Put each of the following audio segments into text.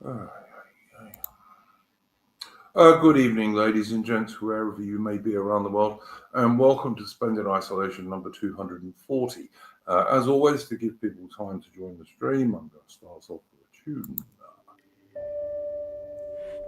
Good evening, ladies and gents, wherever you may be around the world, and welcome to Splendid Isolation number 240. As always, to give people time to join the stream, I'm going to start us off with a tune.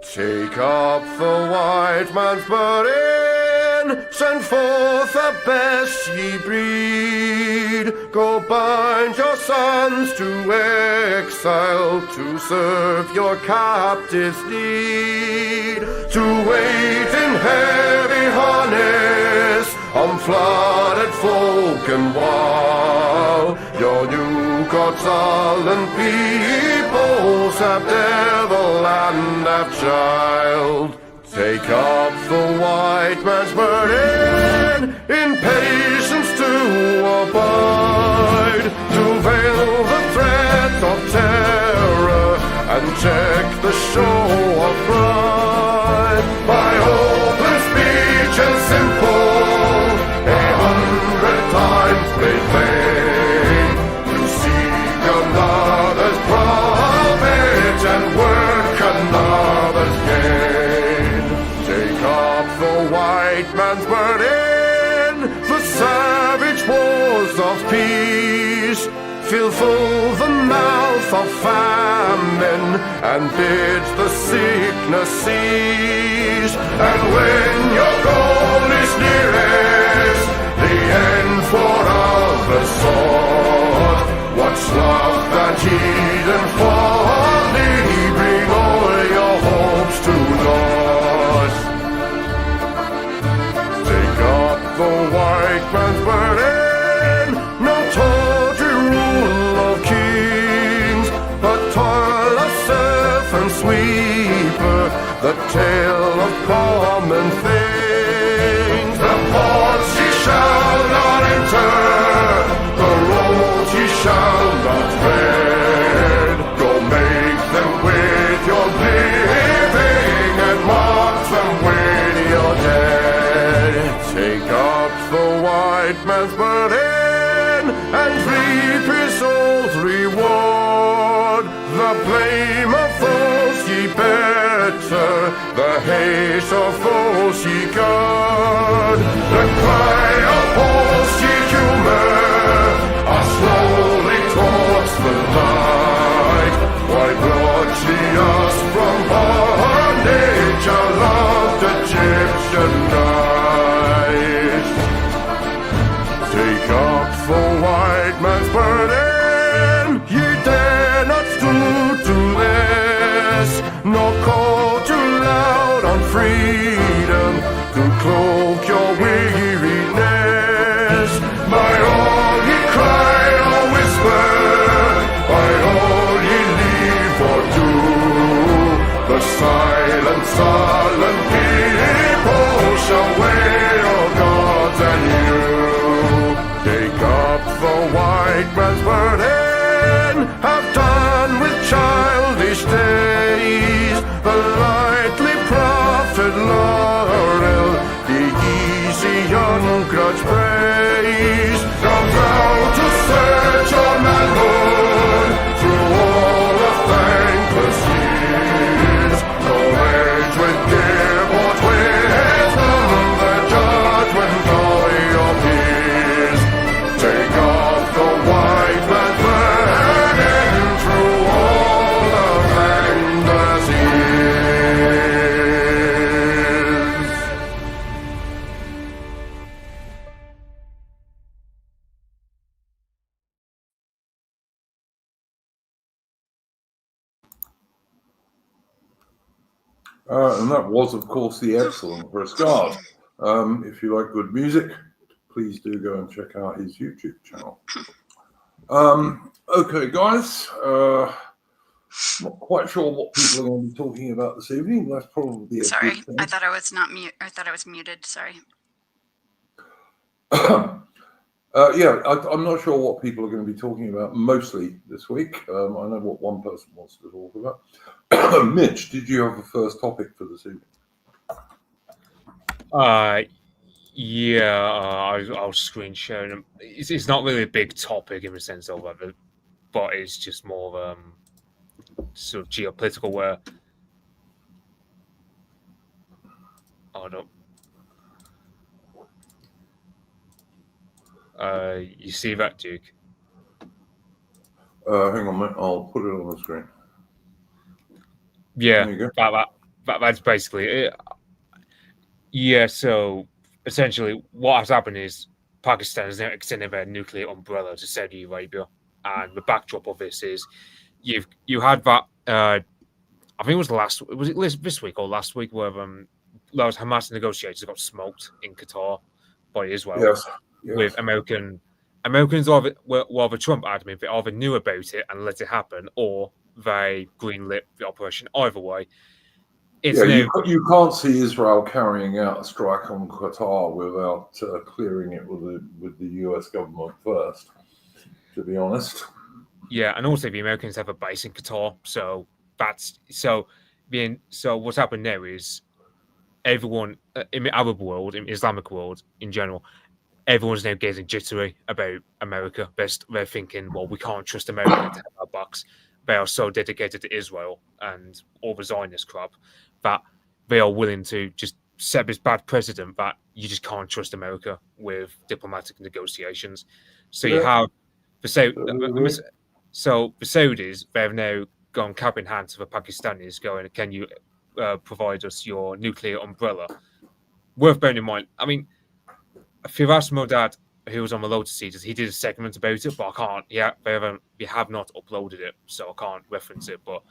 Take up the white man's burden, send forth the best ye breed. Go bind your sons to exile, to serve your captives' need. To wait in heavy harness on flooded folk and wild. Your new gods sullen peoples have devil and have child. Take up the white man's burden, in patience to abide, to veil the threat of terror and check the show of pride. By open speech and simple, 100 times made plain, to seek another's profit and work another's gain. Take up the white man's burden, the savage wars of peace. Fill full the mouth of famine and bid the sickness cease. And when your goal is nearest, the end for others sought, what's love that heed and folly? Bring all your hopes to naught. Take up the white man's burden, no tawdry rule of kings, but toil of serf and sweeper, the tale of common things. The ports ye shall not enter, the roads ye shall not tread. Go make them with your living and mark them with your dead. Take up the white man's burden and reap his old reward. The blame of those ye better, the hate of those ye guard. The cry of those ye humor are slowly towards the light. Why brought ye us from bondage, a loved Egyptian night? Take up the white man's burden, ye dare not stoop to this, nor call too loud on freedom to cloak your weariness. By all ye cry or whisper, by all ye leave or do, the silent, sullen people shall weigh your gods and you. Take up the white man's burden, have done with childish days, the lightly proffered laurel, the easy ungrudged praise. Come thou to search your manhood through all of thankless years. No age with give or wisdom, the judgment of your peers. Take off the white man's burden through all of thankless years. And that was, of course, the excellent for a start. If you like good music, please do go and check out his YouTube channel. Okay, guys. Not quite sure what people are going to be talking about this evening. That's probably a Sorry, good thing. I thought I was not mute. I thought I was muted. Sorry. I'm not sure what people are going to be talking about mostly this week. I know what one person wants to talk about. Mitch, did you have a first topic for this evening? I'll screen share them. It's not really a big topic in the sense of it, but it's just more sort of geopolitical where you see that, Duke? Hang on a minute, I'll put it on the screen. Yeah, There you go. that's basically it. Yeah, so essentially what has happened is Pakistan has now extended their nuclear umbrella to Saudi Arabia, and the backdrop of this is you had that I think it was this week or last week where those Hamas negotiators got smoked in Qatar by Israel Yes. with Americans either Trump admin they either knew about it and let it happen or they greenlit the operation. Either way, it's now You can't see Israel carrying out a strike on Qatar without clearing it with the US government first, to be honest. yeah, and also the Americans have a base in Qatar, so what's happened now is everyone in the Arab world, in the Islamic world in general, everyone's now getting jittery about America. They're thinking, well, we can't trust America to have our backs. They are so dedicated to Israel and all the Zionist crap that they are willing to just set this bad precedent that you just can't trust America with diplomatic negotiations. So you have the Saudis, they've now gone cap in hand to the Pakistanis, going, "Can you provide us your nuclear umbrella?" Worth bearing in mind, I mean, Firas Modad, who was on the Lotus Seekers, he did a segment about it, but I can't. Yeah, we have not uploaded it, so I can't reference it. But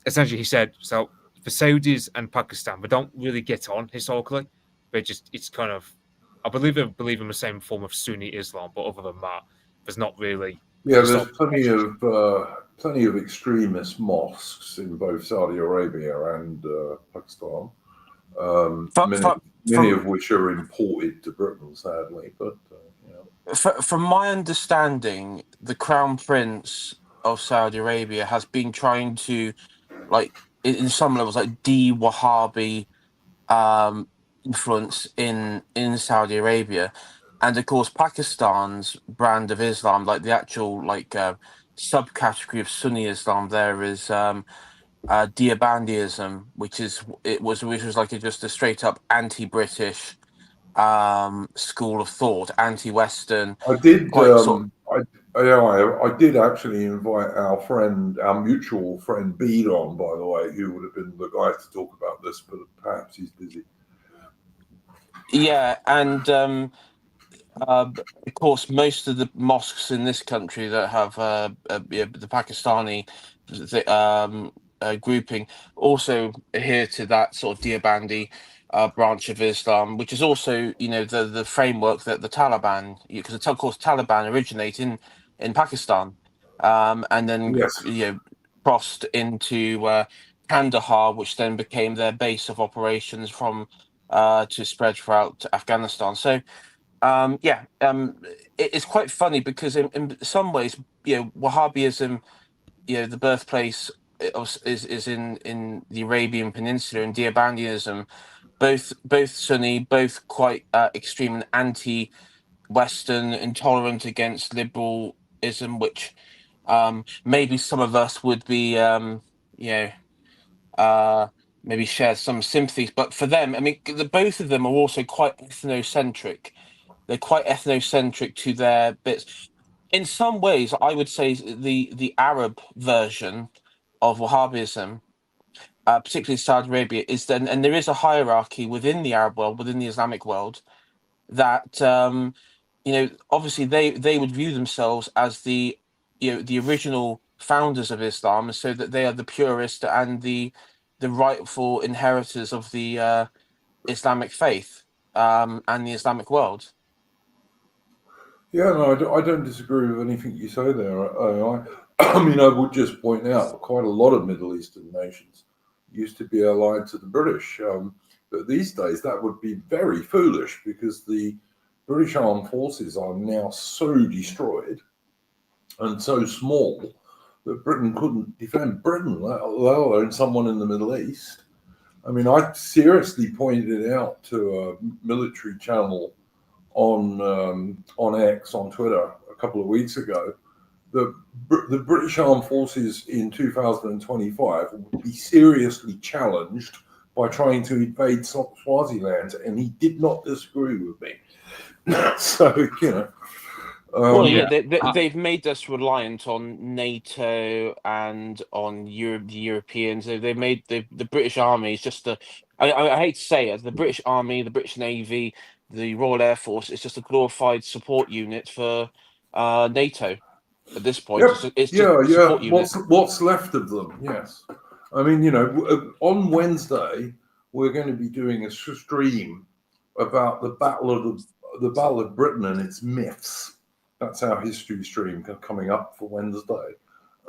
essentially, he said, so the Saudis and Pakistan, they don't really get on historically. It's kind of, I believe they believe in the same form of Sunni Islam, but other than that, there's not really. Yeah, there's plenty of extremist mosques in both Saudi Arabia and Pakistan. Many of which are imported to Britain, sadly. But from my understanding, the Crown Prince of Saudi Arabia has been trying to, like, in some levels, like de-Wahhabi influence in Saudi Arabia, and of course Pakistan's brand of Islam, like the actual subcategory of Sunni Islam, there is Deobandism, which was like just a straight up anti-British school of thought, anti-Western. I did actually invite our mutual friend Bede on, by the way, who would have been the guy to talk about this, but perhaps he's busy. Yeah, and of course, most of the mosques in this country that have the Pakistani grouping also adhere to that sort of Deobandi branch of Islam, which is also, the framework that the Taliban, because of course Taliban originate in Pakistan, and then crossed into Kandahar, which then became their base of operations to spread throughout Afghanistan. So it's quite funny because in some ways, Wahhabism, the birthplace is in the Arabian Peninsula, and Deobandism, both Sunni, both quite extreme and anti-Western, intolerant against liberalism, which maybe some of us would be, maybe share some sympathies. But for them, I mean, both of them are also quite ethnocentric. They're quite ethnocentric to their bits. In some ways, I would say the Arab version of Wahhabism, particularly Saudi Arabia, is then, and there is a hierarchy within the Arab world, within the Islamic world, that obviously they would view themselves as the original founders of Islam, so that they are the purest and the rightful inheritors of the Islamic faith and the Islamic world. Yeah, no, I don't disagree with anything you say there. I mean, I would just point out that quite a lot of Middle Eastern nations used to be allied to the British. But these days, that would be very foolish because the British armed forces are now so destroyed and so small that Britain couldn't defend Britain, let alone someone in the Middle East. I mean, I seriously pointed it out to a military channel on X, on Twitter, a couple of weeks ago, the British Armed Forces in 2025 will be seriously challenged by trying to invade Swaziland, and he did not disagree with me. So, you know. Well, yeah, Yeah. they've made us reliant on NATO and on the Europeans. They've made the British Army is just I hate to say it, the British Army, the British Navy, the Royal Air Force. It's just a glorified support unit for NATO at this point. Yep. It's just Yeah, a support yeah. unit. What's left of them? Yes. I mean, you know, on Wednesday we're going to be doing a stream about the Battle of Britain and its myths. That's our history stream coming up for Wednesday.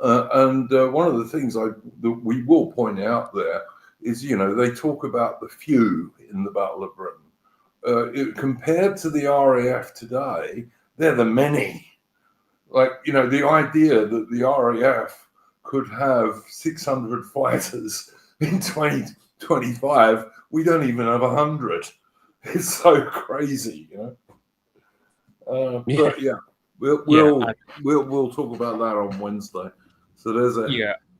And one of the things that we will point out there is, you know, they talk about the few in the Battle of Britain. Compared to the RAF today, they're the many. Like, you know, the idea that the RAF could have 600 fighters in 2025, we don't even have 100. It's so crazy, you know. But yeah, we'll talk about that on Wednesday. So there's a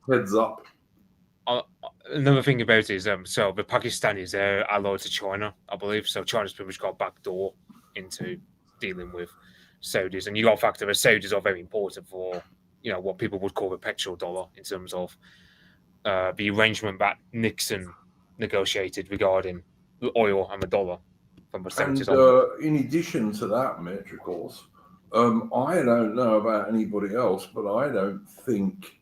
heads up. Another thing about it is, so the Pakistanis are allied to China, I believe. So China's pretty much got a back door into dealing with Saudis, and you got to factor the Saudis are very important for, you know, what people would call the petrodollar in terms of the arrangement that Nixon negotiated regarding the oil and the dollar from the 70s And in addition to that, Mitch, of course, I don't know about anybody else, but I don't think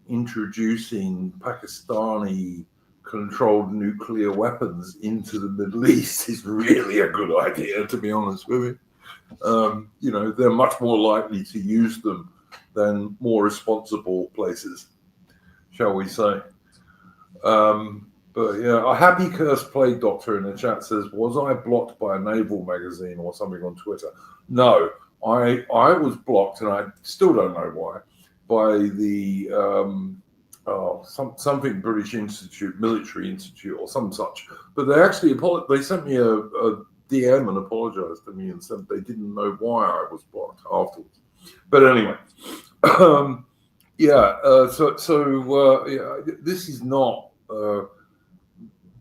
introducing Pakistani controlled nuclear weapons into the Middle East is really a good idea, to be honest with you. You know, they're much more likely to use them than more responsible places, shall we say. But yeah, a happy cursed plague doctor in the chat says, was I blocked by a naval magazine or something on Twitter? No, I was blocked, and I still don't know why, by the something British Institute, Military Institute, or some such. But they actually they sent me a DM and apologized to me and said they didn't know why I was blocked afterwards. But anyway, this is not a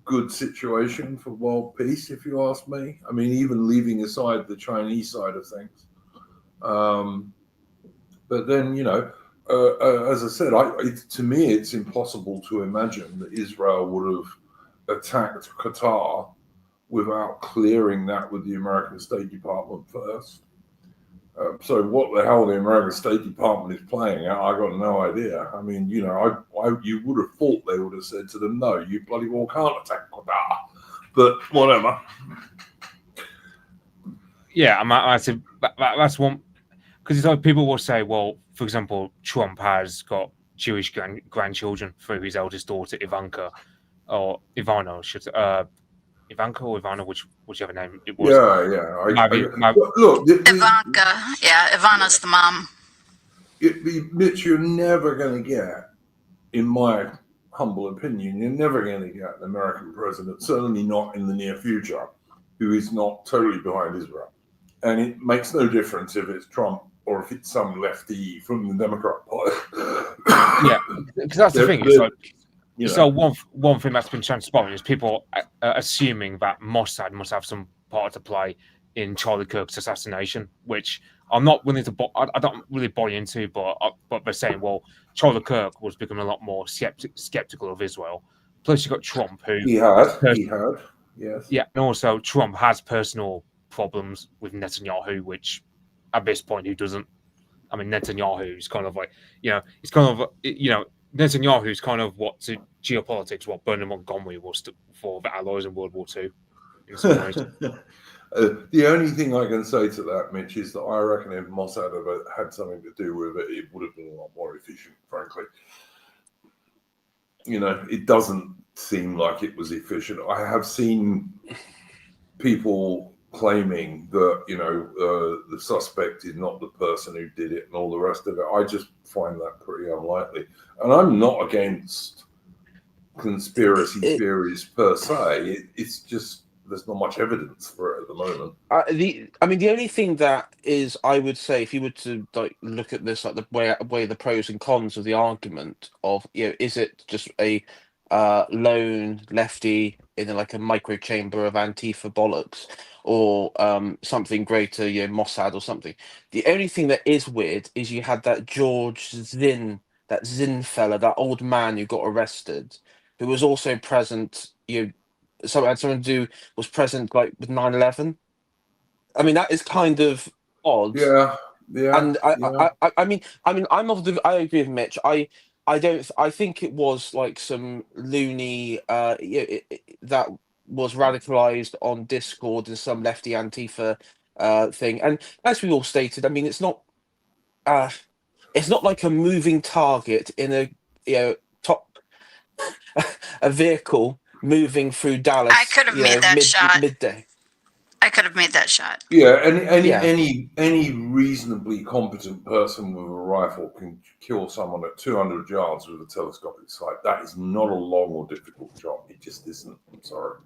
good situation for world peace, if you ask me. I mean, even leaving aside the Chinese side of things. But then, you know, as I said, to me, it's impossible to imagine that Israel would have attacked Qatar without clearing that with the American State Department first. So what the hell the American State Department is playing at, I got no idea. I mean, you know, you would have thought they would have said to them, no, you bloody well can't attack Qatar. But whatever. Yeah, that's one. Because it's like people will say, well, for example, Trump has got Jewish grandchildren through his eldest daughter, Ivanka, or Ivana, Ivanka or Ivana, whichever name it was. Look, Ivanka. Yeah, Ivana's the mom. Mitch, you're never going to get, in my humble opinion, you're never going to get an American president, certainly not in the near future, who is not totally behind Israel. And it makes no difference if it's Trump or if it's some lefty from the Democrat Party. Yeah, because that's the thing. It's like, you know. So one thing that's been transpiring is people assuming that Mossad must have some part to play in Charlie Kirk's assassination, which I'm not willing to. I don't really buy into, but they're saying, well, Charlie Kirk was becoming a lot more skeptical of Israel. Plus, you got Trump, who he had, yes, yeah, and also Trump has personal problems with Netanyahu, which at this point, who doesn't? I mean, Netanyahu's kind of like, you know, it's kind of, you know, Netanyahu's kind of what to geopolitics, what Bernard Montgomery was for the Allies in World War II. In some ways. The only thing I can say to that, Mitch, is that I reckon if Mossad had something to do with it, it would have been a lot more efficient, frankly. You know, it doesn't seem like it was efficient. I have seen people claiming that, you know, the suspect is not the person who did it and all the rest of it. I just find that pretty unlikely. And I'm not against conspiracy theories per se. It's just there's not much evidence for it at the moment. The only thing that is, I would say, if you were to like look at this, like the way the pros and cons of the argument of, is it just a lone lefty in like a micro chamber of Antifa bollocks, or something greater, Mossad or something. The only thing that is weird is you had that George Zinn, that Zinn fella, that old man who got arrested, who was also present. Had something to do, was present like with 9/11. I mean, that is kind of odd. Yeah, yeah, And yeah. I agree with Mitch. I don't. I think it was like some loony that was radicalized on Discord and some lefty Antifa thing. And as we all stated, I mean, it's not like a moving target in a top a vehicle moving through Dallas. I could have made that shot. Midday. I could have made that shot. Yeah, Yeah. any reasonably competent person with a rifle can kill someone at 200 yards with a telescopic sight. That is not a long or difficult job. It just isn't. I'm sorry.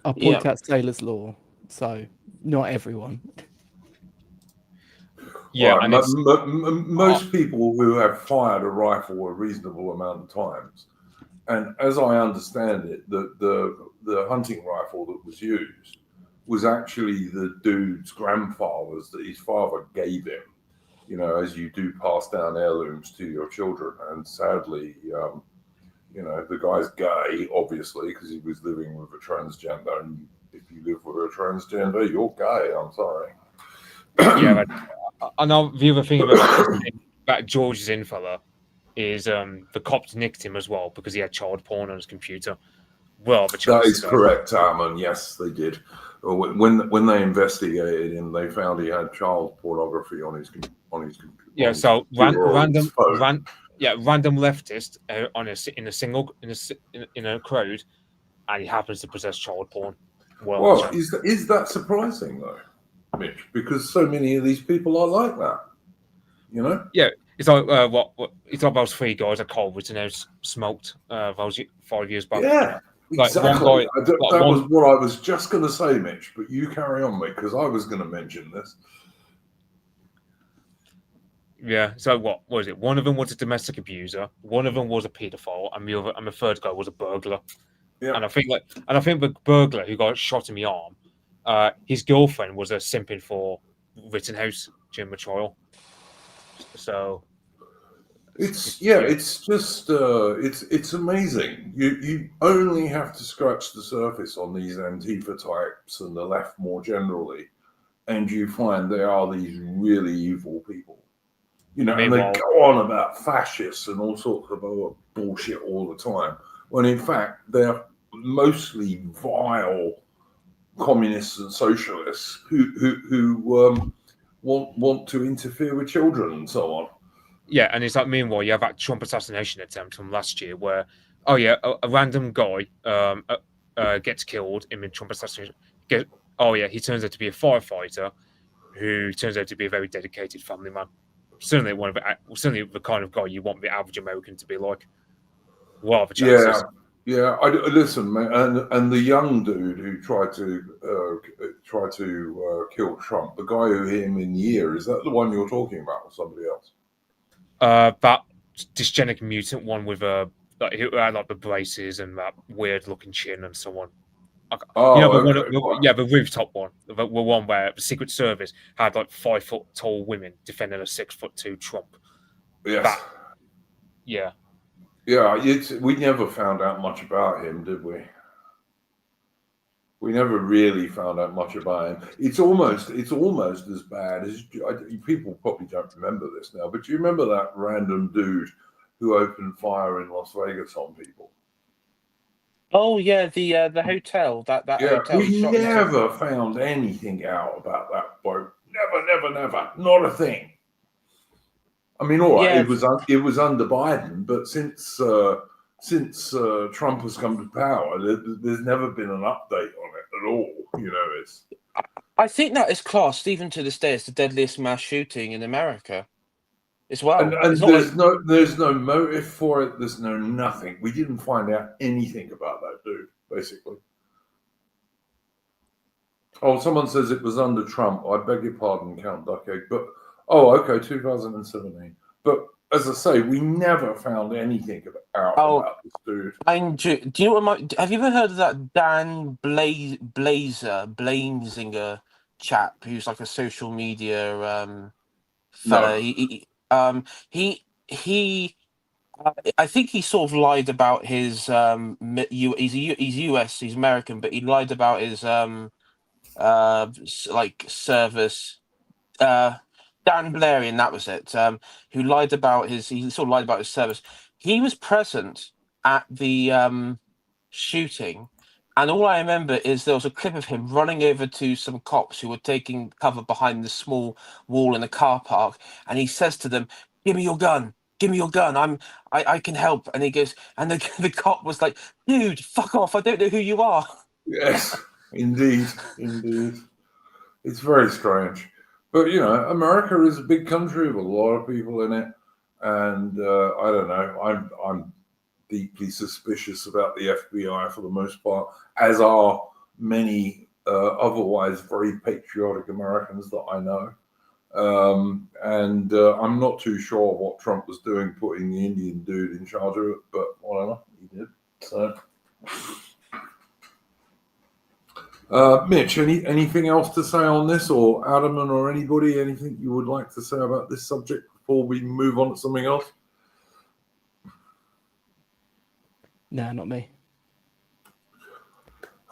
I'll point out Taylor's law, so not everyone. Yeah, Right, and most people who have fired a rifle a reasonable amount of times, and as I understand it, the hunting rifle that was used was actually the dude's grandfather's that his father gave him, as you do pass down heirlooms to your children. And sadly, the guy's gay, obviously, because he was living with a transgender. And if you live with a transgender, you're gay. I'm sorry. Yeah, I know the other thing about that George Zinn fella is the cops nicked him as well because he had child porn on his computer. Well, that is correct, Armin. Yes, they did. When they investigated him, they found he had child pornography on his computer. Yeah, so random leftist in a crowd, and he happens to possess child porn. Well, is that surprising though, Mitch? Because so many of these people are like that, Yeah, it's like it's like those three guys at Cold Rittenhouse smoked those 5 years back. Yeah. Like exactly. That was what I was just going to say, Mitch, but you carry on, mate, because I was going to mention this. Yeah, so what was it? One of them was a domestic abuser, one of them was a paedophile, and the third guy was a burglar. Yeah. And I think the burglar who got shot in the arm, his girlfriend was a simping for Rittenhouse during the trial. So it's just it's amazing. You only have to scratch the surface on these Antifa types and the left more generally, and you find they are these really evil people. And they go on about fascists and all sorts of other bullshit all the time, when in fact they're mostly vile communists and socialists who want to interfere with children and so on. Yeah, and it's like, meanwhile, you have that Trump assassination attempt from last year where, a random guy gets killed in the Trump assassination. He turns out to be a firefighter who turns out to be a very dedicated family man. Certainly the kind of guy you want the average American to be like. What are the chances? Yeah. Listen, man, and the young dude who tried to kill Trump, the guy who hit him in the ear, is that the one you're talking about, or somebody else? That dysgenic mutant one with who had like the braces and that weird looking chin and so on. The rooftop one, the one where the Secret Service had like 5 foot tall women defending a 6'2" Trump. Yes. Yeah. We never found out much about him, did we? We never really found out much about him. It's almost as bad as people probably don't remember this now. But do you remember that random dude who opened fire in Las Vegas on people? Oh yeah, the hotel that hotel. We never found anything out about that bloke. Never, not a thing. I mean, all right, it was under Biden, but since Trump has come to power, there's never been an update on it at all. I think that is classed even to this day as the deadliest mass shooting in America, as well. And there's no motive for it. There's no nothing. We didn't find out anything about that dude, basically. Oh, someone says it was under Trump. I beg your pardon, Count Duckegg. But, oh, okay, 2017. But as I say, we never found anything about this dude. Do you know what have you ever heard of that Dan Blazinger chap who's like a social media fella? No. He I think he sort of lied about his he's US, he's American, but he lied about his like service. Dan Blarian, that was it. Who lied about he sort of lied about his service. He was present at the shooting, and all I remember is there was a clip of him running over to some cops who were taking cover behind the small wall in the car park, and he says to them, "Give me your gun. Give me your gun. I can help." And he goes, and the cop was like, "Dude, fuck off. I don't know who you are." Yes, indeed. It's very strange. But, America is a big country with a lot of people in it. And I don't know. I'm deeply suspicious about the FBI for the most part, as are many otherwise very patriotic Americans that I know. And I'm not too sure what Trump was doing putting the Indian dude in charge of it, but whatever, he did. So, Mitch, anything else to say on this, or Adam or anybody, anything you would like to say about this subject before we move on to something else? No, not me.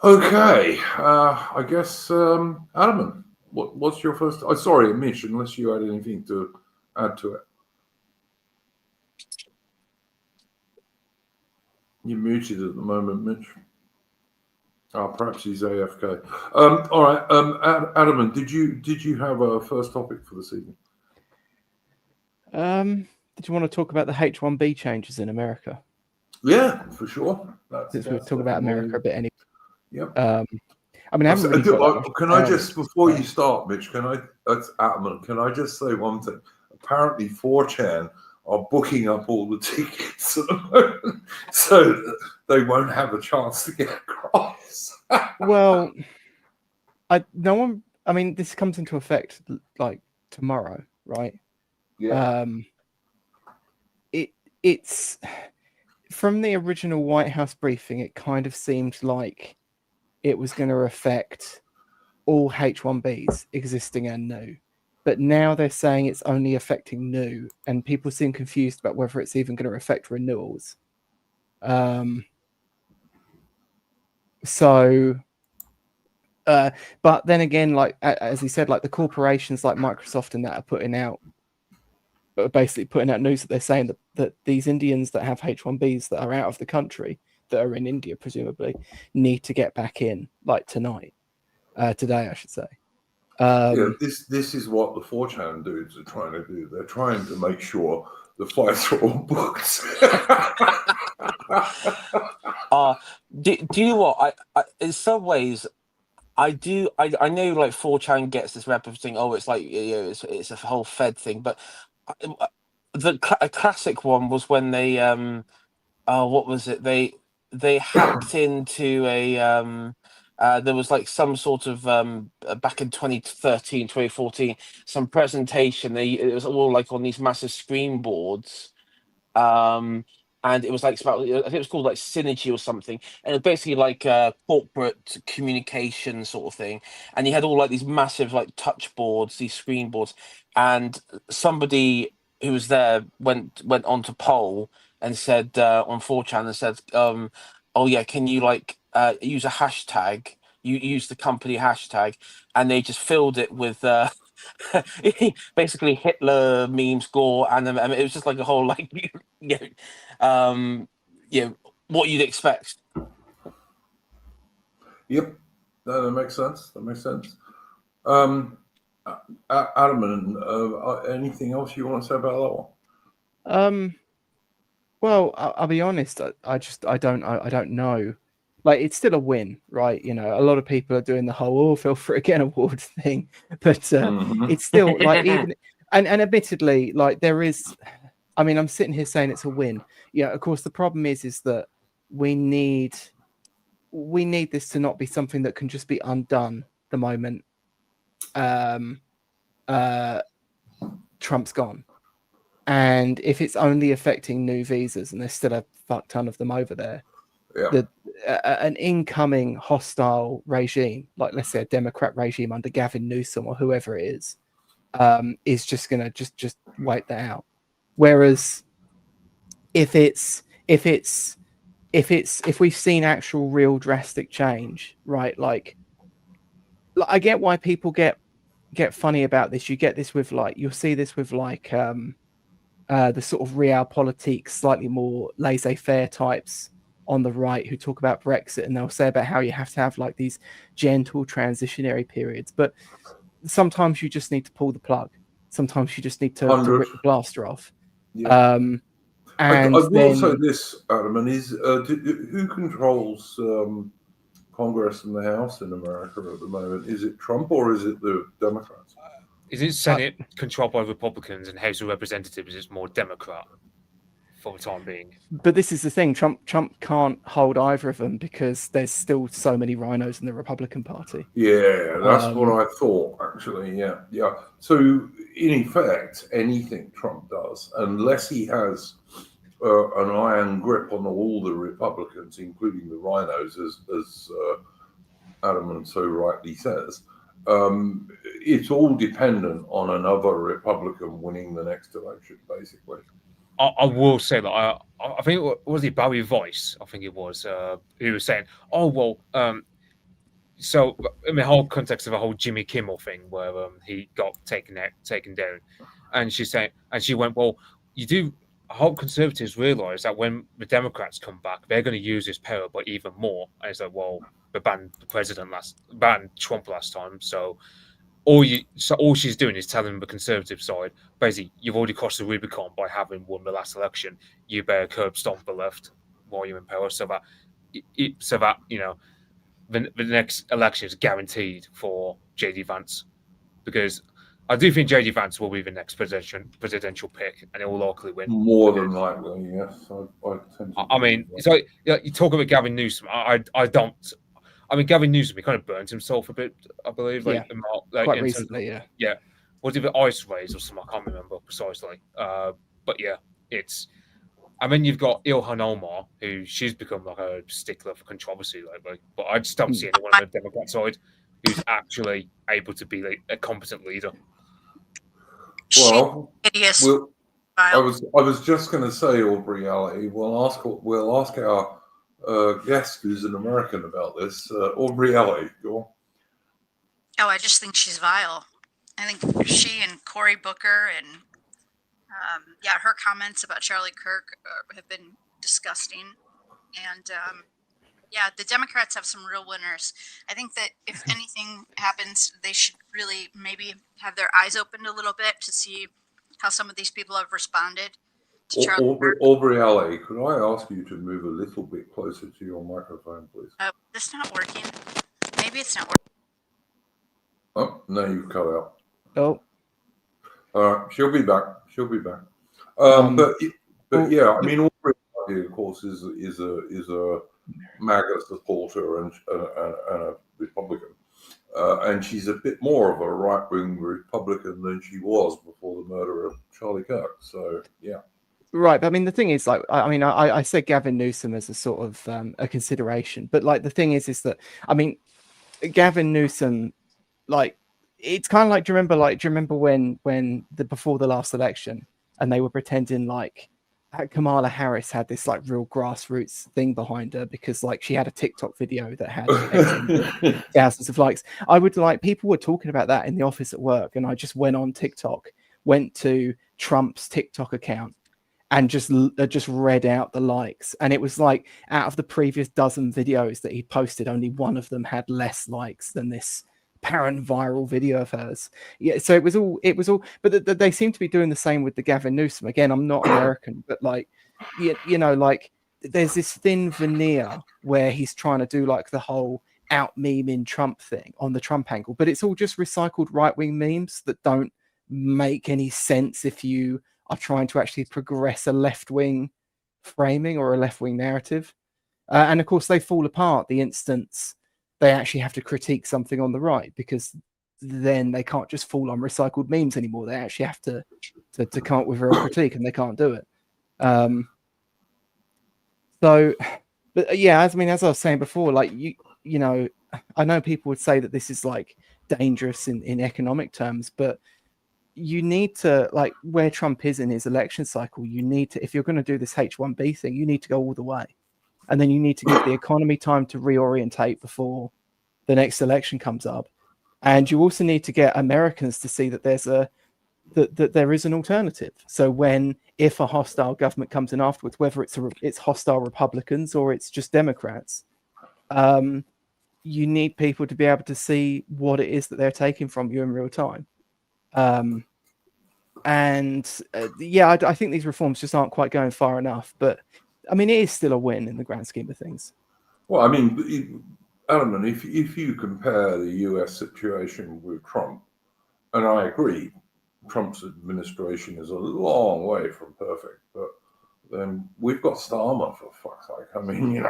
Okay, I guess Adam, what's your first? Oh, sorry, Mitch, unless you had anything to add to it. You're muted at the moment, Mitch. Oh, perhaps he's AFK. All right, Adam, did you have a first topic for this evening? Did you want to talk about the H-1B changes in America? Yeah, for sure. Since we were talking about America a bit anyway. Yep. I mean, I haven't really got can I just, before you start, Mitch, that's Adam, can I just say one thing? Apparently 4chan are booking up all the tickets at the moment, so that they won't have a chance to get across. Well, I mean, this comes into effect like tomorrow, right? Yeah. It's from the original White House briefing, it kind of seemed like it was going to affect all H-1Bs, existing and new. But now they're saying it's only affecting new, and people seem confused about whether it's even going to affect renewals. But then again, like as he said, like the corporations like Microsoft and that are basically putting out news that they're saying that these Indians that have H-1Bs that are out of the country, that are in India presumably, need to get back in like today, I should say. This is what the 4chan dudes are trying to do. They're trying to make sure the flights are all booked. Do you know what? I in some ways, I know like 4chan gets this rep of saying, oh, it's like it's a whole Fed thing, but a classic one was when they what was it? They hacked into a there was like some sort of back in 2013, 2014, some presentation. It was all like on these massive screen boards. And it was like I think it was called like Synergy or something, and it was basically like a corporate communication sort of thing. And you had all like these massive like touch boards, these screen boards, and somebody who was there went on to poll and said on 4chan and said, "Oh yeah, can you like use a hashtag? You use the company hashtag," and they just filled it with. Basically Hitler memes, gore, and I mean, it was just like a whole like what you'd expect. Yep, that makes sense. Adam, anything else you want to say about that one? Well, I'll be honest. I don't know. Like, it's still a win, right? You know, a lot of people are doing the whole feel free again award thing, but it's still like even and admittedly, like there is. I mean, I'm sitting here saying it's a win. Yeah, of course. The problem is that we need this to not be something that can just be undone the moment Trump's gone. And if it's only affecting new visas, and there's still a fuck ton of them over there, an incoming hostile regime, like let's say a Democrat regime under Gavin Newsom or whoever it is just gonna just wipe that out. Whereas if we've seen actual real drastic change, right? Like I get why people get funny about this. You get this with you'll see this with the sort of realpolitik, slightly more laissez-faire types on the right who talk about Brexit, and they'll say about how you have to have like these gentle transitionary periods. But sometimes you just need to pull the plug. Sometimes you just need to rip the blaster off. Yeah. And I will say this, Adam, and who controls Congress and the House in America at the moment? Is it Trump or is it the Democrats? Is it Senate controlled by Republicans and House of Representatives is more Democrat for the time being? But this is the thing: Trump can't hold either of them because there's still so many rhinos in the Republican Party. Yeah, that's what I thought, actually. Yeah. So, in effect, anything Trump does, unless he has an iron grip on all the Republicans, including the rhinos, as Adam so rightly says, it's all dependent on another Republican winning the next election, basically. I will say that I think was it Barry Voice? I think it was who was saying, "Oh well, so in the whole context of the whole Jimmy Kimmel thing, where he got taken down, and she went, well, you do. I hope conservatives realise that when the Democrats come back, they're going to use this power, but even more." And it's like, well, they banned Trump last time, so all she's doing is telling the conservative side, basically, you've already crossed the Rubicon by having won the last election. You better curb stomp the left while you're in power, so that you know the next election is guaranteed for JD Vance, because I do think JD Vance will be the next presidential pick, and it will likely win. More than likely, yes. I mean, so you talk about Gavin Newsom. I don't. I mean, Gavin Newsom, he kind of burnt himself a bit, I believe. Quite recently, yeah. Was it the ice rays or something? I can't remember precisely. But yeah, it's. And then you've got Ilhan Omar, who she's become like a stickler for controversy lately. But I just don't see anyone on the Democrat side who's actually able to be a competent leader. Well, I was just going to say, Aubrey Alley, we'll ask our guest who's an American about this. Aubrey Alley, go on. Oh, I just think she's vile. I think she and Cory Booker and her comments about Charlie Kirk have been disgusting. And the Democrats have some real winners. I think that if anything happens, they should really maybe have their eyes opened a little bit to see how some of these people have responded to Charlie Kirk. Aubrey Alley, could I ask you to move a little bit closer to your microphone, please? This not working. Maybe it's not working. Oh, no, you've cut out. Oh. All right, she'll be back. But yeah, I mean, Aubrey Alley, of course, is a MAGA supporter and a Republican, and she's a bit more of a right-wing Republican than she was before the murder of Charlie Kirk. So yeah. Right, but I mean, the thing is, I said Gavin Newsom as a sort of a consideration, but the thing is that I mean, Gavin Newsom, it's kind of like, do you remember when before the last election, and they were pretending Kamala Harris had this real grassroots thing behind her because she had a TikTok video that had thousands of likes. People were talking about that in the office at work, and I just went on TikTok, went to Trump's TikTok account, and just read out the likes. And it was out of the previous dozen videos that he posted, only one of them had less likes than this apparent viral video of hers. Yeah, so it was all, but they seem to be doing the same with the Gavin Newsom. Again, I'm not American, but there's this thin veneer where he's trying to do the whole out memeing Trump thing on the Trump angle, but it's all just recycled right-wing memes that don't make any sense if you are trying to actually progress a left-wing framing or a left-wing narrative. And of course, they fall apart the instance they actually have to critique something on the right, because then they can't just fall on recycled memes anymore. They actually have to come up with a real critique, and they can't do it. So, but yeah, as I was saying before, like you know, I know people would say that this is like dangerous in economic terms, but you need to, like, where Trump is in his election cycle, you need to, if you're going to do this H1B thing, you need to go all the way, and then you need to give the economy time to reorientate before the next election comes up, and you also need to get Americans to see that there's that there is an alternative. So if a hostile government comes in afterwards, whether it's hostile Republicans or it's just Democrats, you need people to be able to see what it is that they're taking from you in real time. I think these reforms just aren't quite going far enough. But I mean, it is still a win in the grand scheme of things. Well, I mean, Alan, if you compare the US situation with Trump, and I agree, Trump's administration is a long way from perfect, but then we've got Starmer, for fuck's sake. I mean,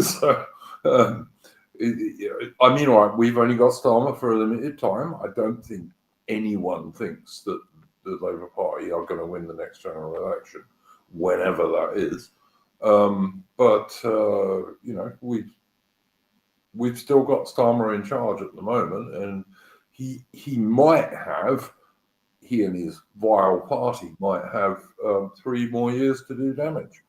so, I mean, all right, we've only got Starmer for a limited time. I don't think anyone thinks that the Labour Party are going to win the next general election, whenever that is. We've still got Starmer in charge at the moment, and he might have, he and his vile party might have 3 more years to do damage.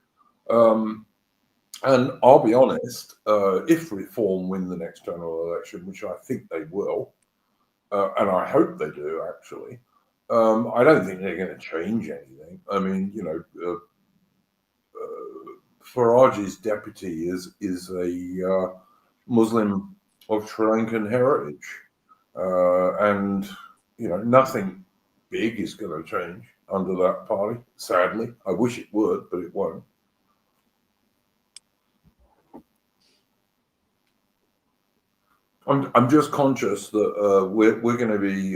And I'll be honest, if Reform win the next general election, which I think they will, and I hope they do actually, I don't think they're going to change anything. I mean, Farage's deputy is a Muslim of Sri Lankan heritage, and nothing big is going to change under that party. Sadly, I wish it would, but it won't. I'm just conscious that we're going to be,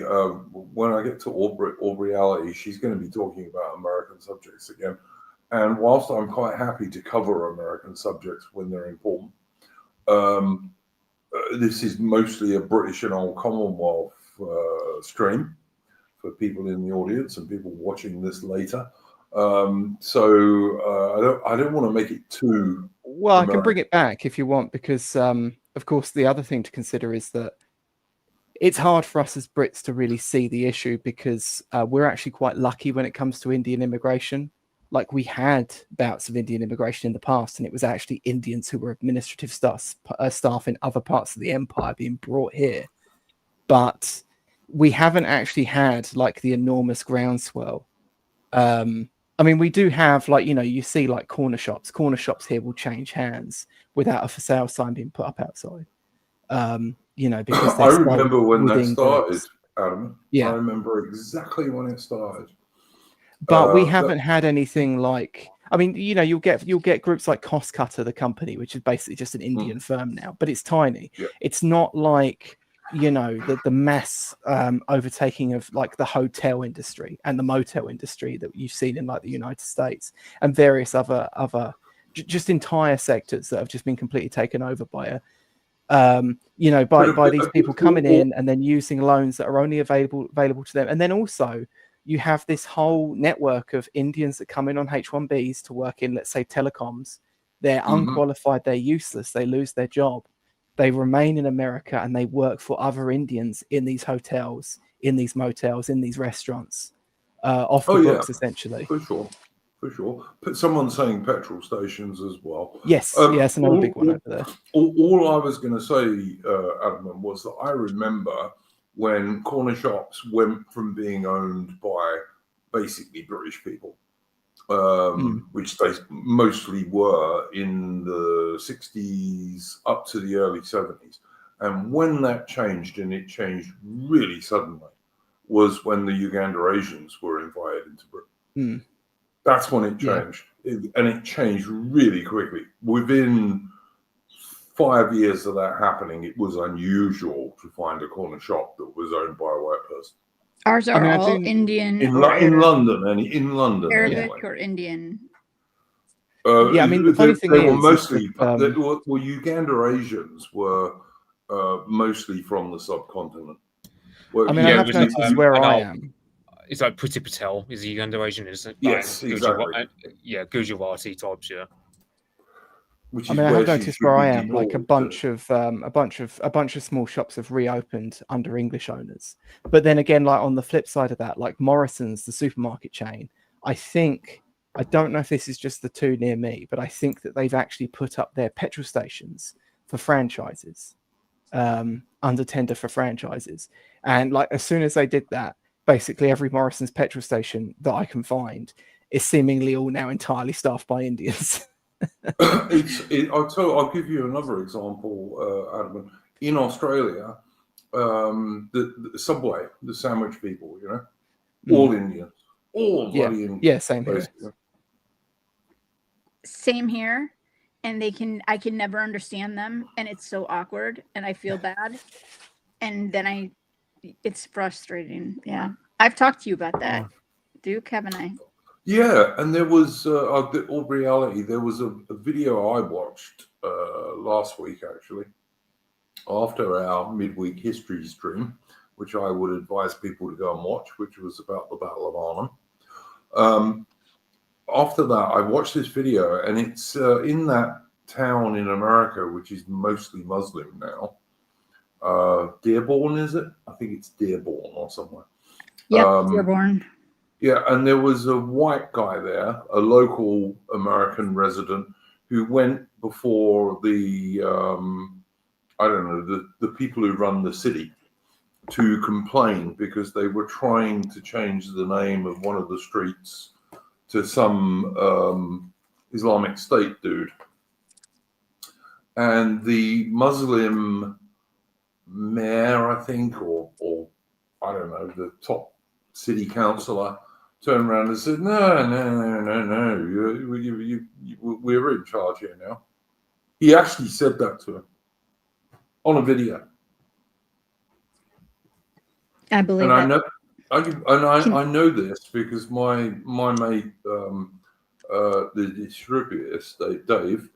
when I get to Aubrey, she's going to be talking about American subjects again. And whilst I'm quite happy to cover American subjects when they're important, this is mostly a British and Old Commonwealth stream for people in the audience and people watching this later. So I don't want to make it too... Well, American. I can bring it back if you want, because of course the other thing to consider is that it's hard for us as Brits to really see the issue, because we're actually quite lucky when it comes to Indian immigration. Like, we had bouts of Indian immigration in the past, and it was actually Indians who were administrative staff in other parts of the empire being brought here. But we haven't actually had like the enormous groundswell. I mean, we do have, like, you see like corner shops here will change hands without a for sale sign being put up outside. Because I remember when that started, groups. Adam. Yeah. I remember exactly when it started. But we haven't had anything like, I mean, you'll get groups like Cost Cutter, the company, which is basically just an Indian firm now, but it's tiny. Yeah. It's not like, the mass overtaking of like the hotel industry and the motel industry that you've seen in like the United States and various other just entire sectors that have just been completely taken over by by these people coming in and then using loans that are only available to them. And then also you have this whole network of Indians that come in on H1Bs to work in, let's say, telecoms. They're unqualified, they're useless, they lose their job. They remain in America and they work for other Indians in these hotels, in these motels, in these restaurants, off the books, essentially. For sure. But someone's saying petrol stations as well. Yes, yes, another big one over there. All I was going to say, Adam, was that I remember when corner shops went from being owned by basically British people, which they mostly were in the 60s up to the early 70s. And when that changed, and it changed really suddenly, was when the Uganda Asians were invited into Britain. That's when it changed. And it changed really quickly. Within 5 years of that happening, it was unusual to find a corner shop that was owned by a white person. Ours are all Indian. In London, Arabic anyway. or Indian. The funny thing they were mostly, Uganda Asians were mostly from the subcontinent. Well, I mean, I have noticed where I am. It's like Priti Patel is he Indo-Asian, isn't it? Yes, exactly. Gujarati types, yeah. Which I is mean, I where have she noticed should where be I am, like a deported bunch of small shops have reopened under English owners. But then again, like on the flip side of that, like Morrison's, the supermarket chain, I don't know if this is just the two near me, but I think that they've actually put up their petrol stations for franchises, under tender for franchises. And like as soon as they did that, basically every Morrison's petrol station that I can find is seemingly all now entirely staffed by Indians. I'll give you another example, Adam. In Australia, the Subway, the sandwich people, all Indians, all bloody Indians. Yeah, same here. Same here. And I can never understand them, and it's so awkward, and I feel bad. And then it's frustrating. Yeah. I've talked to you about that, Duke, haven't I? Yeah, and there was all reality. There was a video I watched last week, actually, after our midweek history stream, which I would advise people to go and watch, which was about the Battle of Arnhem. After that, I watched this video, and it's in that town in America, which is mostly Muslim now. Dearborn, is it? I think it's Dearborn or somewhere. Yep, Dearborn. Yeah, and there was a white guy there, a local American resident, who went before the the people who run the city to complain because they were trying to change the name of one of the streets to some Islamic State dude. And the Muslim mayor, I think, or I don't know, the top city councillor turned around and said, no, we're in charge here now. He actually said that to him on a video. I believe and it. I know this because my mate, the distributor, Dave,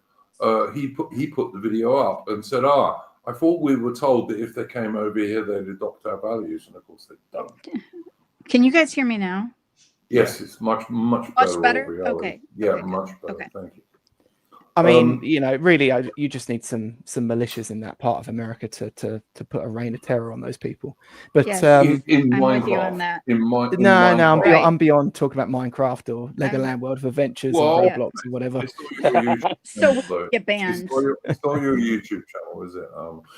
he put the video up and said, I thought we were told that if they came over here, they'd adopt our values, and of course they don't. Can you guys hear me now? Yes, it's much better. Okay. Yeah, okay, much better. Okay. Thank you. I mean, really, you just need some militias in that part of America to put a reign of terror on those people. But Yes. In I'm Minecraft, with you on that. I'm beyond talking about Minecraft or Legoland World of Adventures or Roblox or whatever. So we get banned. It's not your YouTube channel, is it?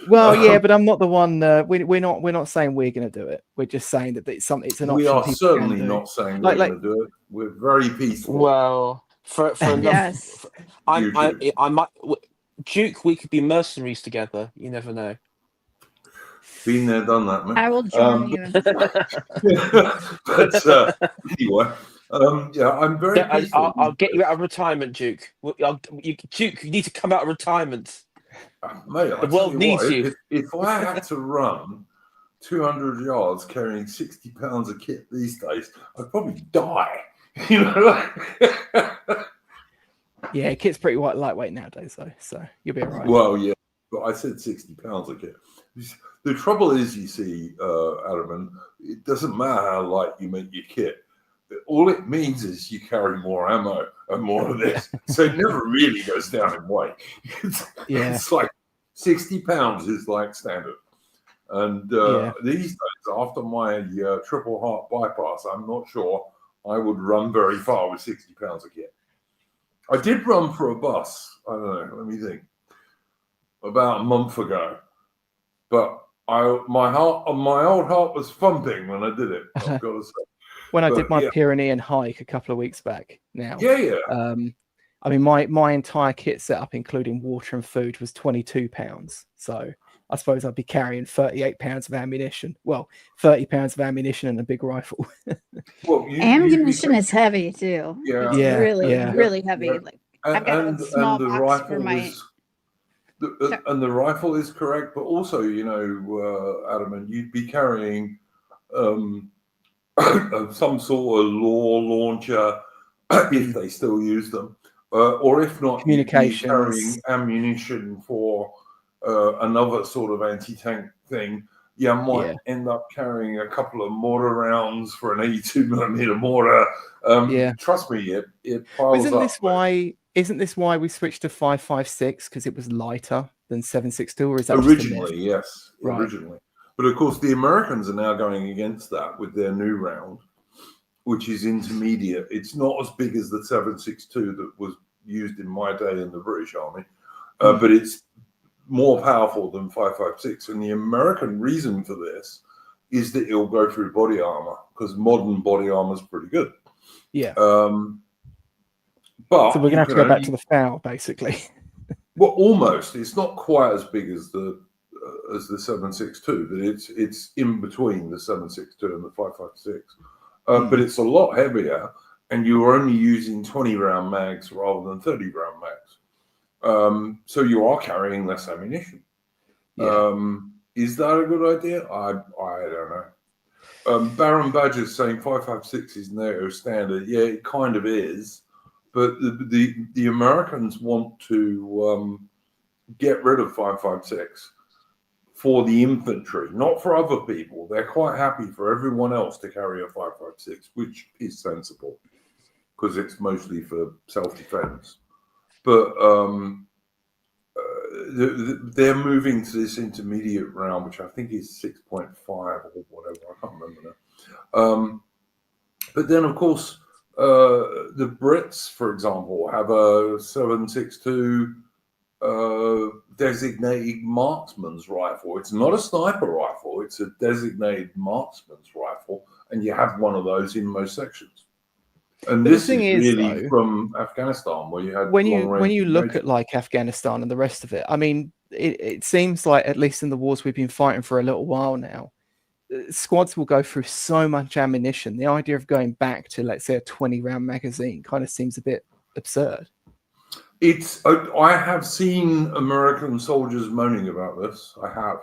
Well, yeah, but I'm not the one. We're not saying we're going to do it. We're just saying that it's an option. We are certainly not saying we're going to do it. We're very peaceful. Well, for yes. I might, Duke. We could be mercenaries together. You never know. Been there, done that, man. I will join you. But anyway, I'm very. I'll get you out of retirement, Duke. Duke, you need to come out of retirement. Mate, the world needs you. If I had to run 200 yards carrying 60 pounds of kit these days, I'd probably die. You know. Yeah, kit's pretty lightweight nowadays, though, so you'll be all right. Well, yeah, but I said 60 pounds of kit. The trouble is, you see, Adam, it doesn't matter how light you make your kit. All it means is you carry more ammo and more of this. So it never really goes down in weight. It's like 60 pounds is like standard. And these days, after my triple heart bypass, I'm not sure I would run very far with 60 pounds of kit. I did run for a bus. I don't know. Let me think. About a month ago, but my old heart was thumping when I did it. I've got to say. When I did my Pyrenean hike a couple of weeks back. Now, I mean, my entire kit setup, including water and food, was 22 pounds. So I suppose I'd be carrying 38 pounds of ammunition. Well, 30 pounds of ammunition and a big rifle. Well, ammunition is heavy too. Yeah, it's really heavy. Yeah. Like I've got a small box for my. And the rifle is correct, but also, Adam, and you'd be carrying some sort of law launcher if they still use them, or if not, communications, carrying ammunition for another sort of anti-tank thing, you might end up carrying a couple of mortar rounds for an 82mm mortar. Trust me, it piles Isn't up. Isn't this why we switched to 5.56, because it was lighter than 7.62, or is that originally? Yes, right. Originally, but of course the Americans are now going against that with their new round, which is intermediate. It's not as big as the 7.62 that was used in my day in the British Army, but it's more powerful than 5.56. And the American reason for this is that it'll go through body armor, because modern body armor is pretty good. Yeah. But so we're gonna have to go back to the FAL, basically. Well, almost. It's not quite as big as the 7.62, but it's in between the 7.62 and the 5.56. But it's a lot heavier, and you're only using 20-round mags rather than 30-round mags. So you are carrying less ammunition. Is that a good idea? I don't know. Baron Badger's saying 5.56 is NATO standard. Yeah, it kind of is, but the Americans want to get rid of 5.56 for the infantry, not for other people. They're quite happy for everyone else to carry a 5.56, which is sensible because it's mostly for self-defense. But they're moving to this intermediate round, which I think is 6.5 or whatever. I can't remember now. But then, of course, the Brits, for example, have a 7.62 designated marksman's rifle. It's not a sniper rifle. It's a designated marksman's rifle, and you have one of those in most sections. And but this the thing is really though, from Afghanistan, where you had when you look at like Afghanistan and the rest of it. I mean, it seems like, at least in the wars we've been fighting for a little while now, squads will go through so much ammunition. The idea of going back to, let's say, a 20-round magazine kind of seems a bit absurd. I have seen American soldiers moaning about this. I have.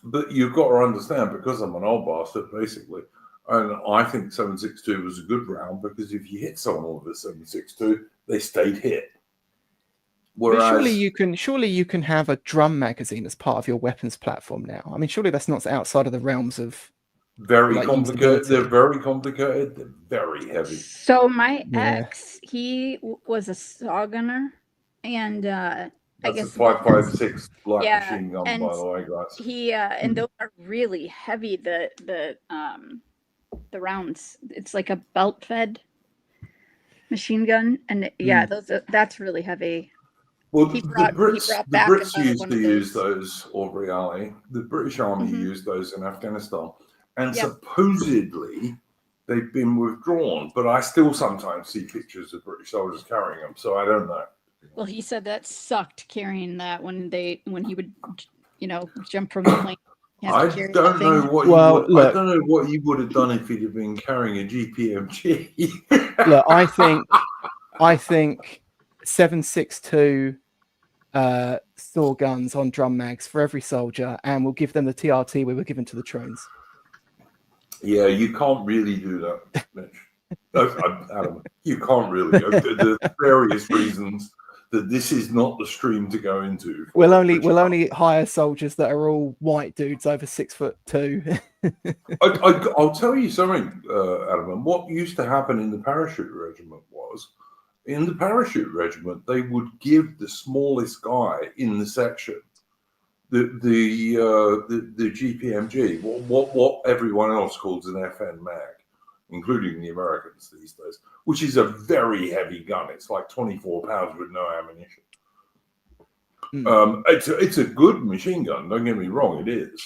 But you've got to understand, because I'm an old bastard, basically, and I think 7.62 was a good round, because if you hit someone with a 7.62, they stayed hit. Whereas, but surely you can have a drum magazine as part of your weapons platform now. I mean, surely that's not outside of the realms of very complicated. They're very complicated. They're very heavy. So my ex, he was a saw gunner, and I guess a 5.56 light machine gun, by the way, guys. He and those are really heavy. The rounds. It's like a belt fed machine gun, and that's really heavy. Well, the Brits used to use those, Aubrey Ali. The British Army used those in Afghanistan, and supposedly they've been withdrawn. But I still sometimes see pictures of British soldiers carrying them, so I don't know. Well, he said that sucked carrying that when he would, jump from the plane. I don't know what you would have done if he'd have been carrying a GPMG. Look, I think 7.62 saw guns on drum mags for every soldier, and we'll give them the TRT we were given to the Troons. Yeah, you can't really do that, Mitch. Adam, you can't really. There's various reasons that this is not the stream to go into. We'll only hire soldiers that are all white dudes over 6'2". I'll tell you something, Adam. What used to happen in the parachute regiment was, in the parachute regiment, they would give the smallest guy in the section the GPMG, what everyone else calls an FN mag, including the Americans these days, which is a very heavy gun. It's like 24 pounds with no ammunition. It's a good machine gun. Don't get me wrong, it is.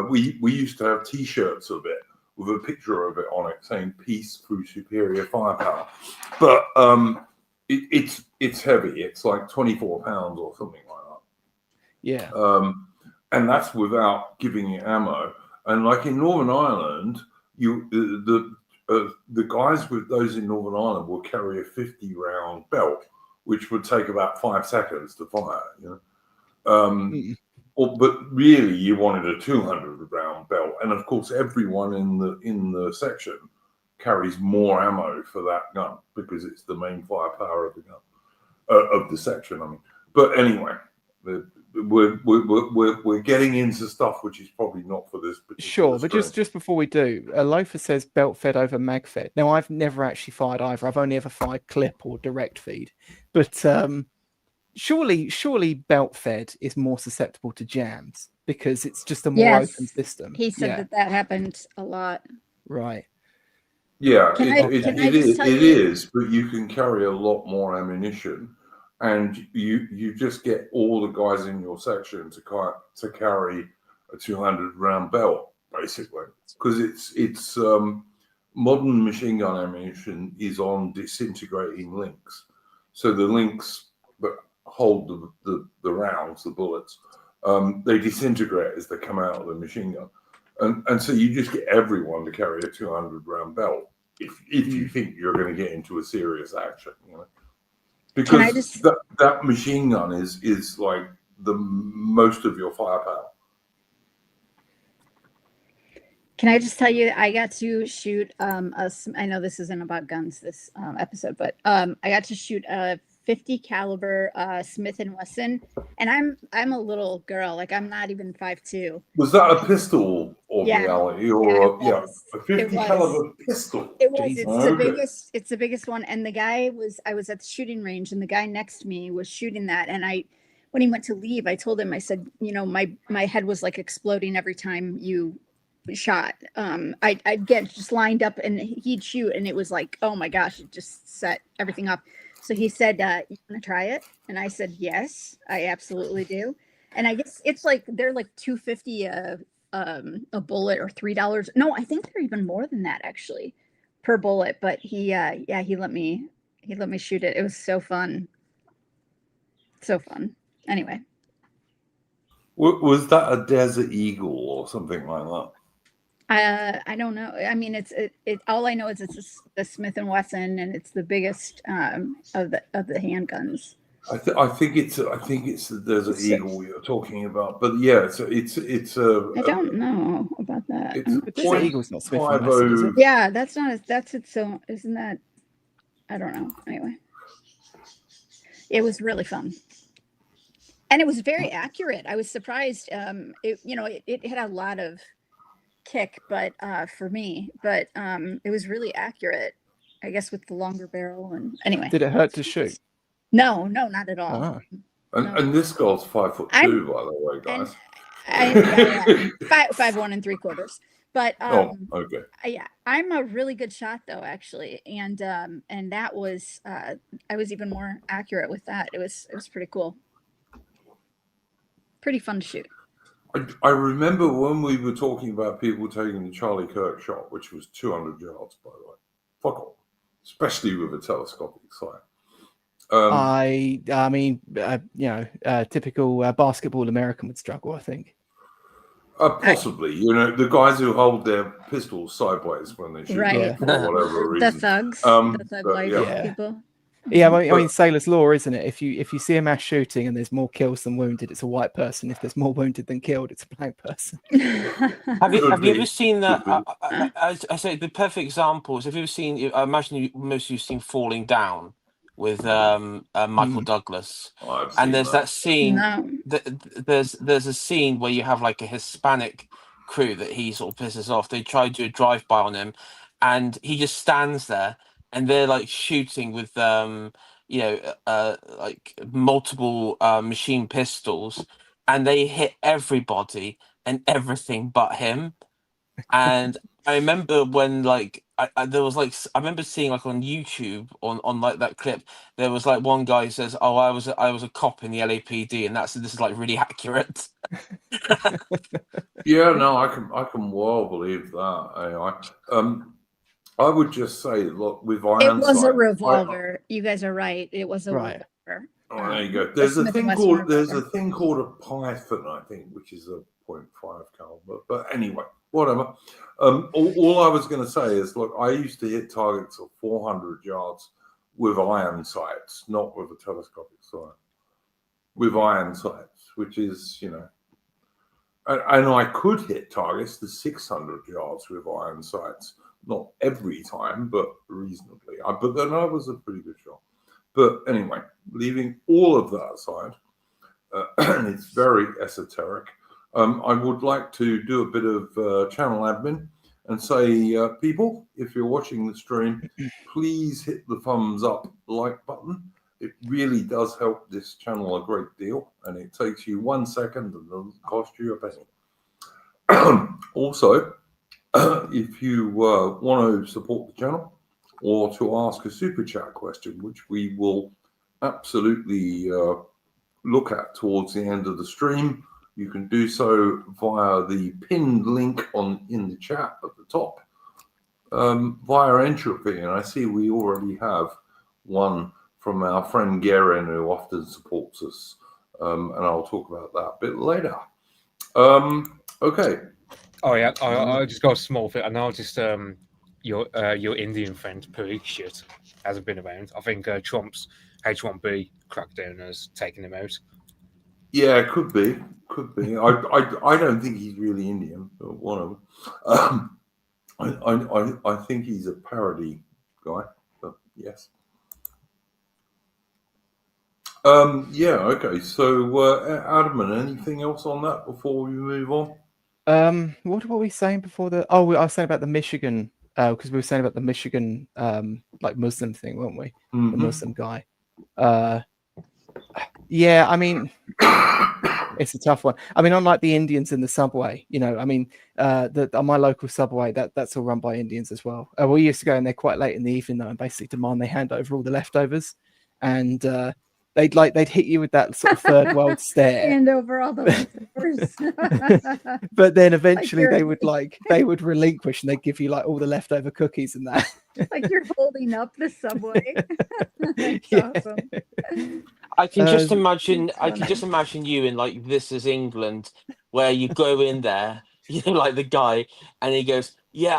We used to have T-shirts of it with a picture of it on it saying "Peace through superior firepower," but it's heavy. It's like 24 pounds or something like that. Yeah. And that's without giving it ammo. And like in Northern Ireland, the guys with those in Northern Ireland will carry a 50-round belt, which would take about 5 seconds to fire. But really, you wanted a 200-round belt, and of course, everyone in the section carries more ammo for that gun because it's the main firepower of the gun of the section. I mean, but anyway, We're getting into stuff which is probably not for this particular Sure, but stream. just before we do, Loafer says belt fed over mag fed. Now, I've never actually fired either. I've only ever fired clip or direct feed. But surely belt fed is more susceptible to jams because it's just a more open Yes, system. he said that happened a lot. Right. Yeah, Can I it just tell you- is, but you can carry a lot more ammunition, and you just get all the guys in your section to carry a 200 round belt, basically, because it's modern machine gun ammunition is on disintegrating links, so the links that hold the rounds, the bullets, they disintegrate as they come out of the machine gun. And so you just get everyone to carry a 200 round belt if you think you're going to get into a serious action, because that machine gun is like the most of your firepower. Can I just tell you, I got to shoot I know this isn't about guns this episode, but I got to shoot a 50 caliber Smith & Wesson, and I'm a little girl, like I'm not even 5'2". Was that a pistol or reality, or a 50 caliber pistol? It was. It's the biggest one. And I was at the shooting range, and the guy next to me was shooting that. And when he went to leave, I told him, I said, my head was like exploding every time you shot. I'd get just lined up and he'd shoot, and it was like, oh my gosh, it just set everything up. So he said, you want to try it? And I said, yes, I absolutely do. And I guess it's like, they're like $2.50 a bullet, or $3. No, I think they're even more than that actually per bullet. But he let me shoot it. It was so fun. So fun. Anyway. Was that a Desert Eagle or something like that? I don't know. I mean, it's all I know is it's the Smith & Wesson, and it's the biggest of the handguns. I think it's the Desert Eagle you're talking about, but yeah, it's a. I don't know about that. The Desert Eagle's not Smith & Wesson, is it? Yeah, that's its own. Isn't that? I don't know. Anyway, it was really fun, and it was very accurate. I was surprised. It had a lot of kick, but for me, but it was really accurate, I guess, with the longer barrel. And anyway, did it hurt to shoot? No, not at all. Oh. And this girl's 5'2", by the way, guys. 5'1" 3/4". But okay. Yeah, I'm a really good shot though, actually, and that was I was even more accurate with that. It was pretty cool, pretty fun to shoot. I remember when we were talking about people taking the Charlie Kirk shot, which was 200 yards, by the way. Fuck off, especially with a telescopic sight. I mean, typical basketball American would struggle, I think. Possibly, the guys who hold their pistols sideways when they shoot, right? For whatever reason. The thugs, the thug life people. Yeah, I mean, Sailor's Law, isn't it? If you see a mass shooting and there's more kills than wounded, it's a white person. If there's more wounded than killed, it's a black person. Have you ever seen that? I say the perfect example is, have you ever seen? I imagine most of you've seen Falling Down with Michael Douglas, and there's that scene. No. There's a scene where you have like a Hispanic crew that he sort of pisses off. They try to do a drive-by on him, and he just stands there. And they're like shooting with, like multiple machine pistols, and they hit everybody and everything but him. And I remember when I remember seeing like on YouTube on like that clip, there was like one guy who says, "Oh, I was a cop in the LAPD," and this is like really accurate. Yeah, no, I can well believe that. I would just say, look, with iron It was sight, a revolver. You guys are right. It was a revolver. Oh, there you go. There's a thing called a Python, I think, which is a .5 caliber. But anyway, whatever. All I was going to say is, look, I used to hit targets of 400 yards with iron sights, not with a telescopic sight. With iron sights, which is, and I could hit targets to 600 yards with iron sights. Not every time, but reasonably. But then I was a pretty good shot. But anyway, leaving all of that aside, and it's very esoteric. I would like to do a bit of channel admin and say, people, if you're watching the stream, please hit the thumbs up like button. It really does help this channel a great deal, and it takes you 1 second and doesn't cost you a penny. Also, if you want to support the channel or to ask a super chat question, which we will absolutely look at towards the end of the stream, you can do so via the pinned link in the chat at the top, via Entropy. And I see we already have one from our friend Garen, who often supports us, and I'll talk about that a bit later. Okay. Oh yeah, I just got a small thing. I noticed your Indian friend Parikshit hasn't been around. I think Trump's H1B crackdown has taken him out. Yeah, could be. I don't think he's really Indian. But one of them. I think he's a parody guy. But yes. Yeah. Okay. So, Adam, anything else on that before we move on? What were we saying before the? Oh, I was saying about the Michigan, because we were saying about the Michigan, like Muslim thing, weren't we? Mm-hmm. The Muslim guy. Yeah, I mean, it's a tough one. I mean, unlike the Indians in the subway, you know, I mean, on my local subway, that's all run by Indians as well. We used to go in there quite late in the evening though, and basically demand they hand over all the leftovers, and they'd hit you with that sort of third world stare. Hand over all the leftovers. But then eventually they would relinquish and they'd give you like all the leftover cookies and that. Like you're holding up the subway. That's Yeah. awesome. I can just imagine. I can just imagine you in like This Is England, where you go in there, you know, like the guy, and he goes, "Yeah,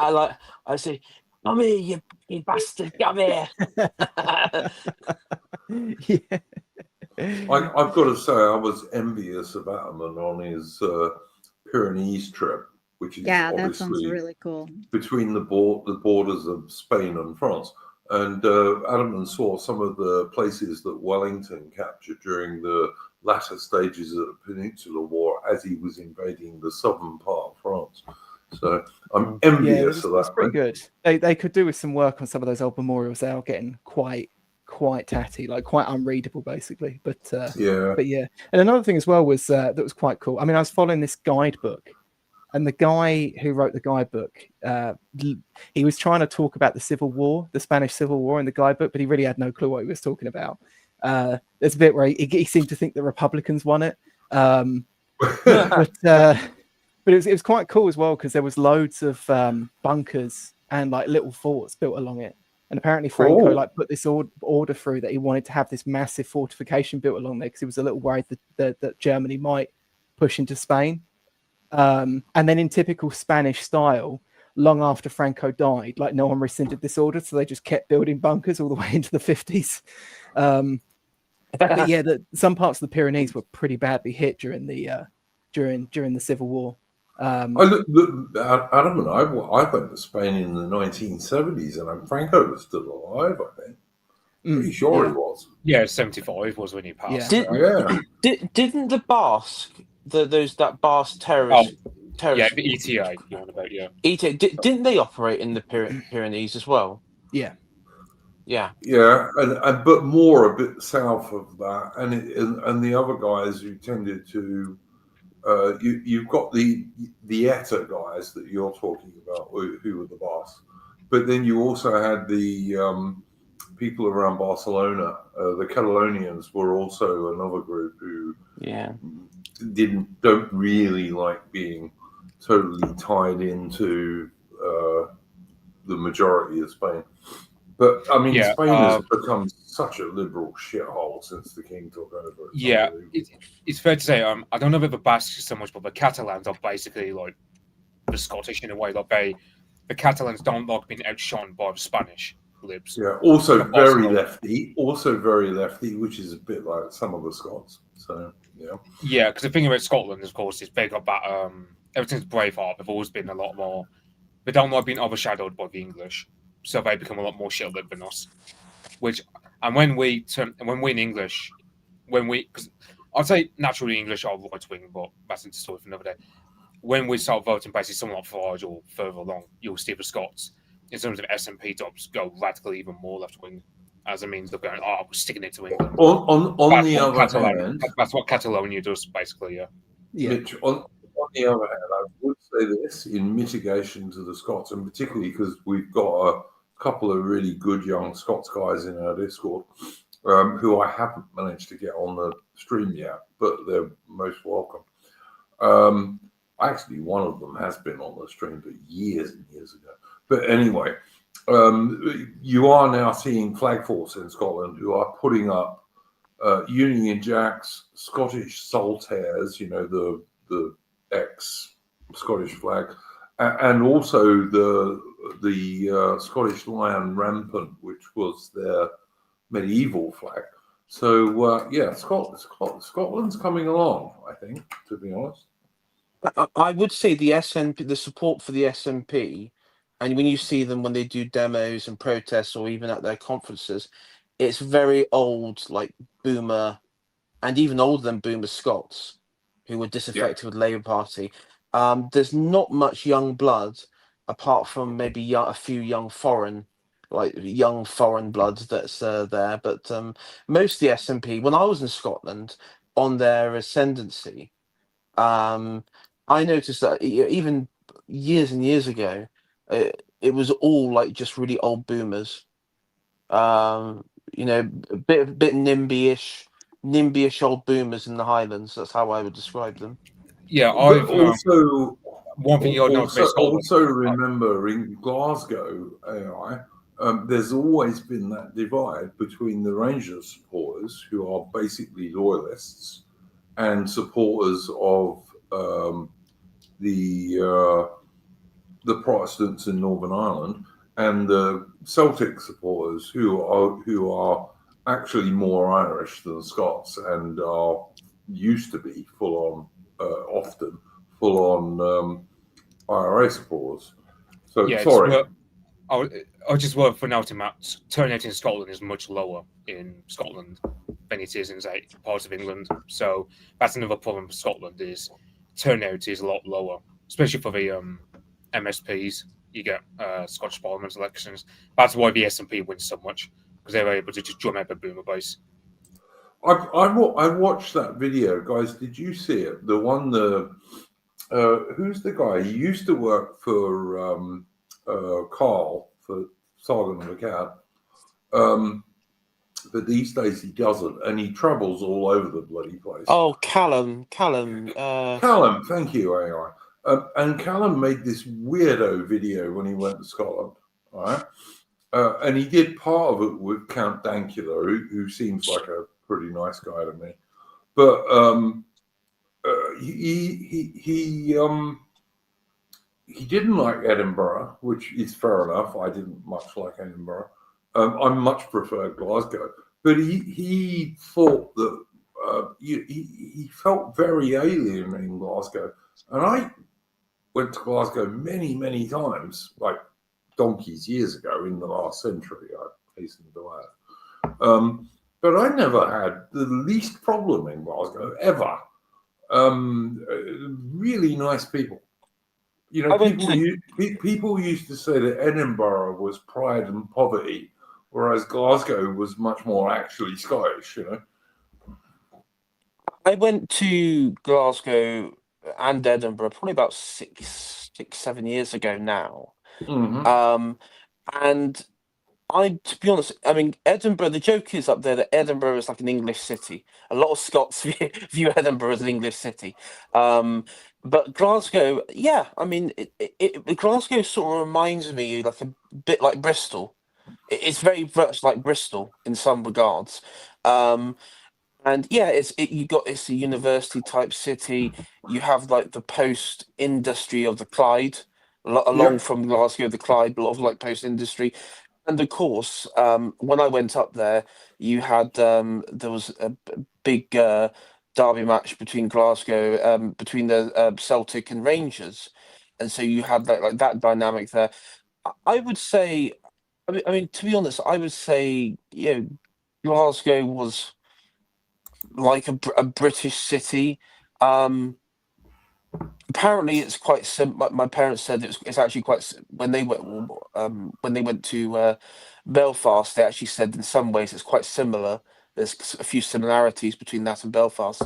I say, come here, you fucking bastard, come here." Yeah. I've got to say, I was envious of Ataman on his Pyrenees trip, which is Yeah, that sounds obviously really cool. between the borders of Spain and France. And Ataman saw some of the places that Wellington captured during the latter stages of the Peninsular War as he was invading the southern part of France. So I'm envious of that. It's pretty good. They could do with some work on some of those old memorials. They are getting quite tatty, like quite unreadable, basically. But yeah. And another thing as well was that was quite cool. I mean, I was following this guidebook, and the guy who wrote the guidebook, he was trying to talk about the Civil War, the Spanish Civil War in the guidebook, but he really had no clue what he was talking about. There's a bit where he seemed to think the Republicans won it. But it was quite cool as well, because there was loads of bunkers and like little forts built along it. And apparently Franco like put this order through that he wanted to have this massive fortification built along there because he was a little worried that Germany might push into Spain. And then in typical Spanish style, long after Franco died, like no one rescinded this order, so they just kept building bunkers all the way into the 50s. But yeah, some parts of the Pyrenees were pretty badly hit during the Civil War. Adam and I went to Spain in the 1970s, and Franco was still alive, I think. Pretty sure he was. Yeah, 75 was when he passed. Didn't the Basque, that Basque terrorist? Yeah, the ETA you're on about, yeah. ETA, didn't they operate in the Pyrenees as well? Yeah. And but more a bit south of that, and the other guys who tended to, you've got the ETA guys that you're talking about, who were the boss, but then you also had the people around Barcelona. The Catalonians were also another group who don't really like being totally tied into the majority of Spain. But I mean, Spain has become such a liberal shithole since the king took over. It's fair to say. I don't know about the Basques so much, but the Catalans are basically like the Scottish in a way. Like the Catalans don't like being outshone by the Spanish libs. Yeah, also very lefty, which is a bit like some of the Scots. So yeah, because the thing about Scotland, of course, is they got that. Ever since Braveheart, they've always been a lot more. They don't like being overshadowed by the English. So they become a lot more shit-lived than us. When we in English, because I'd say naturally English are right wing, but that's a story for another day. When we start voting basically someone like Farage or further along, you'll see the Scots, in terms of SNP tops, go radically even more left wing, as it means they're going, oh, we're sticking it to England. On the other hand, that's what Catalonia does, basically, yeah. Mitch, on the other hand, I would say this in mitigation to the Scots, and particularly because we've got a couple of really good young Scots guys in our Discord, who I haven't managed to get on the stream yet, but they're most welcome. Actually, one of them has been on the stream, but years and years ago. But anyway, you are now seeing Flag Force in Scotland who are putting up Union Jacks, Scottish Saltaires, you know, the ex-Scottish flag, and also the Scottish Lion Rampant, which was their medieval flag. So yeah, Scotland's coming along, I think, to be honest. I would say the SNP, the support for the SNP, and when you see them when they do demos and protests or even at their conferences, it's very old, like boomer, and even older than boomer Scots who were disaffected with the Labour Party. There's not much young blood apart from maybe a few young foreign bloods that's there. But most of the SNP, when I was in Scotland, on their ascendancy, I noticed that even years and years ago, it was all like just really old boomers. You know, a bit NIMBY-ish old boomers in the Highlands. That's how I would describe them. Yeah, I've also one thing you'll notice also remember in Glasgow, AI, there's always been that divide between the Rangers supporters, who are basically loyalists, and supporters of the Protestants in Northern Ireland, and the Celtic supporters who are actually more Irish than Scots and are used to be often full on IRA supporters. So yeah, sorry. I just worth noting that turnout in Scotland is much lower in Scotland than it is in, say, parts of England. So that's another problem for Scotland, is turnout is a lot lower, especially for the MSPs. You get Scottish Parliament elections. That's why the SNP wins so much, because they're able to just drum out a boomer base. I watched that video, guys. Did you see it? The one, who's the guy? He used to work for Carl for Sargon of the Cat, but these days he doesn't, and he travels all over the bloody place. Oh, Callum. Callum, thank you, AI. And Callum made this weirdo video when he went to Scotland, right? And he did part of it with Count Dankula, who seems like a pretty nice guy to me. But he didn't like Edinburgh, which is fair enough. I didn't much like Edinburgh. I much preferred Glasgow. But he thought that he felt very alien in Glasgow. And I went to Glasgow many, many times, like donkeys years ago in the last century, I hasten to add. But I never had the least problem in Glasgow, ever. Really nice people. You know, people used to say that Edinburgh was pride and poverty, whereas Glasgow was much more actually Scottish, you know. I went to Glasgow and Edinburgh probably about 7 years ago now. Mm-hmm. And to be honest, I mean, Edinburgh, the joke is up there that Edinburgh is like an English city. A lot of Scots view Edinburgh as an English city. But Glasgow, yeah, I mean, Glasgow sort of reminds me like a bit like Bristol. It's very much like Bristol in some regards. And yeah, it's a university type city. You have like the post industry of the Clyde, along from Glasgow, the Clyde, a lot of like post industry. And of course, when I went up there, you had there was a big derby match between Glasgow, between the Celtic and Rangers, and so you had like that dynamic there. I would say, I mean, to be honest, I would say, Glasgow was like a British city. Apparently, it's quite simple. My parents said it's actually when they went to Belfast, they actually said in some ways it's quite similar. There's a few similarities between that and Belfast,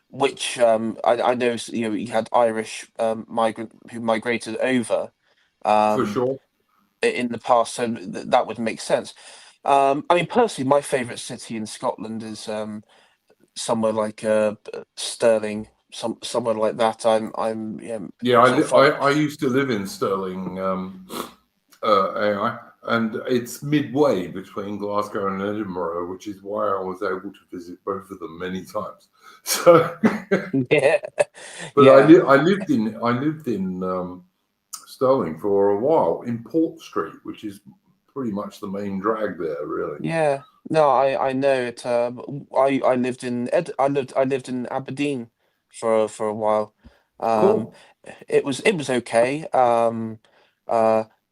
which I know you had Irish migrant who migrated over For sure. in the past, so that would make sense. I mean, personally, my favourite city in Scotland is somewhere like Stirling, somewhere like that. I'm Yeah, sort of like, I used to live in Stirling, AI, and it's midway between Glasgow and Edinburgh, which is why I was able to visit both of them many times. So, yeah, but yeah, I lived in Stirling for a while in Port Street, which is pretty much the main drag there, really. yeah. No, I know it. I lived in I lived in Aberdeen for a while. Cool. It was okay.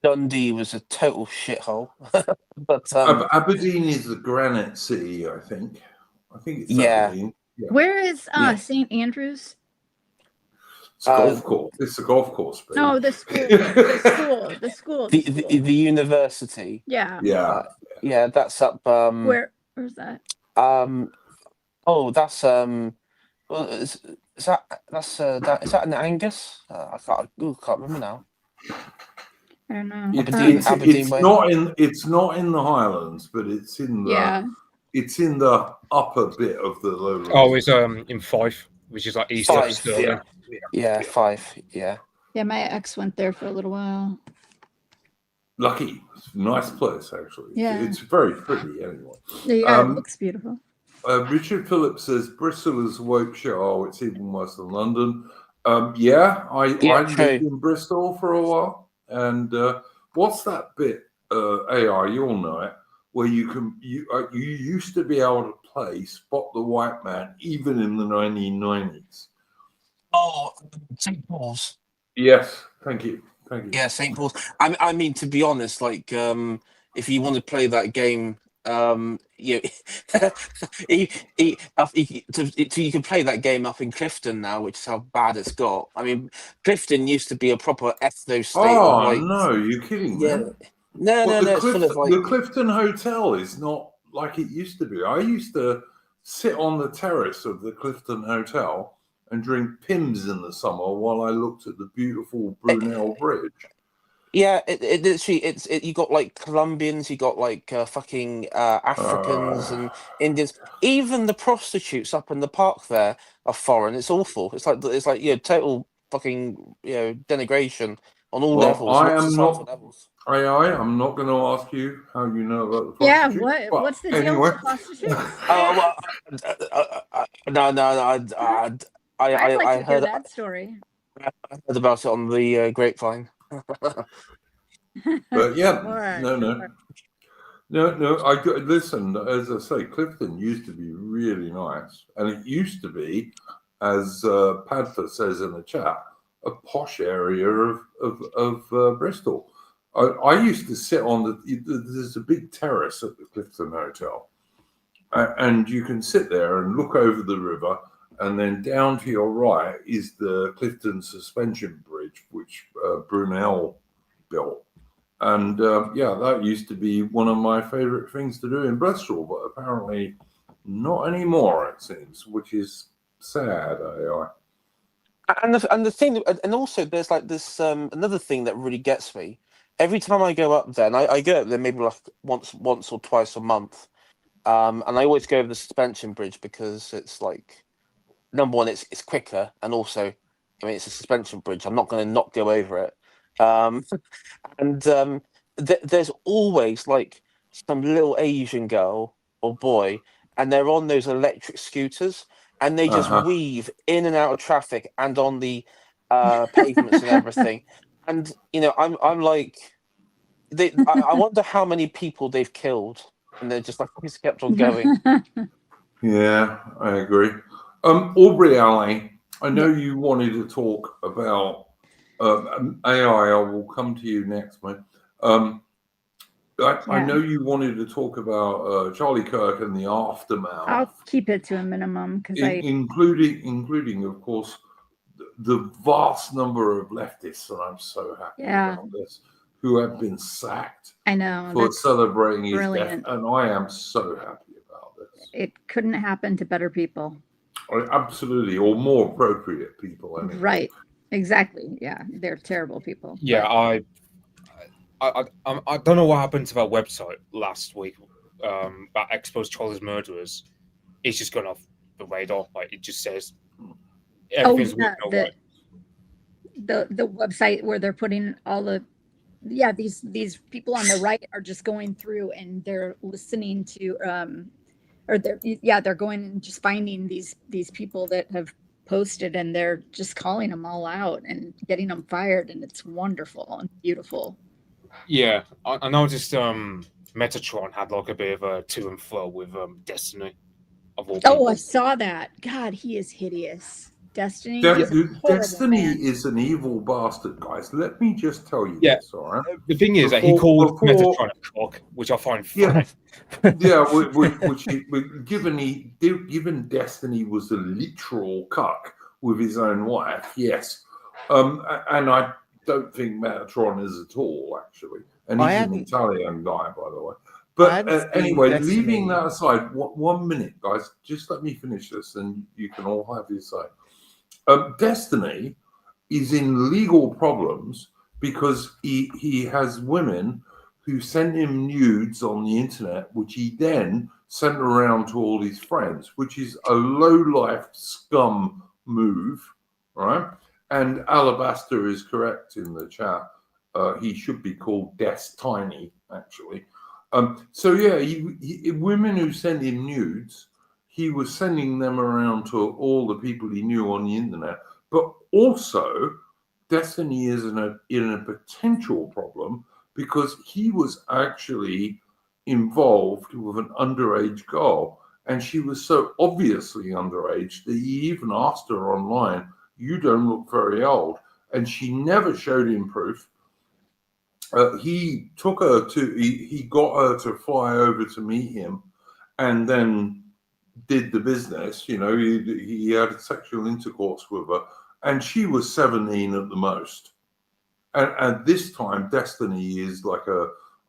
Dundee was a total shithole, but Aberdeen is the granite city, I think. I think it's yeah, Aberdeen. Yeah. Where is yeah. St. Andrews? It's a golf course. It's a golf course. Baby. No, the school. The school. The university. Yeah. Yeah. Yeah, that's up. Where's that? Oh, that's well, is that in Angus? I can't remember now. I don't know. Aberdeen way. It's not in the Highlands, but it's in the upper bit of the lowlands. Oh, it's in Fife, which is like east of Fife, Stirling. Yeah, Fife. Yeah. Yeah, my ex went there for a little while. Lucky. It's a nice place, actually. Yeah. It's very pretty, anyway. Yeah, it looks beautiful. Richard Phillips says Bristol is Warwickshire. Oh, it's even worse than London. Yeah, I lived in Bristol for a while. And what's that bit, AI, you'll know it, where you used to be able to play Spot the White Man even in the 1990s. Oh, St. Paul's. Yes, thank you. Yeah, St. Paul's. I mean, to be honest, like, if you want to play that game, you can play that game up in Clifton now, which is how bad it's got. I mean, Clifton used to be a proper ethno state of like. No, you're kidding, yeah. man. No, it's full of like. The Clifton Hotel is not like it used to be. I used to sit on the terrace of the Clifton Hotel and drink Pimm's in the summer while I looked at the beautiful Brunel Bridge. Yeah, it literally you got like Colombians, you got like fucking Africans and Indians. Even the prostitutes up in the park there are foreign. It's awful. It's like total fucking denigration on all levels. I'm not going to ask you how you know about the prostitutes. Yeah, what's the deal with the prostitutes? I'd like to hear that story. I heard about it on the grapevine. But yeah, Right, no. I listen. As I say, Clifton used to be really nice, and it used to be, as Padfa says in the chat, a posh area of Bristol. I used to sit on there's a big terrace at the Clifton Hotel, and you can sit there and look over the river, and then down to your right is the Clifton Suspension Bridge, which Brunel built. And that used to be one of my favorite things to do in Bristol, but apparently not anymore, it seems, which is sad. And the thing, and also there's like this another thing that really gets me. Every time I go up there, and I go up there maybe like once or twice a month, and I always go over the suspension bridge because it's like, number one, it's quicker, and also, I mean, it's a suspension bridge. I'm not going to not go over it. And there's always like some little Asian girl or boy, and they're on those electric scooters, and they just weave in and out of traffic and on the pavements and everything. And I'm like, I wonder how many people they've killed, and they're just like, it's kept on going. Yeah, I agree. Aubrey Alley, I know you wanted to talk about AI. I will come to you next, mate. I know you wanted to talk about Charlie Kirk and the aftermath. I'll keep it to a minimum because including, of course, the vast number of leftists, and I'm so happy about this, who have been sacked. I know for celebrating his brilliant. death, and I am so happy about this. It couldn't happen to better people. Absolutely, or more appropriate people. Anyway. Right. Exactly. Yeah, they're terrible people. Yeah, I don't know what happened to that website last week that exposed Charlie's murderers. It's just gone off the radar. Like, it just says everything's working all right. The website where they're putting all the these people on the right are just going through and they're listening to they're going and just finding these people that have posted, and they're just calling them all out and getting them fired, and it's wonderful and beautiful. Yeah, I noticed Metatron had like a bit of a to and fro with Destiny. I saw that. God, he is hideous. Destiny is an evil bastard, guys. Let me just tell you this, all right? The thing is that he called Metatron a cock, which I find funny. Given Destiny was a literal cuck with his own wife, yes. And I don't think Metatron is at all, actually. And he's an Italian guy, by the way. But anyway, leaving that aside, 1 minute, guys. Just let me finish this, and you can all have your say. Destiny is in legal problems because he has women who send him nudes on the internet, which he then sent around to all his friends, which is a low-life scum move, right? And Alabaster is correct in the chat. He should be called Destiny, actually. Women who send him nudes, he was sending them around to all the people he knew on the internet. But also, Destiny is in a potential problem because he was actually involved with an underage girl. And she was so obviously underage that he even asked her online, "You don't look very old." And she never showed him proof. He got her to fly over to meet him and then did the business. You know, he had sexual intercourse with her, and she was 17 at the most. And at this time, Destiny is like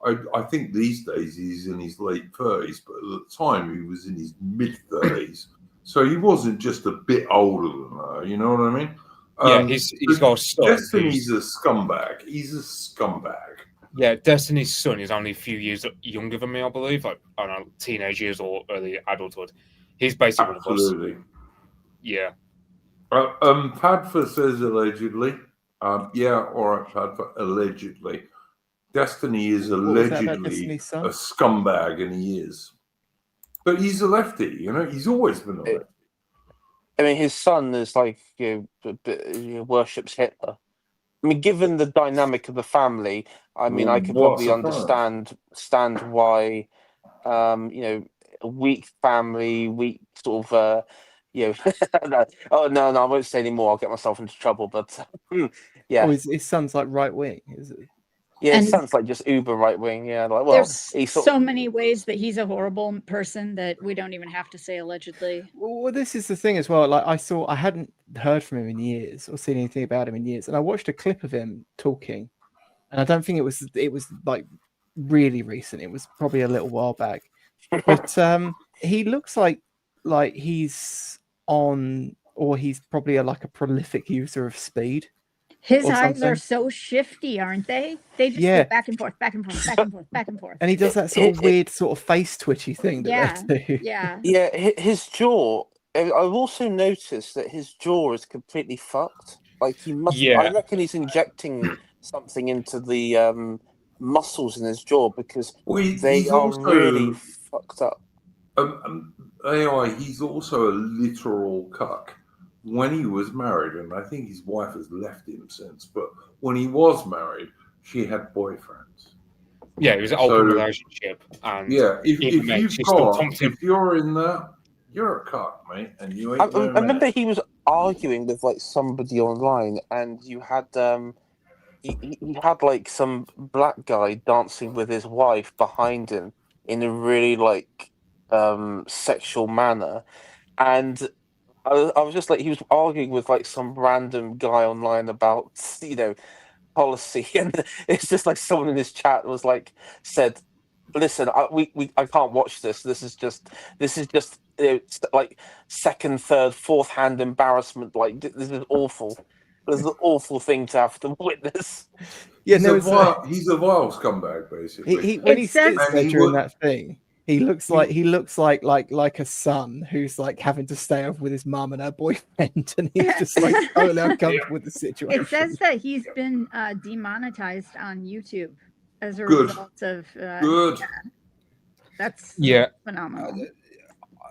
I think these days he's in his late 30s, but at the time he was in his mid 30s. So he wasn't just a bit older than her, you know what I mean? Yeah, he's got a son. Destiny's a scumbag. He's a scumbag. Yeah, Destiny's son is only a few years younger than me, I believe. Like, I don't know, teenage years or early adulthood. He's basically absolutely. Yeah. Padfa says allegedly. Yeah, all right, Padfa, allegedly. Destiny is allegedly a scumbag, and he is. But he's a lefty, you know. He's always been a lefty. I mean, his son is like worships Hitler. I mean, given the dynamic of the family, I mean, I could probably understand why, a weak family, weak sort of, oh no, I won't say anymore. I'll get myself into trouble. But yeah, his son's like right wing, is it? Yeah, it sounds like just uber right wing. Yeah, like there's so many ways that he's a horrible person that we don't even have to say allegedly. Well, this is the thing as well. Like I hadn't heard from him in years or seen anything about him in years, and I watched a clip of him talking, and I don't think it was like really recent. It was probably a little while back, but he looks like he's on, or he's probably a prolific user of speed. His eyes are so shifty, aren't they? They just go back and forth, back and forth, back and forth, back and forth. And he does that sort of weird sort of face twitchy thing that they do. Yeah. His jaw. I've also noticed that his jaw is completely fucked. Like he must. Yeah. I reckon he's injecting something into the muscles in his jaw because they are really fucked up. AI. He's also a literal cuck. When he was married, and I think his wife has left him since, but when he was married, she had boyfriends. Yeah, it was an open relationship. And if you're in that, you're a cuck, mate, and you ain't. I remember he was arguing with somebody online, and you had he had like some black guy dancing with his wife behind him in a really like sexual manner, and I was just like, he was arguing with like some random guy online about policy, and it's just like someone in this chat was like said, "Listen, I can't watch this. This is just like second, third, fourth hand embarrassment. Like this is awful. This is an awful thing to have to witness." Yeah, He's no, he's a vile scumbag, basically. he when It he says- sits And there he during would- that thing, he looks like a son who's like having to stay over with his mum and her boyfriend, and he's just like totally uncomfortable with the situation. It says that he's been demonetized on YouTube as a Good. result of. Good. That's Yeah. phenomenal.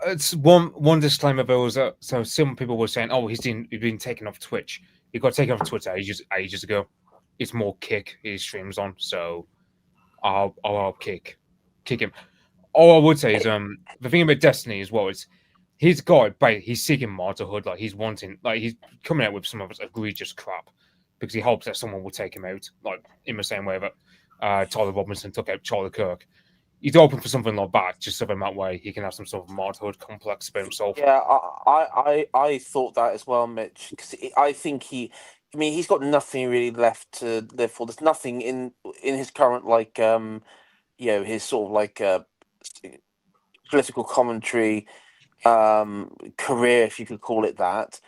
It's one disclaimer. There was so some people were saying, "Oh, he's been taken off Twitch. He got taken off Twitter ages ago. It's more Kick his streams on, so I'll kick him." All I would say is the thing about Destiny as well is he's seeking martyrhood. Like he's coming out with some of his egregious crap because he hopes that someone will take him out, like in the same way that Tyler Robinson took out Charlie Kirk. He's open for something like that, just so that way he can have some sort of martyrhood complex about himself. Yeah, I thought that as well, Mitch. Because I think he's got nothing really left to live for. There's nothing in his current like his sort of like political commentary career, if you could call it that.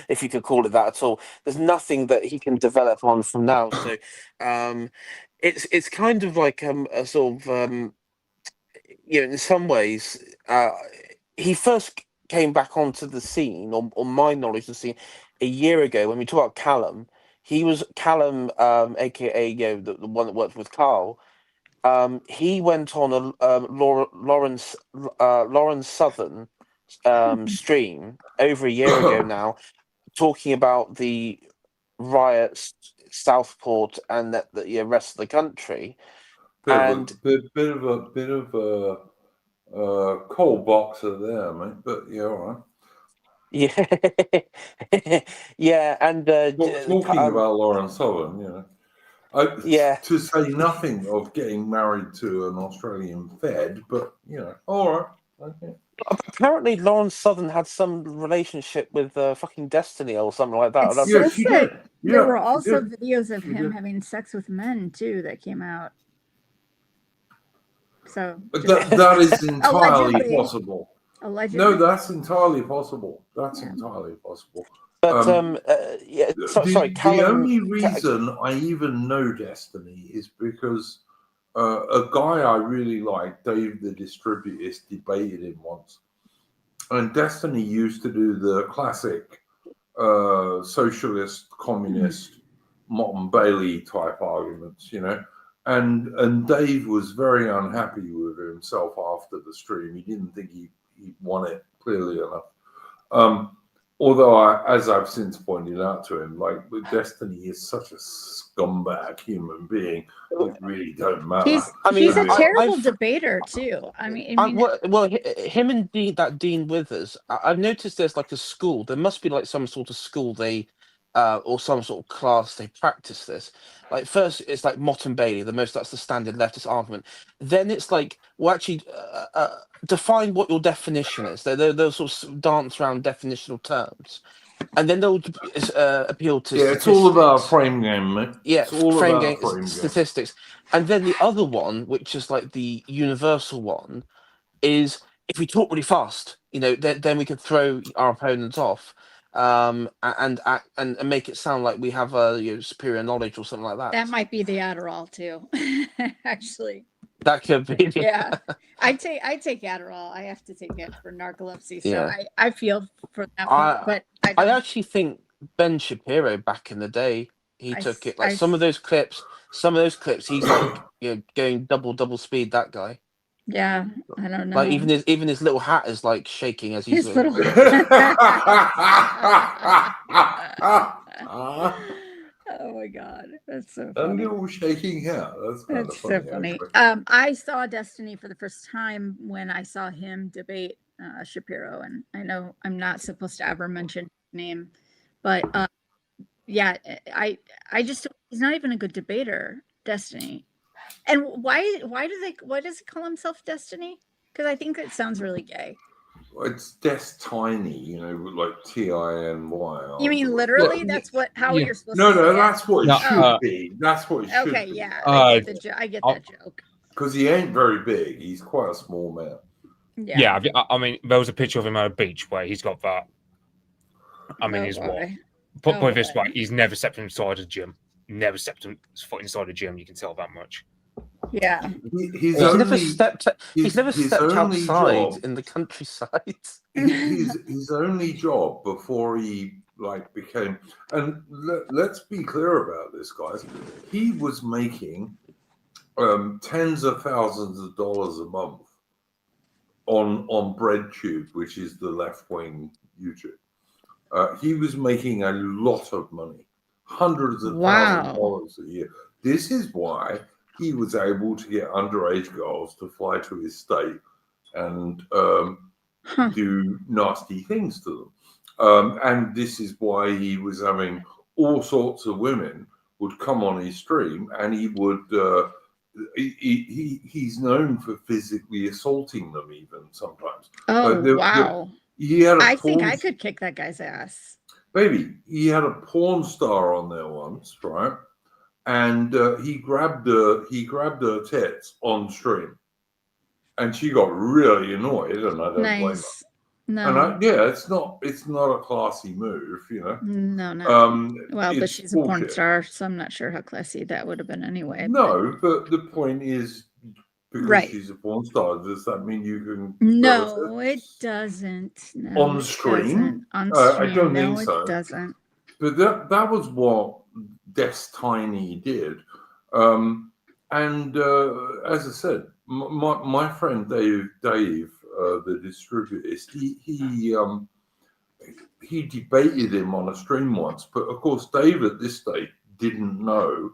If you could call it that at all, there's nothing that he can develop on from now. So, it's kind of like a sort of in some ways, he first came back onto the scene, or my knowledge of the scene, a year ago when we talk about Callum. He was Callum, aka the one that worked with Carl. He went on a Lawrence Southern stream over a year ago now, talking about the riots, Southport, and the rest of the country. Bit of a cold boxer there, mate. But yeah, all right. Yeah, yeah, and Talking about Lauren Southern, yeah, to say nothing of getting married to an Australian Fed, but all right. Okay. apparently Lawrence Southern had some relationship with fucking Destiny or something like that. It That's- Yeah, says she that did. there Yeah, were she also did. videos of She him did. having sex with men too that came out. So But just that is entirely Allegedly. possible. allegedly. No, that's entirely possible. That's entirely possible. But yeah, sorry, The Callum. only reason I even know Destiny is because a guy I really like, Dave the Distributist, debated him once. And Destiny used to do the classic socialist, communist, Mott and Bailey type arguments, And Dave was very unhappy with himself after the stream. He didn't think he won it clearly enough. Although, as I've since pointed out to him, like Destiny is such a scumbag human being, it really don't matter. He's a terrible debater too. I mean, Him and Dean Withers. I've noticed there's like a school. There must be like some sort of school they, or some sort of class they practice this. Like first, it's like Mott and Bailey. That's the standard leftist argument. Then it's like, well, actually, define what your definition is. They'll sort of dance around definitional terms, and then they'll appeal to. Yeah, it's all about frame game, mate. Yeah, it's all frame about game statistics. And then the other one, which is like the universal one, is if we talk really fast, then we can throw our opponents off, and make it sound like we have superior knowledge or something like that. that might be the Adderall too. Actually, That could be. yeah. I take Adderall. I have to take it for narcolepsy, so Yeah. I feel for that. But I actually think Ben Shapiro back in the day, he took it. Like some of those clips, he's like going double speed. That guy. Yeah, I don't know. Like even his little hat is like shaking as he's. His little. Oh my god, that's so A funny. little shaking hat. That's kind That's of so funny. funny. actually. I saw Destiny for the first time when I saw him debate Shapiro, and I know I'm not supposed to ever mention his name, but yeah, I just don't He's not even a good debater, Destiny. And why does he call himself Destiny? Because I think it sounds really gay. It's Destiny, like Tiny. You mean literally? Well, That's how yeah. you're supposed No, to say that's what it No, should be. That's what it should Okay, be. yeah, I get that joke. Because he ain't very big. He's quite a small man. Yeah, I mean, there was a picture of him on a beach where he's got that. I mean, he's what? Put it this way, he's never stepped inside a gym. Never stepped his foot inside a gym. You can tell that much. Yeah. He's never stepped outside in the countryside. His only job before he became, and let's be clear about this, guys. He was making tens of thousands of dollars a month on BreadTube, which is the left-wing YouTube. He was making a lot of money, hundreds of thousands of dollars a year. This is why he was able to get underage girls to fly to his state and do nasty things to them. And this is why he was having all sorts of women would come on his stream, and he would he's known for physically assaulting them even sometimes. Wow. I think I could kick that guy's ass. Baby, he had a porn star on there once, right? And he grabbed her tits on stream, and she got really annoyed, and I don't blame her. No. And it's not a classy move, No. Well, but she's a porn star, so I'm not sure how classy that would have been anyway. No, but the point is, because she's a porn star, does that mean you can? No, it doesn't. No, on stream? On stream, I don't think so. It doesn't. But that was what Destiny did, and as I said, my friend Dave, the distributist, he debated him on a stream once, but of course Dave at this stage didn't know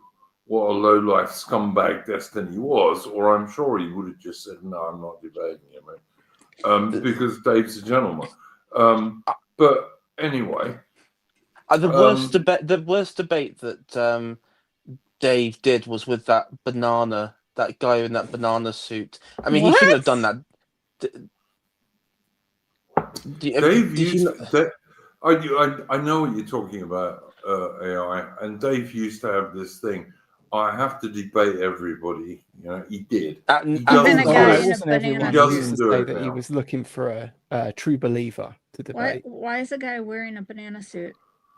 what a low-life scumbag Destiny was, or I'm sure he would have just said, no, I'm not debating him, because Dave's a gentleman. But anyway. The worst debate that Dave did was with that guy in that banana suit. I mean, he shouldn't have done that. I know what you're talking about, AI, and Dave used to have this thing. I have to debate everybody. He did. He doesn't do it. He was looking for a true believer to debate. Why is a guy wearing a banana suit?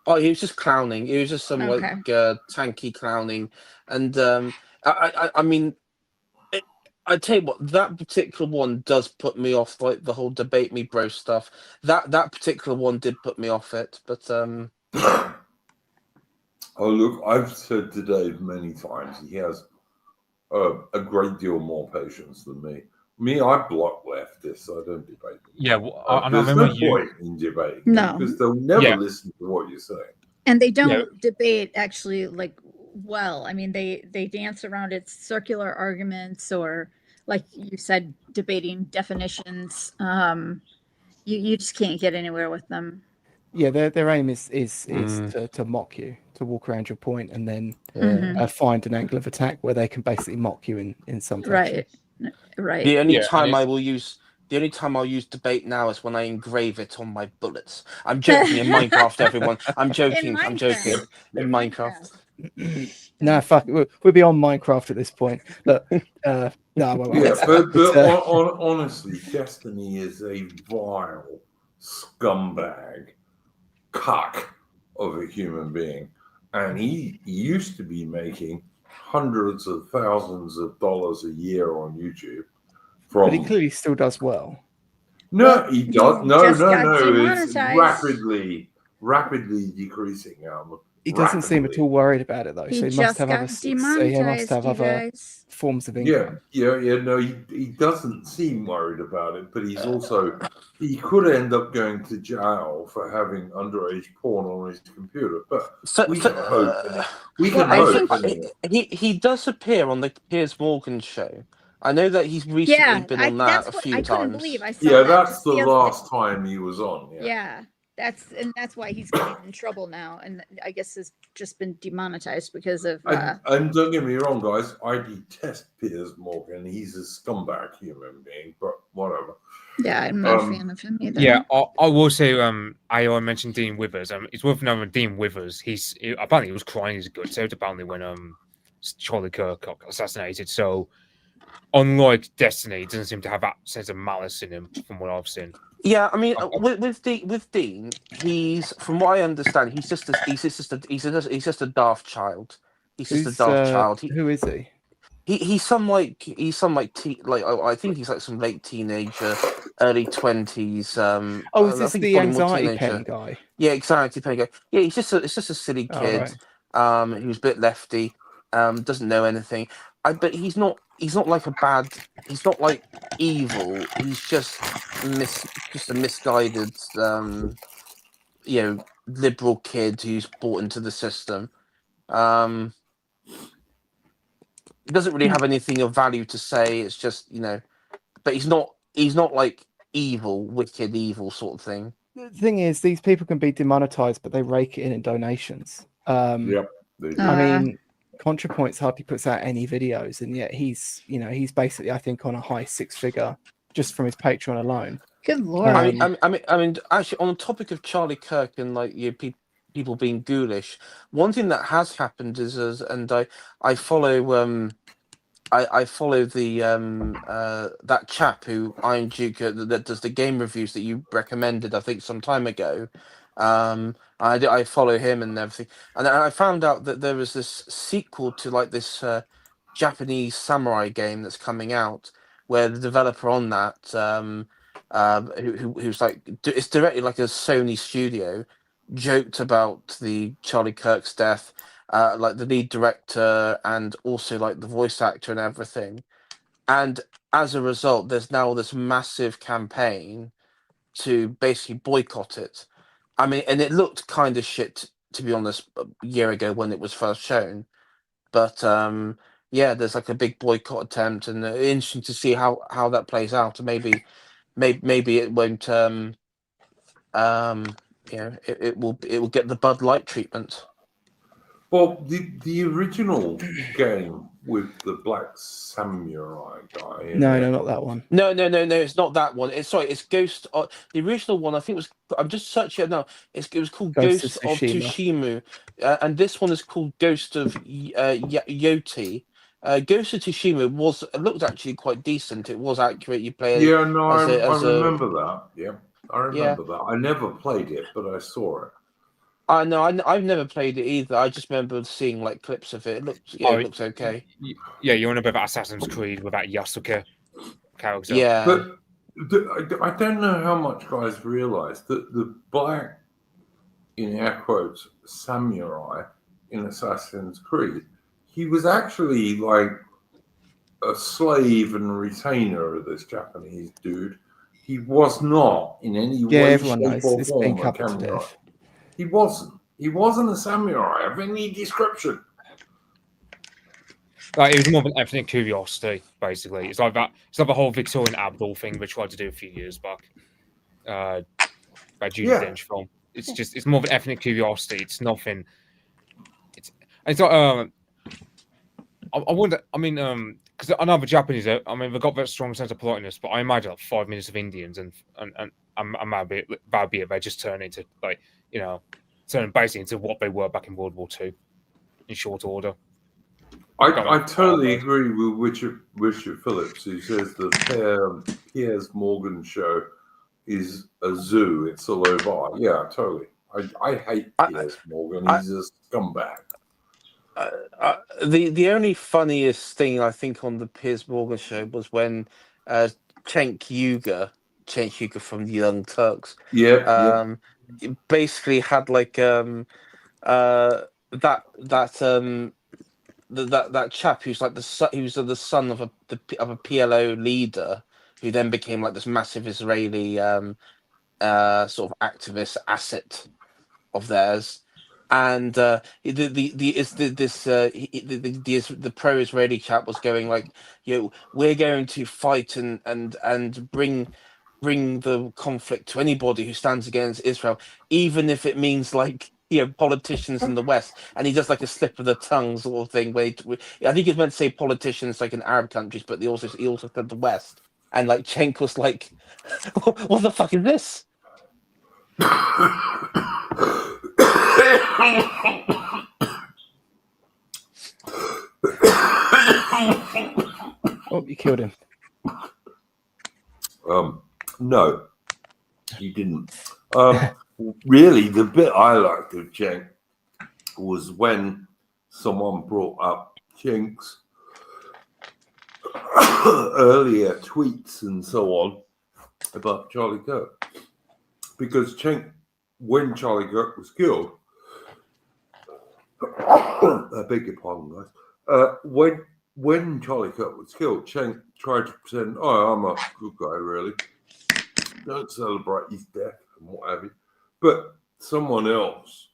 Oh, he was just clowning. He was just some tanky clowning, and I mean, I tell you what, that particular one does put me off, like the whole debate me bro stuff. That particular one did put me off it, but Oh, look, I've said to Dave many times, he has a great deal more patience than me. I block leftists. I don't debate them. Yeah, there's no point in debating. No, because they'll never listen to what you're saying. And they don't debate actually well. I mean, they dance around its circular arguments, or like you said, debating definitions. You just can't get anywhere with them. Yeah, their aim is to mock you, to walk around your point, and then find an angle of attack where they can basically mock you in some fashion. Right. The only time I'll use debate now is when I engrave it on my bullets. I'm joking. In Minecraft, everyone. I'm joking. I'm joking. In Minecraft. No, fuck it. We'll be on Minecraft at this point. Look, no, but honestly, Destiny is a vile scumbag cuck of a human being, and he used to be making hundreds of thousands of dollars a year on YouTube. But he clearly still does well. No, he does. No. It's rapidly decreasing. He doesn't seem at all worried about it though. So he must have other forms of income. No, he doesn't seem worried about it, but he could end up going to jail for having underage porn on his computer. But we can hope. He does appear on the Piers Morgan show. I know that he's recently been on that a few times. I couldn't believe I saw that's the last time he was on. Yeah. That's why he's getting in trouble now, and I guess has just been demonetized because of. And don't get me wrong, guys. I detest Piers Morgan. He's a scumbag human being, but whatever. Yeah, I'm not a fan of him either. Yeah, I will say. I mentioned Dean Withers. It's worth knowing Dean Withers. Apparently he was crying his guts out apparently when Charlie Kirk got assassinated. So unlike Destiny, he doesn't seem to have that sense of malice in him, from what I've seen. Yeah, I mean, with Dean, he's, from what I understand, he's just a daft child. He's just a daft child. Who is he? He's some I think he's like some late teenager, early 20s. Is this the anxiety pen guy? Yeah, anxiety pen guy. Yeah, it's just a silly kid. Right. He was a bit lefty. Doesn't know anything. But he's not like a bad. He's not like evil. He's just a misguided, liberal kid who's bought into the system. He doesn't really have anything of value to say. It's just, but he's not like evil, wicked, evil sort of thing. The thing is, these people can be demonetized, but they rake it in donations. Yep. I mean, ContraPoints hardly puts out any videos, and yet he's basically, I think, on a high six-figure just from his Patreon alone. Good lord! I mean, actually, on the topic of Charlie Kirk and like people being ghoulish, one thing that has happened is, and I follow I follow the that chap who Iron Duke that does the game reviews that you recommended, I think, some time ago. I follow him and everything, and I found out that there was this sequel to like this Japanese samurai game that's coming out, where the developer on that, who's like, it's directly like a Sony studio, joked about the Charlie Kirk's death, like the lead director and also like the voice actor and everything. And as a result, there's now this massive campaign to basically boycott it. I mean, and it looked kind of shit, to be honest, a year ago when it was first shown. But yeah, there's like a big boycott attempt, and interesting to see how that plays out. And maybe it won't. It will get the Bud Light treatment. Well, the original game with the Black Samurai guy. No, not that one. No, it's not that one. It's Ghost. The original one, I think, was. I'm just searching it now. It was called Ghost of Tsushima, and this one is called Ghost of Yoti. Ghost of Tsushima looked actually quite decent. It was accurate. You play. Yeah, no, I remember that. Yeah, I remember that. I never played it, but I saw it. No, I've never played it either. I just remember seeing like clips of it. It looks okay. Yeah, you're on a bit of Assassin's Creed with that Yasuke character. Yeah, but I don't know how much guys realise that the black, in air quotes, samurai in Assassin's Creed, he was actually like a slave and retainer of this Japanese dude. He was not in any way, shape, or form a samurai. He wasn't. He wasn't a samurai of any description. Like, it was more of an ethnic curiosity, basically. It's like that. It's like the whole Victorian Abdul thing they tried to do a few years back. That Judi Dench film. It's more of an ethnic curiosity. It's nothing. It's like I wonder. I mean, because I know the Japanese. I mean, they've got that strong sense of politeness, but I imagine like 5 minutes of Indians and that'd be it. They just turn into like. Turning basically into what they were back in World War II in short order. I totally agree with Richard Phillips, who says the Piers Morgan show is a zoo. It's a low bar. Yeah, totally. I hate Piers Morgan. He's a scumbag. The only funniest thing I think on the Piers Morgan show was when Cenk Uygur from the Young Turks. Basically had like that chap who's like he was the son of a PLO leader who then became like this massive Israeli sort of activist asset of theirs, and the pro-Israeli chap was going like, we're going to fight and bring bring the conflict to anybody who stands against Israel, even if it means like politicians in the West. And he does like a slip of the tongue sort of thing. I think he's meant to say politicians like in Arab countries, but he also said the West. And like Cenk was like, "What the fuck is this?" Oh, you killed him. No, you didn't. Really, the bit I liked of Cenk was when someone brought up Cenk's earlier tweets and so on about Charlie Kirk. Because Cenk, when Charlie Kirk was killed, I beg your pardon, guys. When Charlie Kirk was killed, Cenk tried to pretend, "Oh, I'm a good guy, really. Don't celebrate his death and what have you." But someone else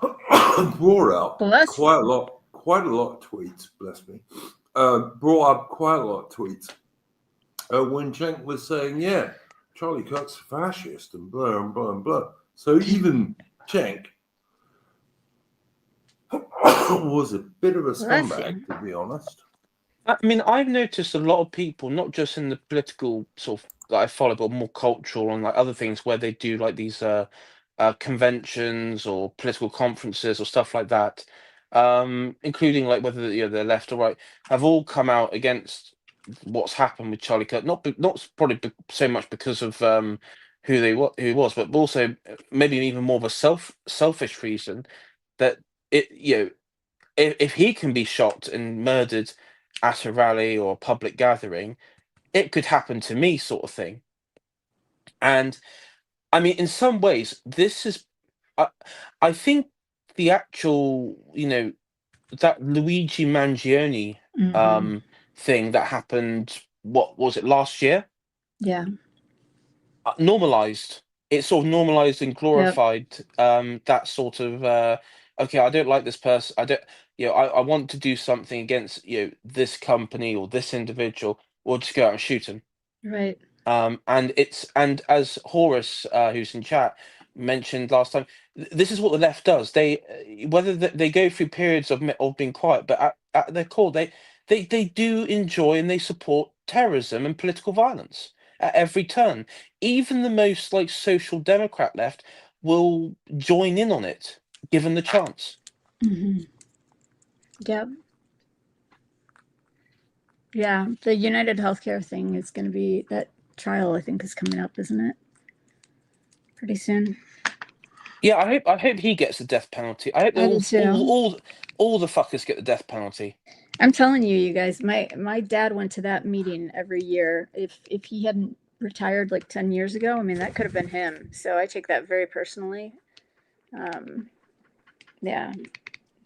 brought up quite a lot of tweets. Bless me. Brought up quite a lot of tweets when Cenk was saying, "Yeah, Charlie Kirk's a fascist," and blah and blah and blah. So even Cenk was a bit of a scumbag, to be honest. I mean, I've noticed a lot of people, not just in the political sort of that I follow, but more cultural and like other things where they do like these conventions or political conferences or stuff like that, including like whether they're left or right, have all come out against what's happened with Charlie Kirk. Not probably so much because of who he was, but also maybe even more of a selfish reason that if he can be shot and murdered at a rally or a public gathering, it could happen to me, sort of thing. And I mean, in some ways, this is, I think the actual, that Luigi Mangione thing that happened, what was it, last year? Yeah. Normalized. It sort of normalized and glorified that sort of, okay, I don't like this person. I don't, I want to do something against, this company or this individual, or just go out and shoot him. Right. And as Horus, who's in chat, mentioned last time, this is what the left does. They whether they go through periods of being quiet, but at their core, they do enjoy and they support terrorism and political violence at every turn. Even the most like social democrat left will join in on it given the chance. Yep. Yeah, the United Healthcare thing is going to be, that trial I think is coming up, isn't it? Pretty soon. Yeah, I hope he gets the death penalty. I hope all the fuckers get the death penalty. I'm telling you guys, my dad went to that meeting every year. If he hadn't retired like 10 years ago, I mean, that could have been him. So I take that very personally. Yeah,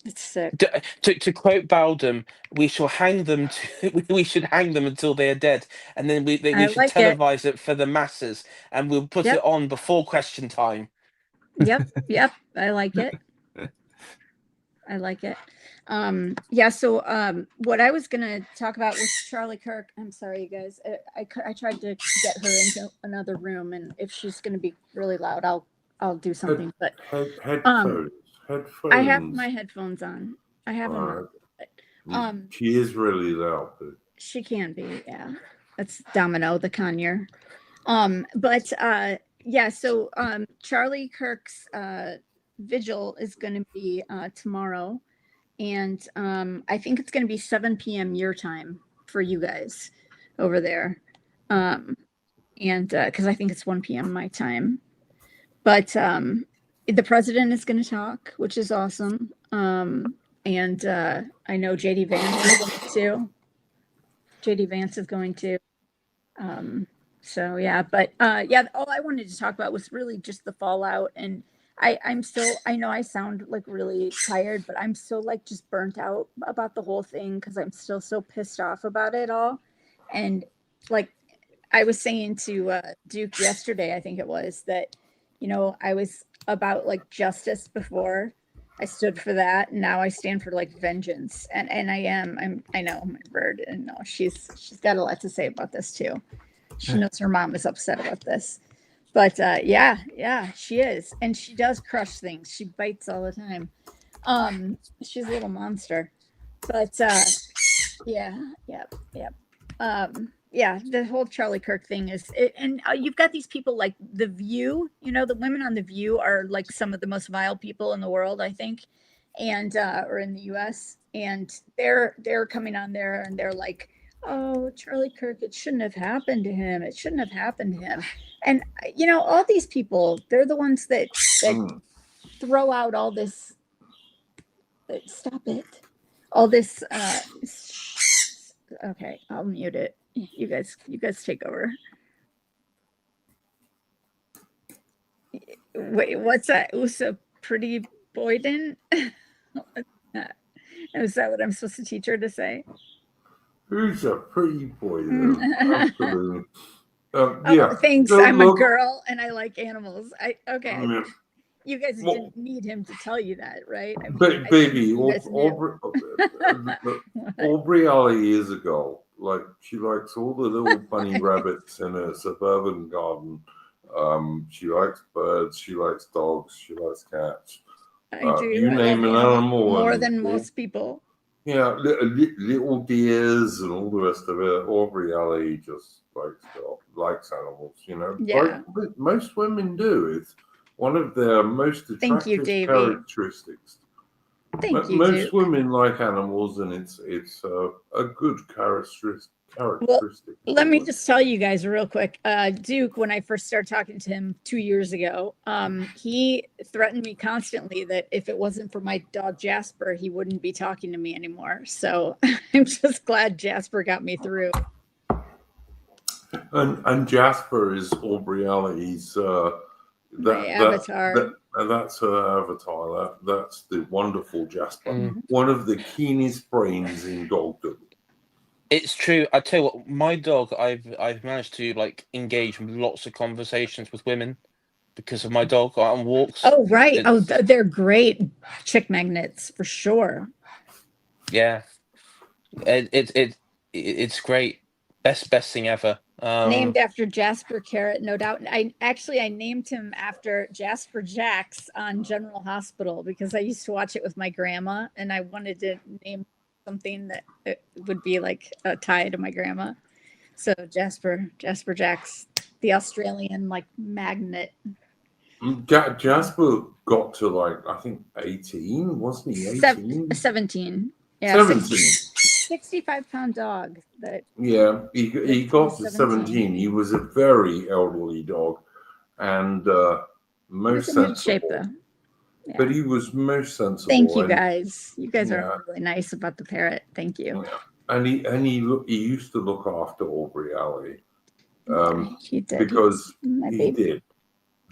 it's sick. To quote Baldum, we shall hang them. We should hang them until they are dead, and then we should like televise it for the masses, and we'll put it on before question time. Yep. I like it. I like it. Yeah. So what I was gonna talk about was Charlie Kirk. I'm sorry, you guys. I tried to get her into another room, and if she's gonna be really loud, I'll do something. But headphones. I have my headphones on. I have them on. She is really loud. But she can be. Yeah. That's Domino, the conure. But yeah. So Charlie Kirk's vigil is going to be tomorrow, and I think it's going to be 7 p.m. your time for you guys over there, and because I think it's 1 p.m. my time. But the president is going to talk, which is awesome, and I know JD Vance is going to. JD Vance is going to. So yeah, but yeah, all I wanted to talk about was really just the fallout, and I'm still, I know I sound like really tired, but I'm still like just burnt out about the whole thing because I'm still so pissed off about it all. And like I was saying to Duke yesterday, I think it was, that, I was about like justice before, I stood for that. Now I stand for like vengeance, and I know my bird, and no, she's got a lot to say about this too. She knows her mom is upset about this, but yeah, she is, and she does crush things. She bites all the time. She's a little monster, but yeah. Yeah, the whole Charlie Kirk thing is, and you've got these people like The View. You know, the women on The View are like some of the most vile people in the world, I think, and or in the U.S. And they're coming on there and they're like, "Oh, Charlie Kirk, it shouldn't have happened to him. It shouldn't have happened to him." And you know, all these people, they're the ones that throw out all this. Stop it! All this. Okay, I'll mute it. You guys take over. Wait, what's that? Usa Pretty Boyden? Is that what I'm supposed to teach her to say? Who's a pretty boy? Absolutely. Oh, thanks. So, I'm a girl and I like animals. Okay. Yeah. You guys didn't need him to tell you that, right? I mean, Baby, Aubrey Ali is a girl. Like, she likes all the little bunny rabbits in her suburban garden. She likes birds. She likes dogs. She likes cats. I do. You name an animal. More than most people. Yeah, little deers and all the rest of it. Aubrey Ali just likes animals, you know. Yeah. Like most women do. It's one of their most attractive characteristics. Thank you, Most Duke. women like animals, and it's a good characteristic. Well, let me just tell you guys real quick. Duke, when I first started talking to him 2 years ago, he threatened me constantly that if it wasn't for my dog Jasper, he wouldn't be talking to me anymore. So I'm just glad Jasper got me through. And Jasper is Aubrey Ali's avatar. That's her avatar. That's the wonderful Jasper. One of the keenest brains in dogdom. It's true. I tell you what, my dog, I've managed to like engage in lots of conversations with women because of my dog on walks. Oh, right. They're great chick magnets for sure. Yeah, it's great. Best thing ever. Named after Jasper Carrot, no doubt. I named him after Jasper Jacks on General Hospital because I used to watch it with my grandma, and I wanted to name something that would be like a tie to my grandma. So Jasper Jacks, the Australian like magnet. Jasper got to like I think 18, wasn't he? 18? 17. Yeah, 17. 65-pound dog. He got to 17. He was a very elderly dog, and most sensible. Good shape, though. Yeah. But he was most sensible. Thank you, guys. You guys are really nice about the parrot. Thank you. Yeah. And he used to look after Aubrey Ali. He did. Because he did.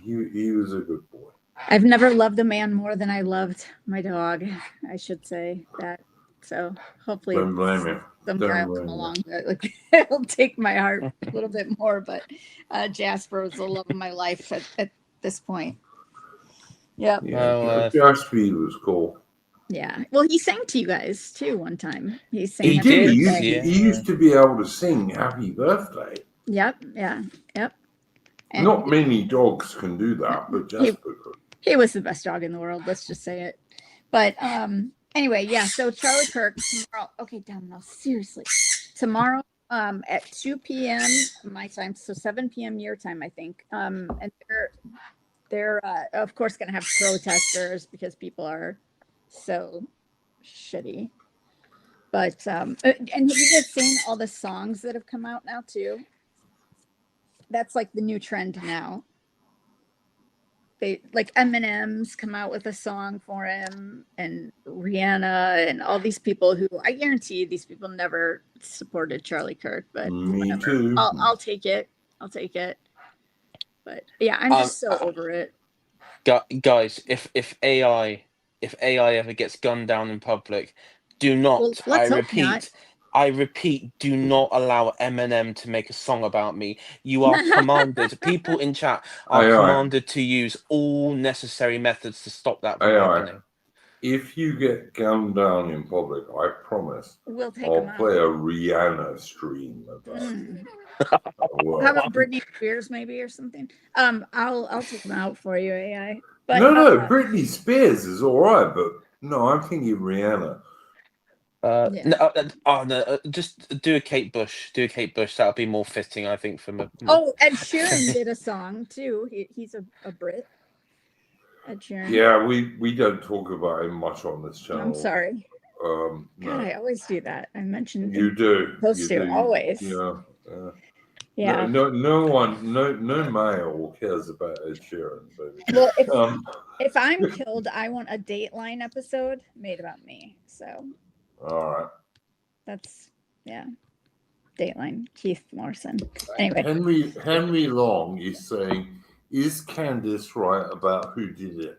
He was a good boy. I've never loved a man more than I loved my dog. I should say that. So hopefully don't blame you. Someday I'll come along. Like, it'll take my heart a little bit more, but Jasper was the love of my life at this point. Yep. Yeah. Jasper was cool. Yeah. Well, he sang to you guys too one time. He sang. He did. He used to be able to sing "Happy Birthday." Yep. Yeah. Yep. And not many dogs can do that, but Jasper could. He was the best dog in the world. Let's just say it. But anyway, yeah. So Charlie Kirk tomorrow. Okay, Domino. Seriously, tomorrow at 2 p.m. my time, so 7 p.m. your time, I think. And they're of course going to have protesters because people are so shitty. But and have you guys seen all the songs that have come out now too? That's like the new trend now. They like Eminem's come out with a song for him, and Rihanna, and all these people who I guarantee these people never supported Charlie Kirk, but whatever. I'll take it. I'll take it. But yeah, I'm just so over it. Guys, if AI ever gets gunned down in public, do not. Well, I repeat, do not allow Eminem to make a song about me. You are commanded. People in chat are commanded to use all necessary methods to stop that from happening. If you get gunned down in public, I promise We'll take I'll them out. play a Rihanna stream about Mm. well, How about Britney Spears maybe or something? I'll take them out for you, AI. But no, Britney Spears is all right, but no, I'm thinking Rihanna. No, just do a Kate Bush. Do a Kate Bush. That'll be more fitting, I think. From a Oh, Ed Sheeran did a song too. He's a Brit. Ed Sheeran. Yeah, we don't talk about him much on this channel. I'm sorry. No. God, I always do that. I mentioned You do. Supposed to always. Yeah. No one, no male cares about Ed Sheeran, baby. Well, if I'm killed, I want a Dateline episode made about me. So. All right. That's Dateline, Keith Morrison. Anyway, Henry Long is saying, "Is Candice right about who did it?"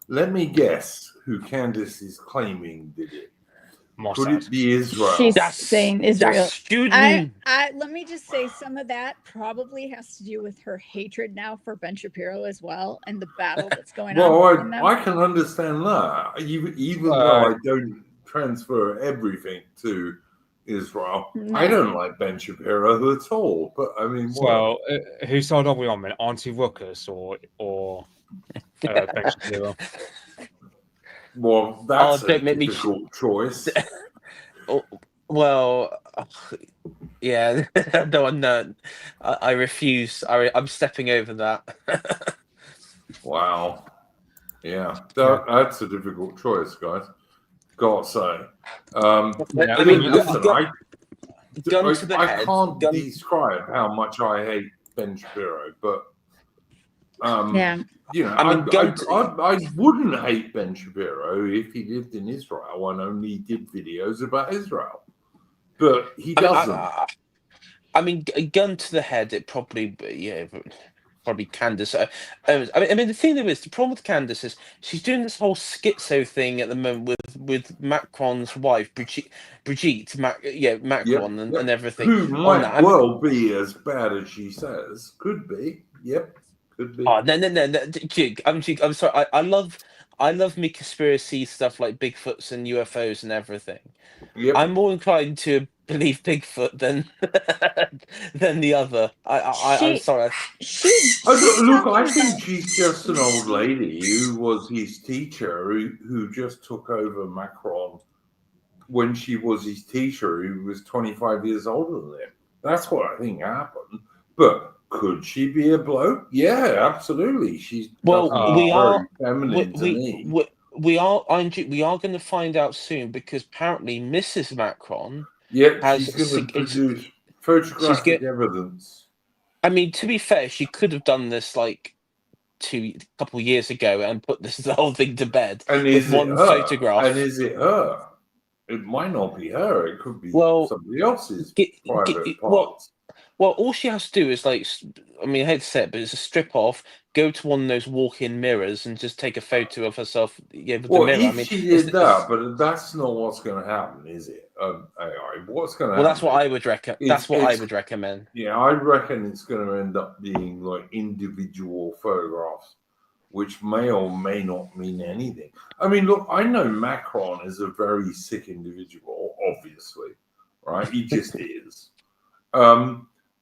Let me guess who Candice is claiming did it. Could it be Israel? She's saying Israel. Student. Let me just say some of that probably has to do with her hatred now for Ben Shapiro as well, and the battle that's going on. Well, I can understand that, even though I don't transfer everything to Israel. No. I don't like Ben Shapiro at all. But I mean, well, whose side are we on, man? Auntie Ruckus or Ben Shapiro? Well, that's a difficult choice. Well, yeah, no, I refuse. I'm stepping over that. Wow. Yeah, that's a difficult choice, guys. Gotta say. I mean, listen, I can't describe how much I hate Ben Shapiro, but you know, I wouldn't hate Ben Shapiro if he lived in Israel and only did videos about Israel, but he doesn't. I mean, gun to the head, it probably, probably Candice. I mean, the thing is, the problem with Candice is she's doing this whole schizo thing at the moment with Macron's wife, Brigitte Macron, and everything. Who might well be as bad as she says. Could be. Yep. Could be. Oh no! I'm sorry. I love me conspiracy stuff like Bigfoots and UFOs and everything. Yep. I'm more inclined to believe Bigfoot than the other. I'm sorry. Look, I think she's just an old lady who was his teacher, who just took over Macron when she was his teacher, who was 25 years older than him. That's what I think happened. But could she be a bloke? Yeah, absolutely. She's feminine to me. We are going to find out soon because apparently Mrs. Macron she's going to produce photographic evidence. I mean, to be fair, she could have done this like a couple of years ago and put the whole thing to bed with one photograph. And is it her? It might not be her. It could be somebody else's private parts. Well, all she has to do is I hate to say it, but it's a strip off, go to one of those walk-in mirrors and just take a photo of herself with the mirror. She did that, but that's not what's going to happen, is it? AI. What's going to happen? Well, that's what I would recommend. That's what I would recommend. Yeah, I reckon it's going to end up being like individual photographs, which may or may not mean anything. I mean, look, I know Macron is a very sick individual, obviously, right? He just is.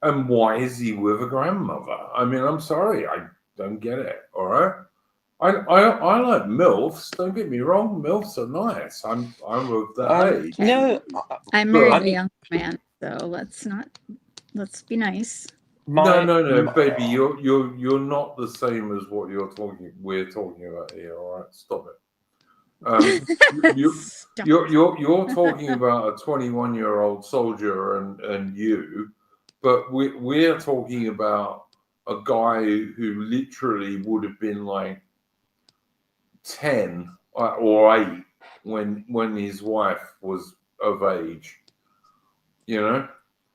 And why is he with a grandmother? I mean, I'm sorry, I don't get it. All right, I like MILFs. Don't get me wrong, MILFs are nice. I'm of that age. No, I'm married a young man, so let's be nice. No, baby, you're not the same as what we're talking about here. All right, stop it. You're talking about a 21-year-old soldier and you. But we're talking about a guy who literally would have been like 10 or 8 when his wife was of age, you know?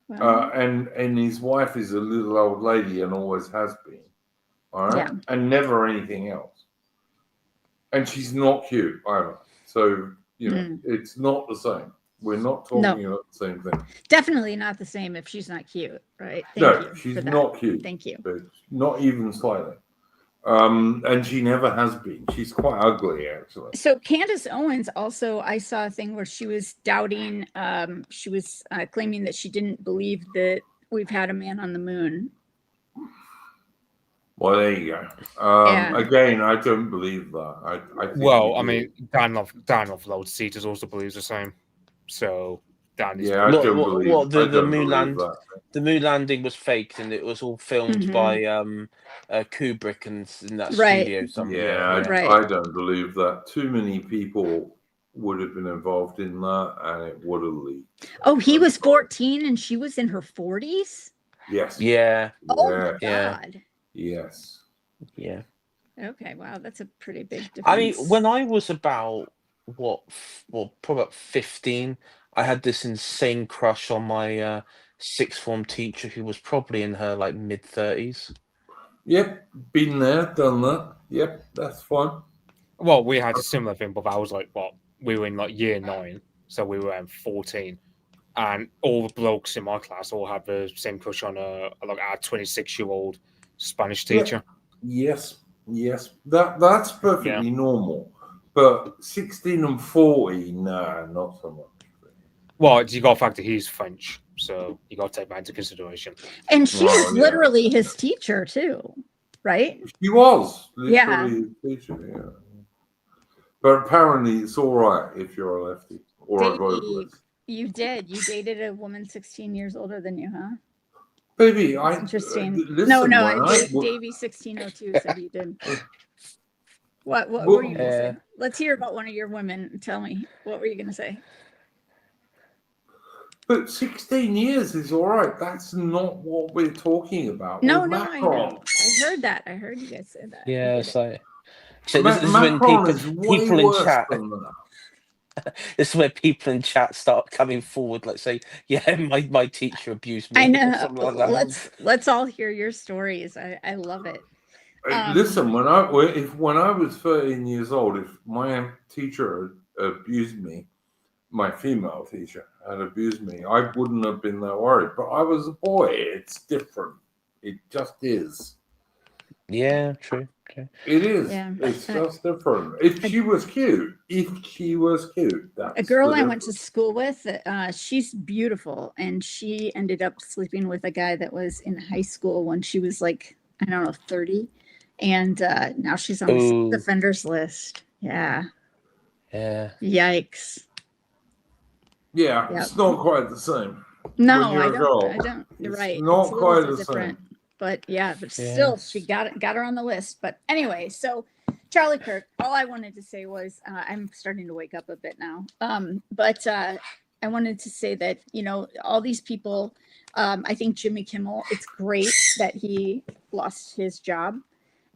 Wow. And his wife is a little old lady and always has been, all right? Yeah. And never anything else. And she's not cute either. So, it's not the same. We're not talking about the same thing. Definitely not the same if she's not cute, right? Thank you she's not cute. Thank you. But not even slightly. And she never has been. She's quite ugly, actually. So Candace Owens also, I saw a thing where she was doubting, she was claiming that she didn't believe that we've had a man on the moon. Well, there you go. Yeah. Again, I don't believe that. I think Well, he I mean, did. Dan of Load Seaters also believes the same. So Dan is Yeah, I don't believe. I the don't moon believe land? that. The moon landing was faked, and it was all filmed by Kubrick and in that Right. studio. Yeah, Right. I don't believe that. Too many people would have been involved in that, and it would have leaked. Oh, he was 14 and she was in her 40s? Yes. Yeah. Oh my Yeah. God. Yes. Yeah. Okay, wow, that's a pretty big difference. I mean, when I was about probably about 15, I had this insane crush on my sixth form teacher who was probably in her like mid-30s. Yep, been there, done that. Yep, that's fine. Well, we had a similar thing, but I was like, we were in like year 9, so we were 14, and all the blokes in my class all had the same crush on our 26-year-old Spanish teacher. Yes, that's perfectly normal. But 16 and 40, nah, not so much. Well, you got to factor he's French, so you got to take that into consideration. And she was literally his teacher too, right? She was literally his teacher, yeah. But apparently it's all right if you're a lefty or a globalist. You dated a woman 16 years older than you, huh? Baby, That's interesting. Listen, Davey 1602 said you did. What were you gonna say? Let's hear about one of your women. Tell me, what were you gonna say? But 16 years is all right. That's not what we're talking about. No, I know. I heard that. I heard you guys say that. Yeah, so this is when people in chat. This is where people in chat start coming forward, like say, "Yeah, my teacher abused me." I know. Like that. Let's all hear your stories. I love it. Listen, when I was 13 years old, if my teacher abused me, my female teacher had abused me, I wouldn't have been that worried. But I was a boy. It's different. It just is. Yeah, true. It is. Yeah. It's just different. If she was cute, that's a girl I went to school with, she's beautiful, and she ended up sleeping with a guy that was in high school when she was like, I don't know, 30, and now she's on the offenders list. Yeah. Yikes. Yeah, it's not quite the same. No, I don't. You're right. It's not quite the different. same. But still, she got her on the list. But anyway, so Charlie Kirk, all I wanted to say was, I'm starting to wake up a bit now. But I wanted to say that, all these people, I think Jimmy Kimmel, it's great that he lost his job.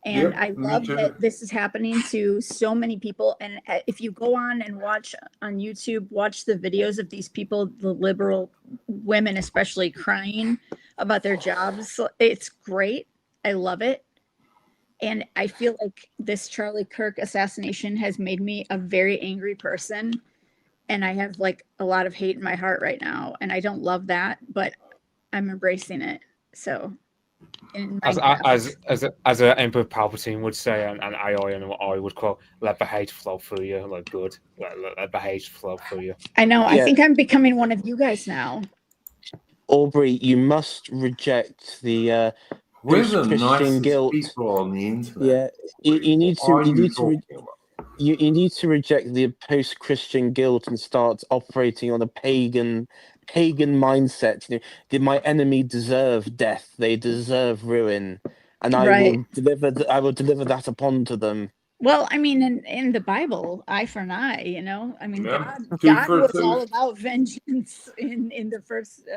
And I love that this is happening to so many people. And if you go on and watch on YouTube, watch the videos of these people, the liberal women especially, crying about their jobs. It's great. I love it. And I feel like this Charlie Kirk assassination has made me a very angry person. And I have like a lot of hate in my heart right now. And I don't love that, but I'm embracing it. So as Emperor Palpatine would say, and I would quote, "Let the hate flow through you." Like good, let the hate flow through you. I know. I think I'm becoming one of you guys now. Aubrey, you must reject the post-Christian guilt. People on the internet. Yeah, you need to reject the post-Christian guilt and start operating on a pagan mindset. Did my enemy deserve death? They deserve ruin, and I will deliver that upon to them. Well, I mean, in the Bible, eye for an eye. I mean, God was all about vengeance in the first.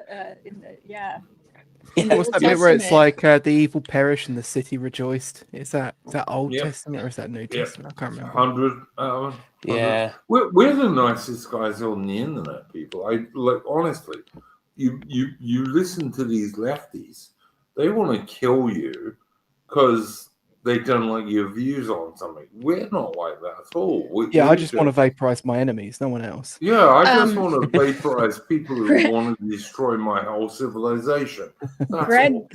What's that bit where it's like the evil perished and the city rejoiced? Is that Old Testament or is that New Testament? I can't remember. 100. Yeah, we're the nicest guys on the internet, people. Honestly, you listen to these lefties. They want to kill you because they don't like your views on something. We're not like that at all. I just want to vaporize my enemies, no one else. Yeah, I just want to vaporize people who want to destroy my whole civilization. That's Greg all.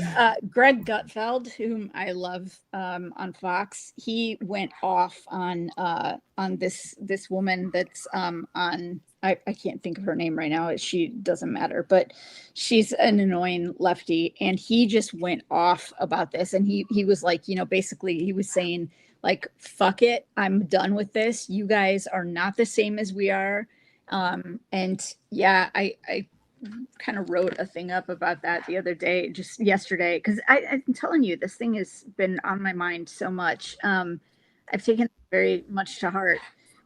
Greg Gutfeld, whom I love on Fox, he went off on this woman that's on I can't think of her name right now. She doesn't matter, but she's an annoying lefty, and he just went off about this, and he was like, basically he was saying like, fuck it, I'm done with this. You guys are not the same as we are. And yeah, I kind of wrote a thing up about that the other day, just yesterday, because I'm telling you, this thing has been on my mind so much. I've taken it very much to heart,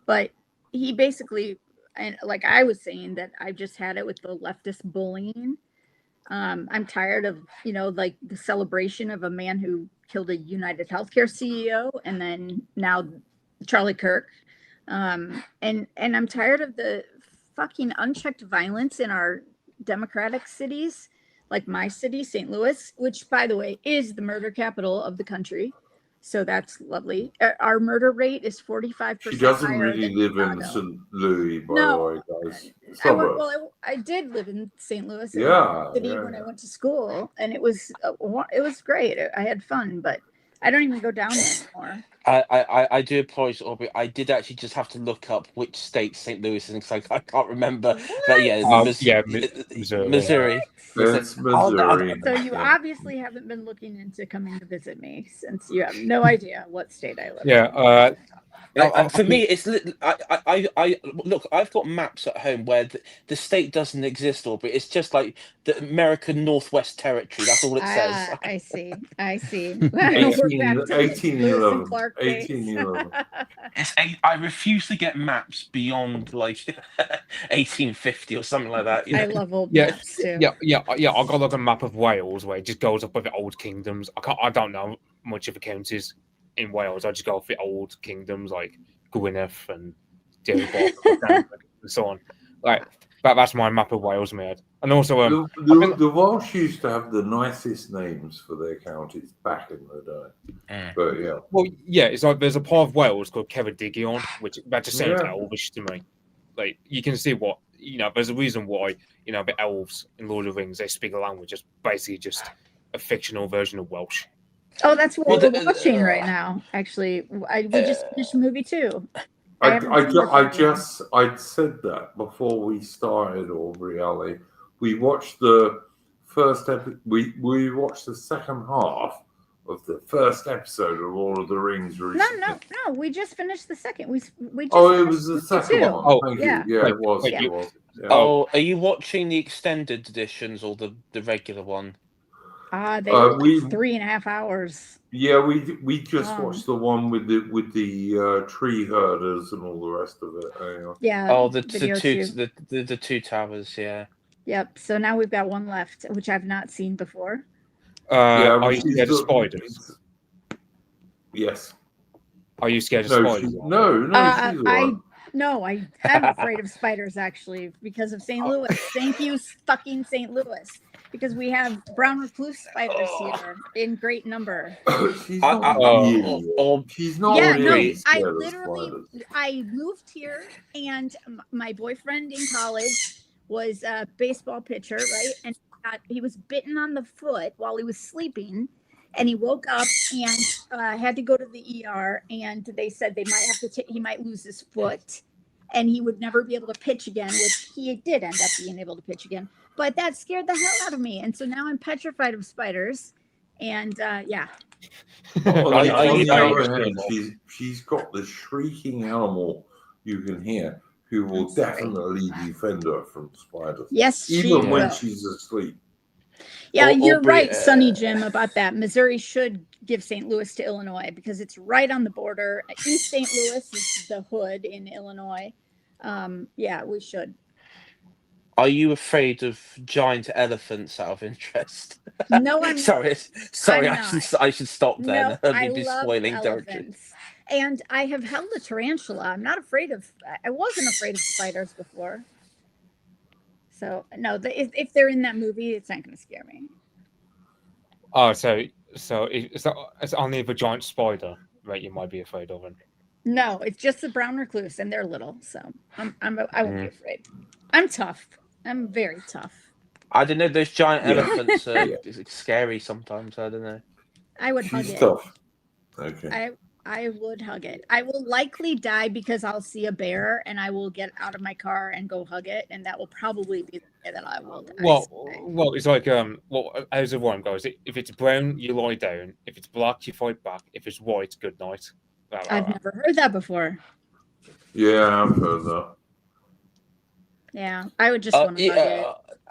but he basically, and like I was saying, that I've just had it with the leftist bullying. I'm tired of, like the celebration of a man who killed a United Healthcare CEO, and then now Charlie Kirk. And I'm tired of the fucking unchecked violence in our democratic cities, like my city, St. Louis, which, by the way, is the murder capital of the country. So that's lovely. Our murder rate is 45% She doesn't higher really than live in Chicago. St. Louis, by the No, way, guys. Suburb. I did live in St. Louis, Yeah, city, yeah, when I yeah. went to school, and it was great. I had fun, but I don't even go down there anymore. I do apologize, Aubrey. I did actually just have to look up which state St. Louis is in, because I can't remember. But yeah, Missouri. Missouri. It's Missouri. So you obviously haven't been looking into coming to visit me, since you have no idea what state I live in. Yeah. For me, it's I look. I've got maps at home where the state doesn't exist, Aubrey. It's just like the American Northwest Territory. That's all it says. I see. We're 18, back to 1811. Clark base. 1811. I refuse to get maps beyond like 1850 or something like that. I love old Yeah, maps too. yeah. I got like a map of Wales where it just goes up with the old kingdoms. I don't know much of the counties in Wales. I just go off the old kingdoms like Gwynedd and Derby and so on. Like that's my map of Wales, mate. And also, the Welsh used to have the nicest names for their counties back in the day. But yeah. well, yeah, it's like there's a part of Wales called Ceredigion, which that just sounds elvish to me. Like you can see what there's a reason why the elves in Lord of the Rings, they speak a language that's basically just a fictional version of Welsh. Oh, that's what we're watching right now. Actually, we just finished movie 2. I said that before we started, Aubrey Ali. We watched the first episode. We watched the second half of the first episode of Lord of the Rings recently. No. We just finished the second. We just it was the second one. Oh, thank yeah. you. Yeah, it was. Yeah. It was. Yeah. Oh, are you watching the extended editions or the regular one? They were like 3.5 hours. Yeah, we just watched the one with the tree herders and all the rest of it. Anyway. Yeah. Oh, the two towers. Yeah. Yep. So now we've got one left, which I've not seen before. Are you scared of spiders? Yes. Are you scared of spiders? No. I am afraid of spiders, actually, because of St. Louis. Thank you, fucking St. Louis. Because we have brown recluse spiders here in great number. She's not She's not really I moved here, and my boyfriend in college was a baseball pitcher, right? And he was bitten on the foot while he was sleeping, and he woke up and had to go to the ER, and they said they might have to he might lose his foot, and he would never be able to pitch again, which he did end up being able to pitch again. But that scared the hell out of me, and so now I'm petrified of spiders. And yeah. She's got the shrieking animal you can hear, who will definitely defend her from spiders. Yes, even when she's asleep. Yeah, you're right, Sonny Jim, about that. Missouri should give St. Louis to Illinois because it's right on the border. East St. Louis is the hood in Illinois. Yeah, we should. Are you afraid of giant elephants out of interest? No, I'm sorry. I should stop there. No, I'd be spoiling territory. And I have held a tarantula. I'm not afraid of. I wasn't afraid of spiders before. So no, if they're in that movie, it's not going to scare me. Oh, so So it's only the giant spider, right? You might be afraid of, and No, it's just the brown recluse, and they're little, so I won't be afraid. I'm tough. I'm very tough. I don't know. Those giant Yeah. elephants are Yeah. it's scary sometimes. I don't know. I would hug She's it. tough. Okay. I would hug it. I will likely die because I'll see a bear and I will get out of my car and go hug it, and that will probably be the day that I will die. well, it's like how's the rhyme goes? If it's brown, you lie down. If it's black, you fight back. If it's white, good night. I've never heard that before. Yeah, I've heard that. Yeah, I would just want to hug it.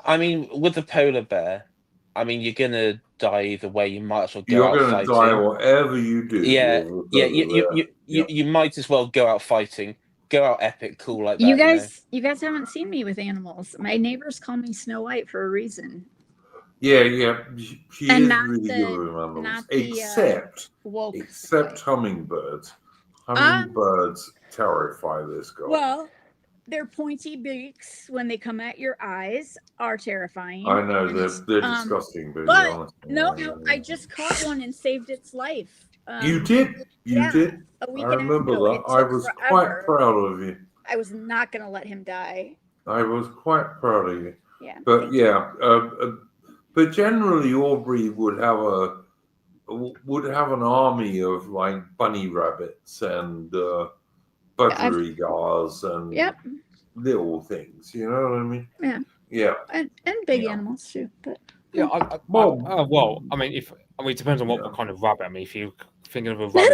I mean, with the polar bear, I mean, you're gonna die either way. You might as well go You're out going to fighting. die whatever you do. Yeah, with yeah. the You might as well go out fighting. Go out epic, cool like that. You guys haven't seen me with animals. My neighbors call me Snow White for a reason. Yeah, yeah. She And is not really the- good with animals. not the, Woke. Except hummingbirds. Hummingbirds terrify this guy. Well, their pointy beaks when they come at your eyes are terrifying. I know and, they're disgusting, to be but honest. no, I just caught one and saved its life. You did. You yeah, did. a week I and a half remember ago. that. It I took was forever. quite proud of you. I was not going to let him die. I was quite proud of you. Yeah. But yeah, but generally Aubrey would have an army of like bunny rabbits and budgerigars and little things. You know what I mean? Yeah. Yeah. And big animals too. But yeah. Well, I mean, it depends on what kind of rabbit. I mean, if you're thinking of a rabbit,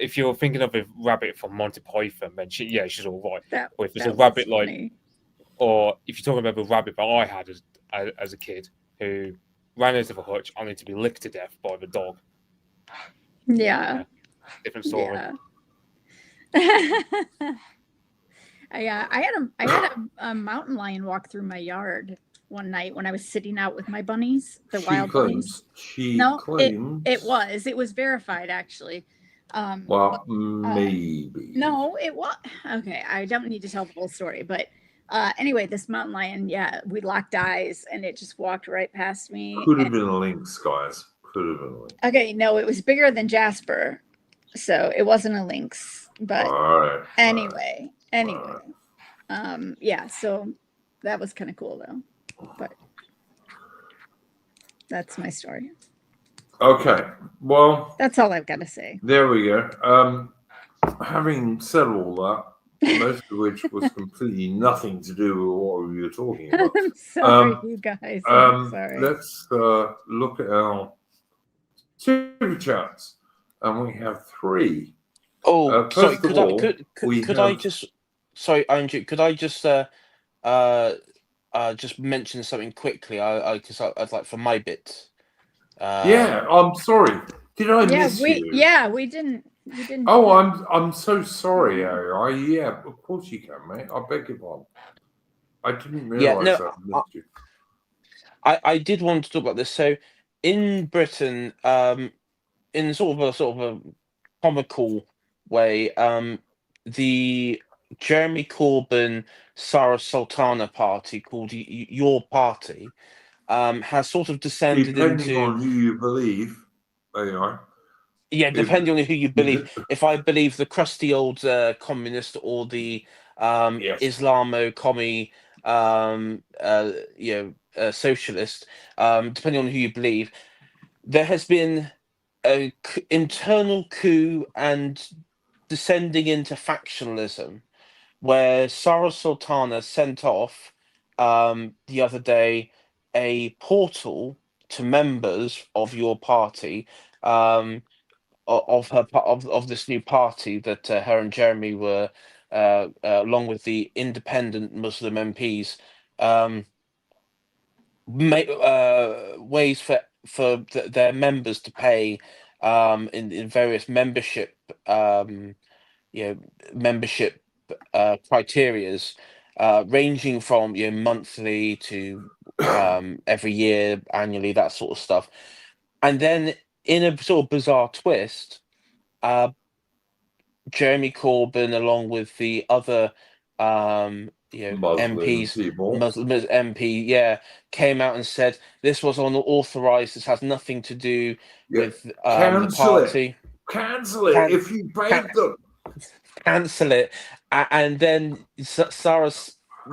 if you're thinking of a rabbit from Monty Python, then she's all right. Or if it's a rabbit like, or if you're talking about a rabbit that I had as a kid who ran out of a hutch only to be licked to death by the dog. Yeah. Different story. Yeah. I had a mountain lion walk through my yard one night when I was sitting out with my bunnies, the wild bunnies. It was verified actually. Maybe. No, it was okay. I don't need to tell the whole story, but anyway, this mountain lion, we locked eyes and it just walked right past me. Could have been a lynx, guys. Could have been a lynx. Okay, no, it was bigger than Jasper, so it wasn't a lynx. But anyway, yeah. So that was kind of cool though. But that's my story. Okay, well, that's all I've got to say. There we go. Having said all that, most of which was completely nothing to do with what we were talking about. I'm sorry, you guys. I'm sorry. Let's look at our super chats, and we have 3. Oh, sorry. Could I just? Sorry, Andrew. Could I just just mention something quickly? Because I'd like for my bit. Yeah, I'm sorry. Did I miss you? Yeah, we didn't. We didn't. Oh, I'm so sorry, Harry. Yeah, of course you can, mate. I beg your pardon. I didn't realise I missed you. I did want to talk about this. So, in Britain, in sort of a comical way, the Jeremy Corbyn Sarah Sultana party, called Your Party, has sort of descended depending on who you believe. There you are. Yeah, depending on who you believe. If I believe the crusty old communist or the Islamo-commie, socialist, depending on who you believe, there has been an internal coup and descending into factionalism, where Sarah Sultana sent off the other day a portal to members of Your Party, of this new party that her and Jeremy were, along with the independent Muslim MPs, ways for their members to pay in various membership membership criterias, ranging from monthly to every year, annually, that sort of stuff. And then, in a sort of bizarre twist, Jeremy Corbyn, along with the other Muslim MPs, people. Muslim MP, yeah, came out and said this was unauthorized. This has nothing to do Yeah. with the Cancel it. party. Cancel it Can, if you can, paid them. cancel it. And then Sarah,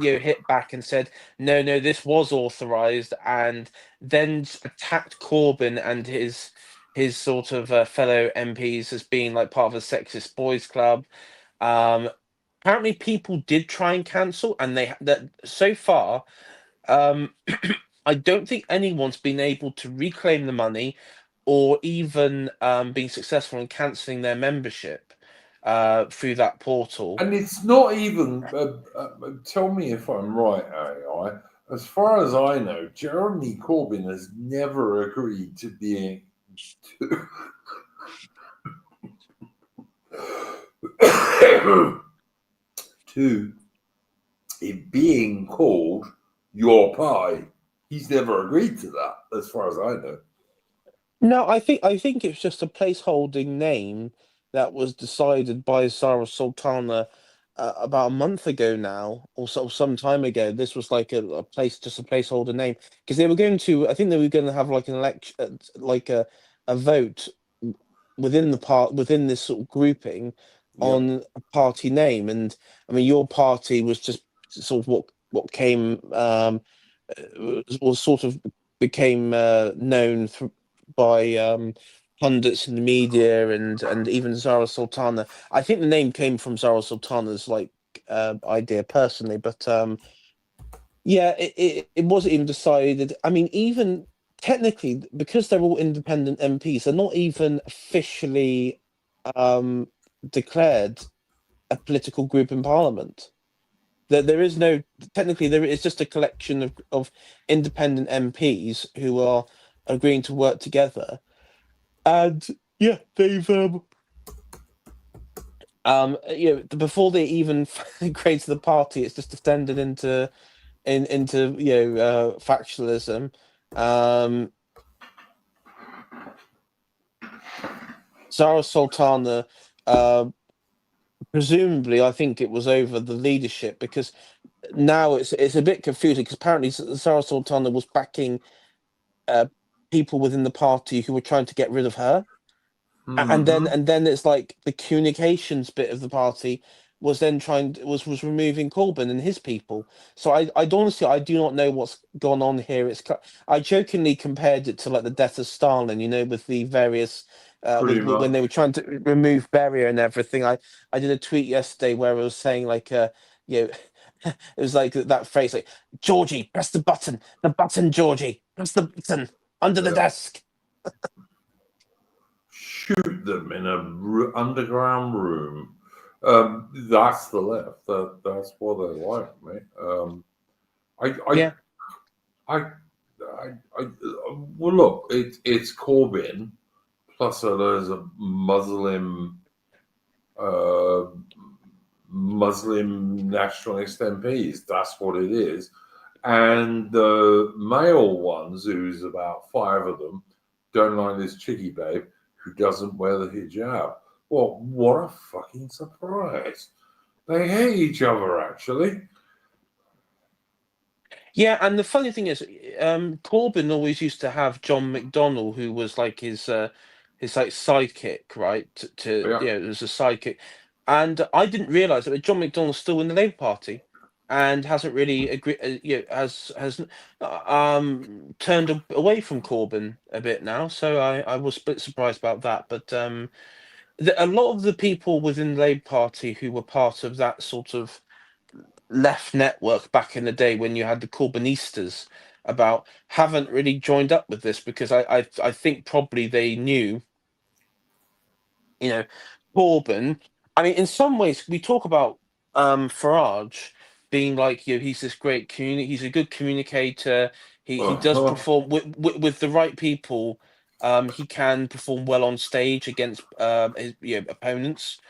hit back and said, no, this was authorized, and then attacked Corbyn and his sort of fellow MPs as being like part of a sexist boys club. Apparently, people did try and cancel, and that so far, I don't think anyone's been able to reclaim the money, or even being successful in cancelling their membership through that portal. And it's not even, tell me if I'm right, AI, as far as I know, Jeremy Corbyn has never agreed to being to it being called your pie. He's never agreed to that, as far as I know. No, I think it's just a placeholding name that was decided by Sarah Sultana about a month ago now, or some time ago. This was like just a placeholder name, because they were going to. I think they were going to have like an election, like a vote within within this sort of grouping on a party name. And I mean, your party was just sort of what came was sort of became known by pundits in the media and even Zara Sultana. I think the name came from Zara Sultana's idea personally, but yeah, it wasn't even decided. I mean, even technically, because they're all independent MPs, they're not even officially declared a political group in Parliament. There is no, technically, there is just a collection of independent MPs who are agreeing to work together. And yeah, they've before they even created the party, it's just descended into factionalism. Zara Sultana, presumably, I think it was over the leadership, because now it's a bit confusing, because apparently Zara Sultana was backing people within the party who were trying to get rid of her. And then it's like the communications bit of the party was then was removing Corbyn and his people. So I honestly, I do not know what's gone on here. I jokingly compared it to like the death of Stalin, with the various when they were trying to remove Beria and everything. I did a tweet yesterday where I was saying it was like that phrase, like, Georgie, press the button, Georgie, press the button under the desk. Shoot them in a underground room. That's the left. That's what they like, mate. Well, look, it's Corbyn plus there's a Muslim nationalist MPs. That's what it is. And the male ones, who's about 5 of them, don't like this chickie babe who doesn't wear the hijab. Well, what a fucking surprise. They hate each other, actually. Yeah, and the funny thing is, Corbyn always used to have John McDonnell, who was like his sidekick, right? It was a sidekick, and I didn't realise that John McDonnell's still in the Labour Party, and hasn't really has turned away from Corbyn a bit now. So I was a bit surprised about that, but a lot of the people within the Labour Party who were part of that sort of left network back in the day when you had the Corbynistas haven't really joined up with this, because I think probably they knew, Corbyn. I mean, in some ways, we talk about Farage being like, he's this great he's a good communicator. He does perform with the right people. He can perform well on stage against his opponents,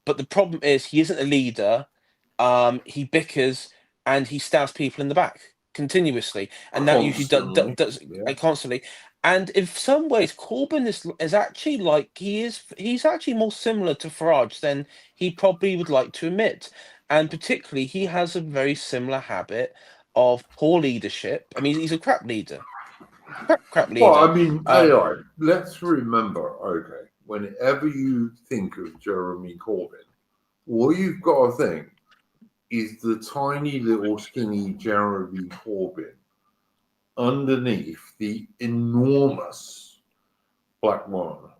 but the problem is he isn't a leader. He bickers and he stabs people in the back continuously, and that usually does constantly. And in some ways, Corbyn is actually like he's actually more similar to Farage than he probably would like to admit. and particularly he has a very similar habit of poor leadership. I mean, he's a crap leader. Crap leader. Well, I mean, AI, let's remember, okay, whenever you think of Jeremy Corbyn, all you've got to think is the tiny little skinny Jeremy Corbyn underneath the enormous black woman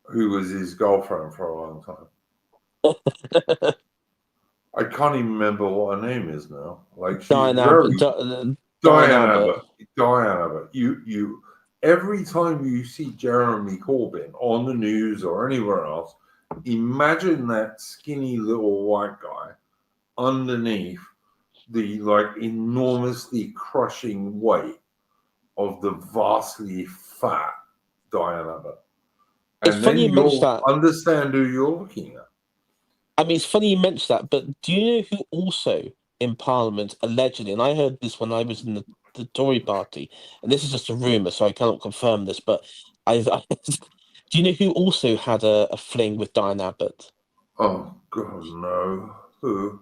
who was his girlfriend for a long time. I can't even remember what her name is now. Like she's Diane Diane Abbott. You every time you see Jeremy Corbyn on the news or anywhere else, imagine that skinny little white guy underneath the like enormously crushing weight of the vastly fat Diane Abbott. And it's then funny you mentioned that. Understand who you're looking at. I mean, it's funny you mentioned that, but do you know who also in Parliament allegedly, and I heard this when I was in the Tory party, and this is just a rumor, so I cannot confirm this, but do you know who also had a fling with Diane Abbott? Oh God, no. Who?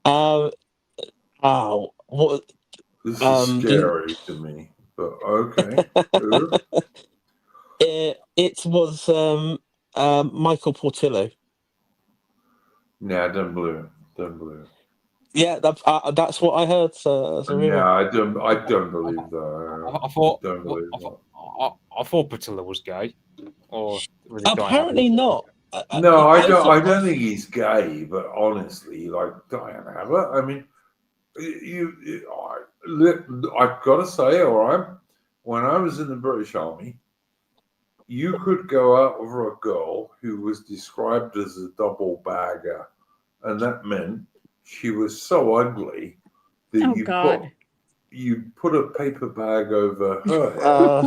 What? This is scary to me, but okay. Who? It was Michael Portillo. Nah, don't believe it. Don't believe it. Yeah, that's what I heard. So Yeah, I don't believe that. I thought don't believe that. I thought Patilla was gay, or was he apparently not. No, I don't think he's gay, but honestly, like Diane Abbott, I mean, I've got to say, all right, when I was in the British Army, you could go out with a girl who was described as a double bagger, and that meant she was so ugly that you put a paper bag over her head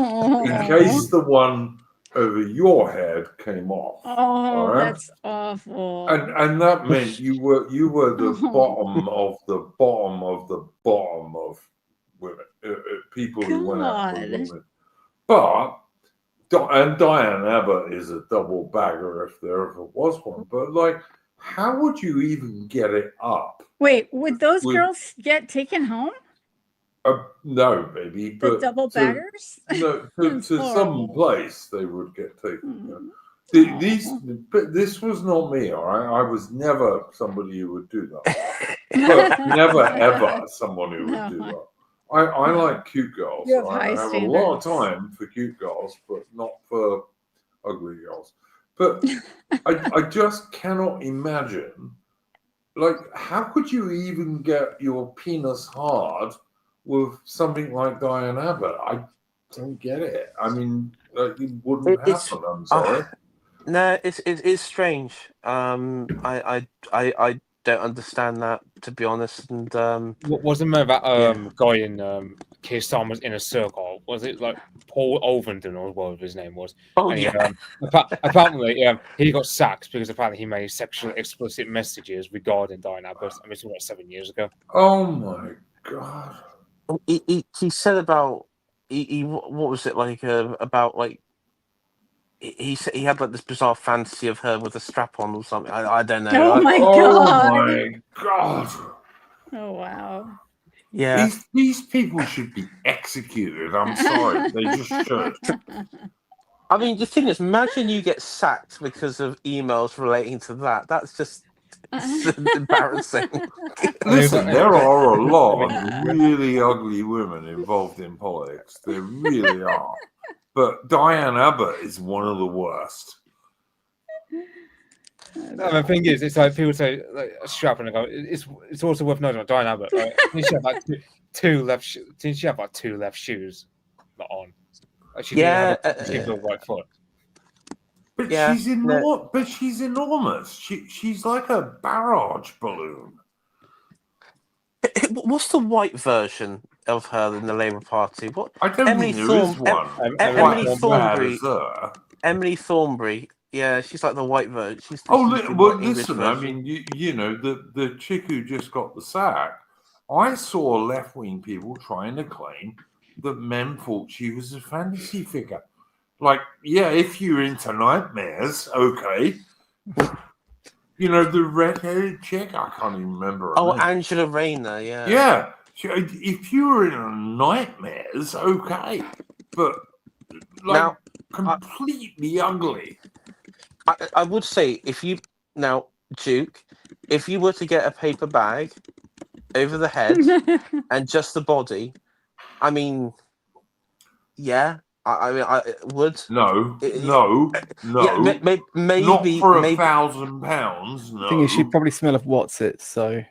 in case the one over your head came off. Oh, right? that's awful. And that meant you were the bottom of the bottom of the bottom of women, people who went out with women. But Diane Abbott is a double bagger if there ever was one. But like, how would you even get it up? Wait, would those girls get taken home? No, baby. The double baggers? No, to some place they would get taken. But this was not me, all right? I was never somebody who would do that. But never ever someone who would do that. I like cute girls. I have a lot of time for cute girls, but not for ugly girls. But I just cannot imagine, like, how could you even get your penis hard with something like Diane Abbott? I don't get it. I mean, it wouldn't happen. I'm sorry. No, it's strange. I don't understand that, to be honest. And wasn't there that guy in Keir Starmer's inner circle? Was it like Paul Ovenden or whatever his name was? Oh, and yeah. Apparently, he got sacked because apparently he made sexually explicit messages regarding Diane Abbott. I mean, it's about 7 years ago. Oh my God! He said about what was it like about like. He said he had like this bizarre fantasy of her with a strap on or something. I don't know. Oh my God! Oh my God! Oh wow! Yeah, these people should be executed. I'm sorry, they just should. I mean, the thing is, imagine you get sacked because of emails relating to that. That's just embarrassing. Listen, there are a lot of really ugly women involved in politics. There really are. But Diane Abbott is one of the worst. No, the thing is, it's like people say like, strap and I go. It's also worth noting on Diane Abbott. Right? Didn't she have like two left? Didn't she have like two left shoes not on? Like, she didn't have a right foot. But she's enormous. But she's enormous. She's like a barrage balloon. What's the white version of her in the Labour Party? What? I don't think there is one. Emily Thornberry. Yeah, she's like the white version. Listen. I mean, you know, the chick who just got the sack. I saw left-wing people trying to claim that men thought she was a fantasy figure. Like, yeah, if you're into nightmares, okay. You know, the red-haired chick. I can't even remember her Oh, name. Angela Rayner, yeah. Yeah. If you were in a nightmares, okay, but like Now, completely ugly. I would say Duke, if you were to get a paper bag over the head and just the body, I mean, yeah, I would. No, It- no, Yeah, no. maybe, Not for maybe. £1,000. No. The thing is, she'd probably smell of what's it, so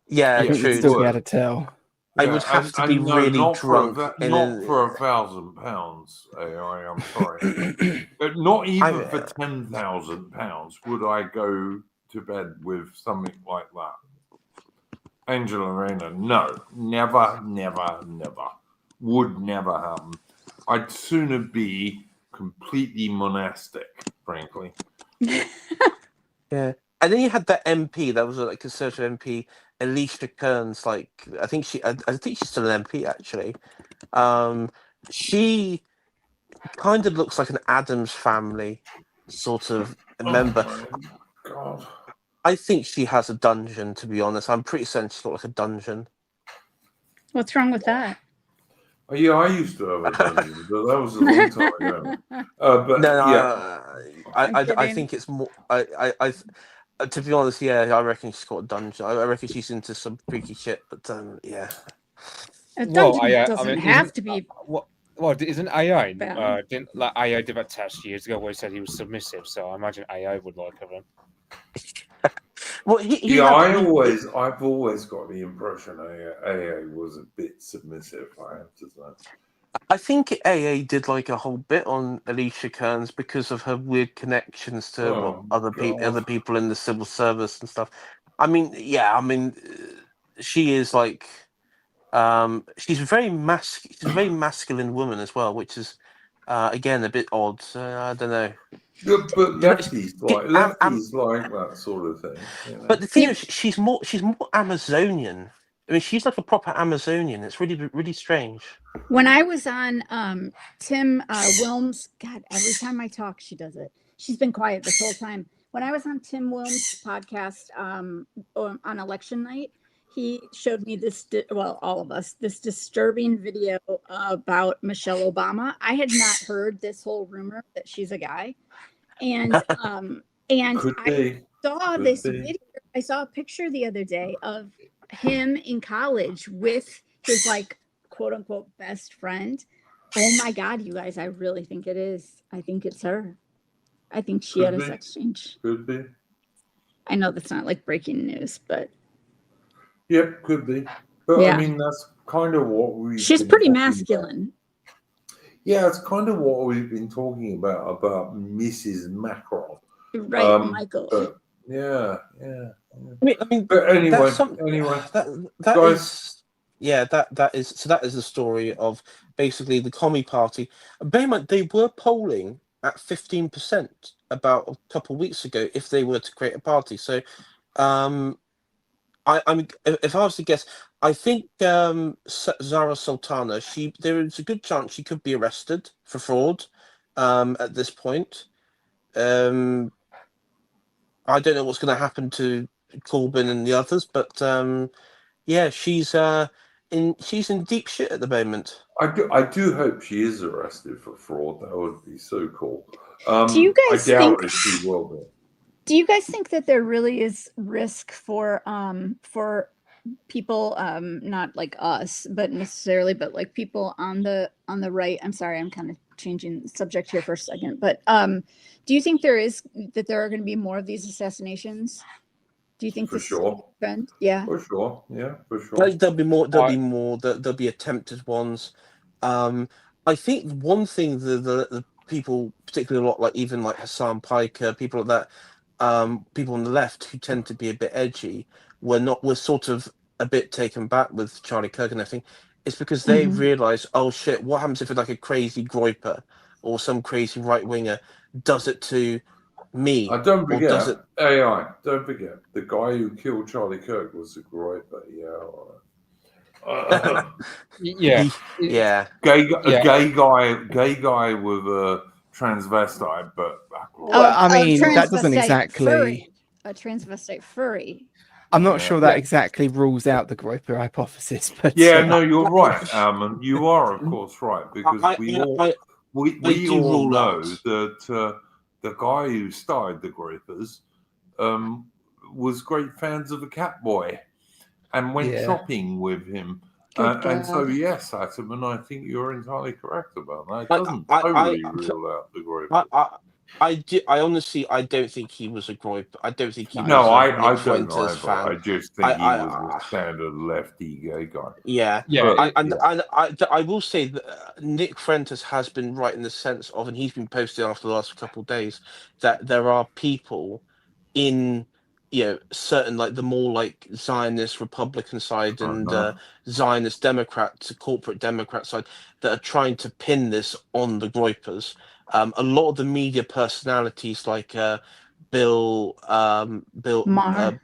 Yeah, I think true. you'd still be would. able to tell. I would have to be no, really not drunk. not for £1,000. I'm sorry, but not even for £10,000 would I go to bed with something like that. Angela Rayner, no, never, never, never, would never happen. I'd sooner be completely monastic, frankly. Yeah, and then you had that MP that was like a Conservative MP, Alicia Kearns. Like, I think she's still an MP actually. She kind of looks like an Addams Family sort of member. Oh my God. I think she has a dungeon. To be honest, I'm pretty certain she's got like a dungeon. What's wrong with that? Oh, yeah, I used to have a dungeon, but that was a long time ago. But No, yeah, I think it's more. To be honest, yeah, I reckon she's got a dungeon. I reckon she's into some freaky shit. But yeah, A Well, dungeon doesn't have to be. Well, isn't AI? Bad. Didn't like AI did that test years ago where he said he was submissive? So I imagine AI would like her then. well, I've always got the impression AA was a bit submissive. I have to say. I think AA did like a whole bit on Alicia Kearns because of her weird connections to other people in the civil service and stuff. I mean, yeah, she is like, she's a very masculine woman as well, which is again a bit odd. I don't know. Yeah, but lefties like that sort of thing. You know? But the thing is, she's more Amazonian. I mean, she's like a proper Amazonian. It's really strange. When I was on Tim Wilms, God, every time I talk, she does it. She's been quiet this whole time. When I was on Tim Wilms' podcast on election night, he showed me all of us, this disturbing video about Michelle Obama. I had not heard this whole rumor that she's a guy. And I saw a picture the other day of him in college with his like quote unquote best friend. Oh my God, you guys, I really think it is. I think it's her. I think she had a sex change. Could be. I know that's not like breaking news, but yep, could be. But yeah. I mean, that's kind of what she's pretty masculine. Yeah, it's kind of what we've been talking about Mrs. Macron. Right, Michael. But yeah. I mean, but anyway, that guys, that is the story of basically the Commie Party. Bear in mind, they were polling at 15% about a couple of weeks ago if they were to create a party. So, if I was to guess, I think Zara Sultana, there is a good chance she could be arrested for fraud at this point. I don't know what's going to happen to Corbyn and the others, but yeah, she's in deep shit at the moment. I do hope she is arrested for fraud. That would be so cool. Do you guys think she will be? Do you guys think that there really is risk for people, not like us, but like people on the right? I'm sorry, I'm kind of changing the subject here for a second, but do you think there are going to be more of these assassinations? Do you think for sure? Trend? Yeah, for sure. Yeah, for sure. There'll be more. There'll be attempted ones. I think one thing the people, particularly a lot like even like Hassan Piker, people like that, people on the left who tend to be a bit edgy, were sort of a bit taken back with Charlie Kirk and everything. It's because they realise, oh shit, what happens if like a crazy groiper or some crazy right winger does it to me? Don't forget AI. Don't forget the guy who killed Charlie Kirk was a groiper. Yeah. Gay guy with a transvestite, but well, I mean that doesn't exactly. Furry. a transvestite furry. I'm not sure that Yeah. exactly rules out the groper hypothesis, but Yeah, no, you're right, Alman. You are, of course, right, because I we do all rule know out. that the guy who started the Groupers was great fans of the Catboy and went shopping with him. And so, yes, Ataman, I think you're entirely correct about that. It doesn't totally rule out the Groupers. I honestly, I don't think he was a groyper. I don't think he was No, a I Nick don't Fuentes either. fan. I just think he was a standard lefty gay guy. Yeah, Yeah, I will say that Nick Fuentes has been right in the sense of, and he's been posted after the last couple of days, that there are people in, certain, like the more like Zionist Republican side and Zionist Democrat, corporate Democrat side, that are trying to pin this on the Groypers. A lot of the media personalities like Bill Maher.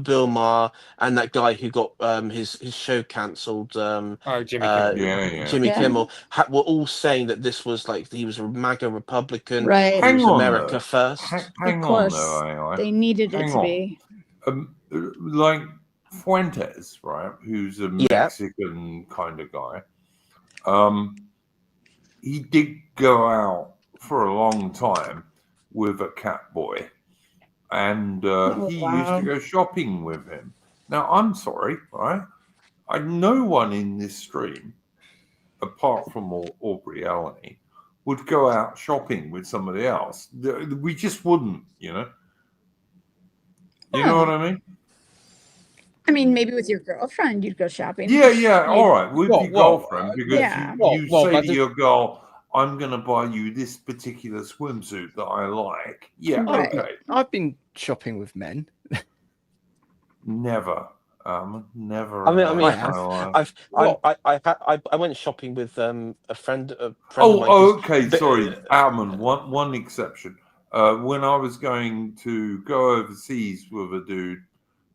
Bill Maher and that guy who got his show cancelled, Jimmy Kimmel. Jimmy Kimmel, were all saying that this was like he was a MAGA Republican, Right. he Hang was on, America though. first. Hang Of on, course, though, AI. they needed it Hang to on. be. Like Fuentes, right, who's a Mexican kind of guy, he did go out for a long time with a Catboy, and he used to go shopping with him. Now, I'm sorry, right? No one in this stream, apart from Aubrey Allen, would go out shopping with somebody else. We just wouldn't, You know what I mean? I mean, maybe with your girlfriend, you'd go shopping. Yeah, Maybe. all right, with your girlfriend, because yeah. you say to your girl, I'm going to buy you this particular swimsuit that I like. Yeah, Right. okay. I've been shopping with men. Never. Never. I went shopping with a friend of mine. Okay. Sorry, Alman. One exception. When I was going to go overseas with a dude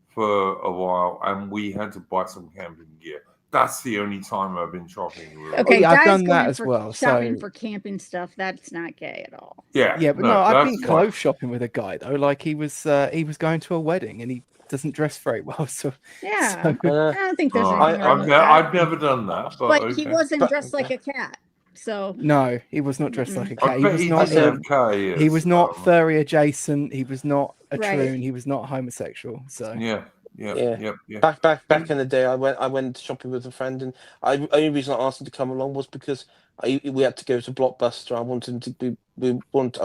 for a while, and we had to buy some camping gear. That's the only time I've been shopping with. Okay, I've guys done that going as for well. Shopping So for camping stuff, that's not gay at all. yeah, but no, I've been that's clothes shopping with a guy though. Like he was going to a wedding and he doesn't dress very well. So Yeah, so, I don't think there's anything wrong with that. I've never done that, But he wasn't dressed like a cat. So no, he was not dressed like a cat. I He bet was he not. didn't have K, He was not furry adjacent. He was not a Right. troon. He was not homosexual. So yeah. Back in the day, I went shopping with a friend, and only reason I asked him to come along was because we had to go to Blockbuster. I wanted to get rent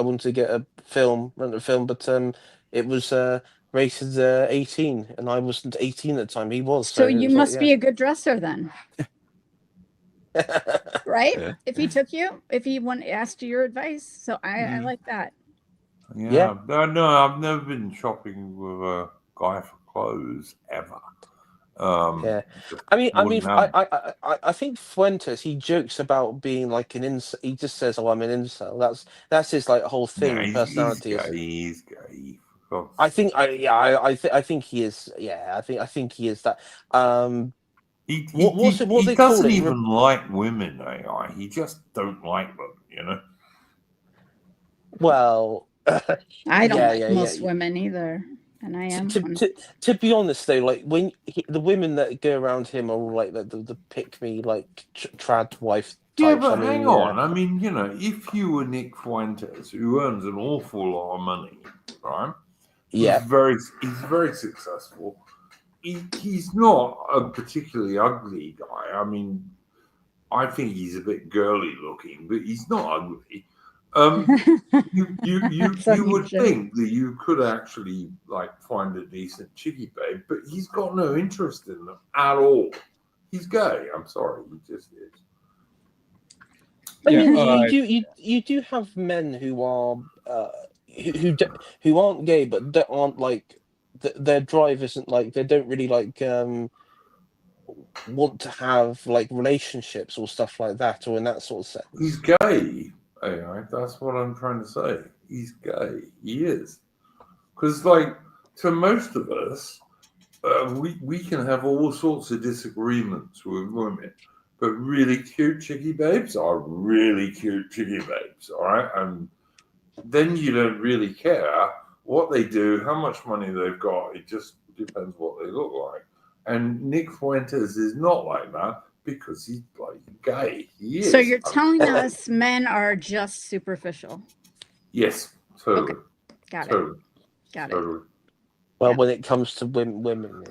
a film, but it was rated 18, and I wasn't 18 at the time. He was. So you must be a good dresser then, right? Yeah. If he took you, if he asked you your advice, so I like that. Yeah. No, I've never been shopping with a guy for clothes ever. I think Fuentes, he jokes about being like an incel. He just says, "Oh, I'm an incel." That's his like whole thing. Personality. He's gay. I think he is. Yeah, I think he is that. He they doesn't call it? even like women, AI. He just don't like them, Well, I don't like most women either, and I am. To be honest, though, like when the women that go around him are all like the pick me, like trad wife. Yeah, types. but hang on. I mean, if you were Nick Fuentes, who earns an awful lot of money, right? Yeah, he's very successful. He's not a particularly ugly guy. I mean, I think he's a bit girly looking, but he's not ugly. You would think that you could actually like find a decent chickie babe, but he's got no interest in them at all. He's gay. I'm sorry, he just is. But you do have men who are who aren't gay, but that aren't like their drive isn't like they don't really like want to have like relationships or stuff like that, or in that sort of sense. He's gay. AI. That's what I'm trying to say. He's gay. He is. Because, like, to most of us, we can have all sorts of disagreements with women, but really cute chickie babes are really cute chickie babes, all right? And then you don't really care what they do, how much money they've got. It just depends what they look like. And Nick Fuentes is not like that because he's bloody gay. He is. So you're telling us men are just superficial? Yes, totally. Okay. Got it. Totally. Got Totally. it. Well, Yeah. when it comes to women,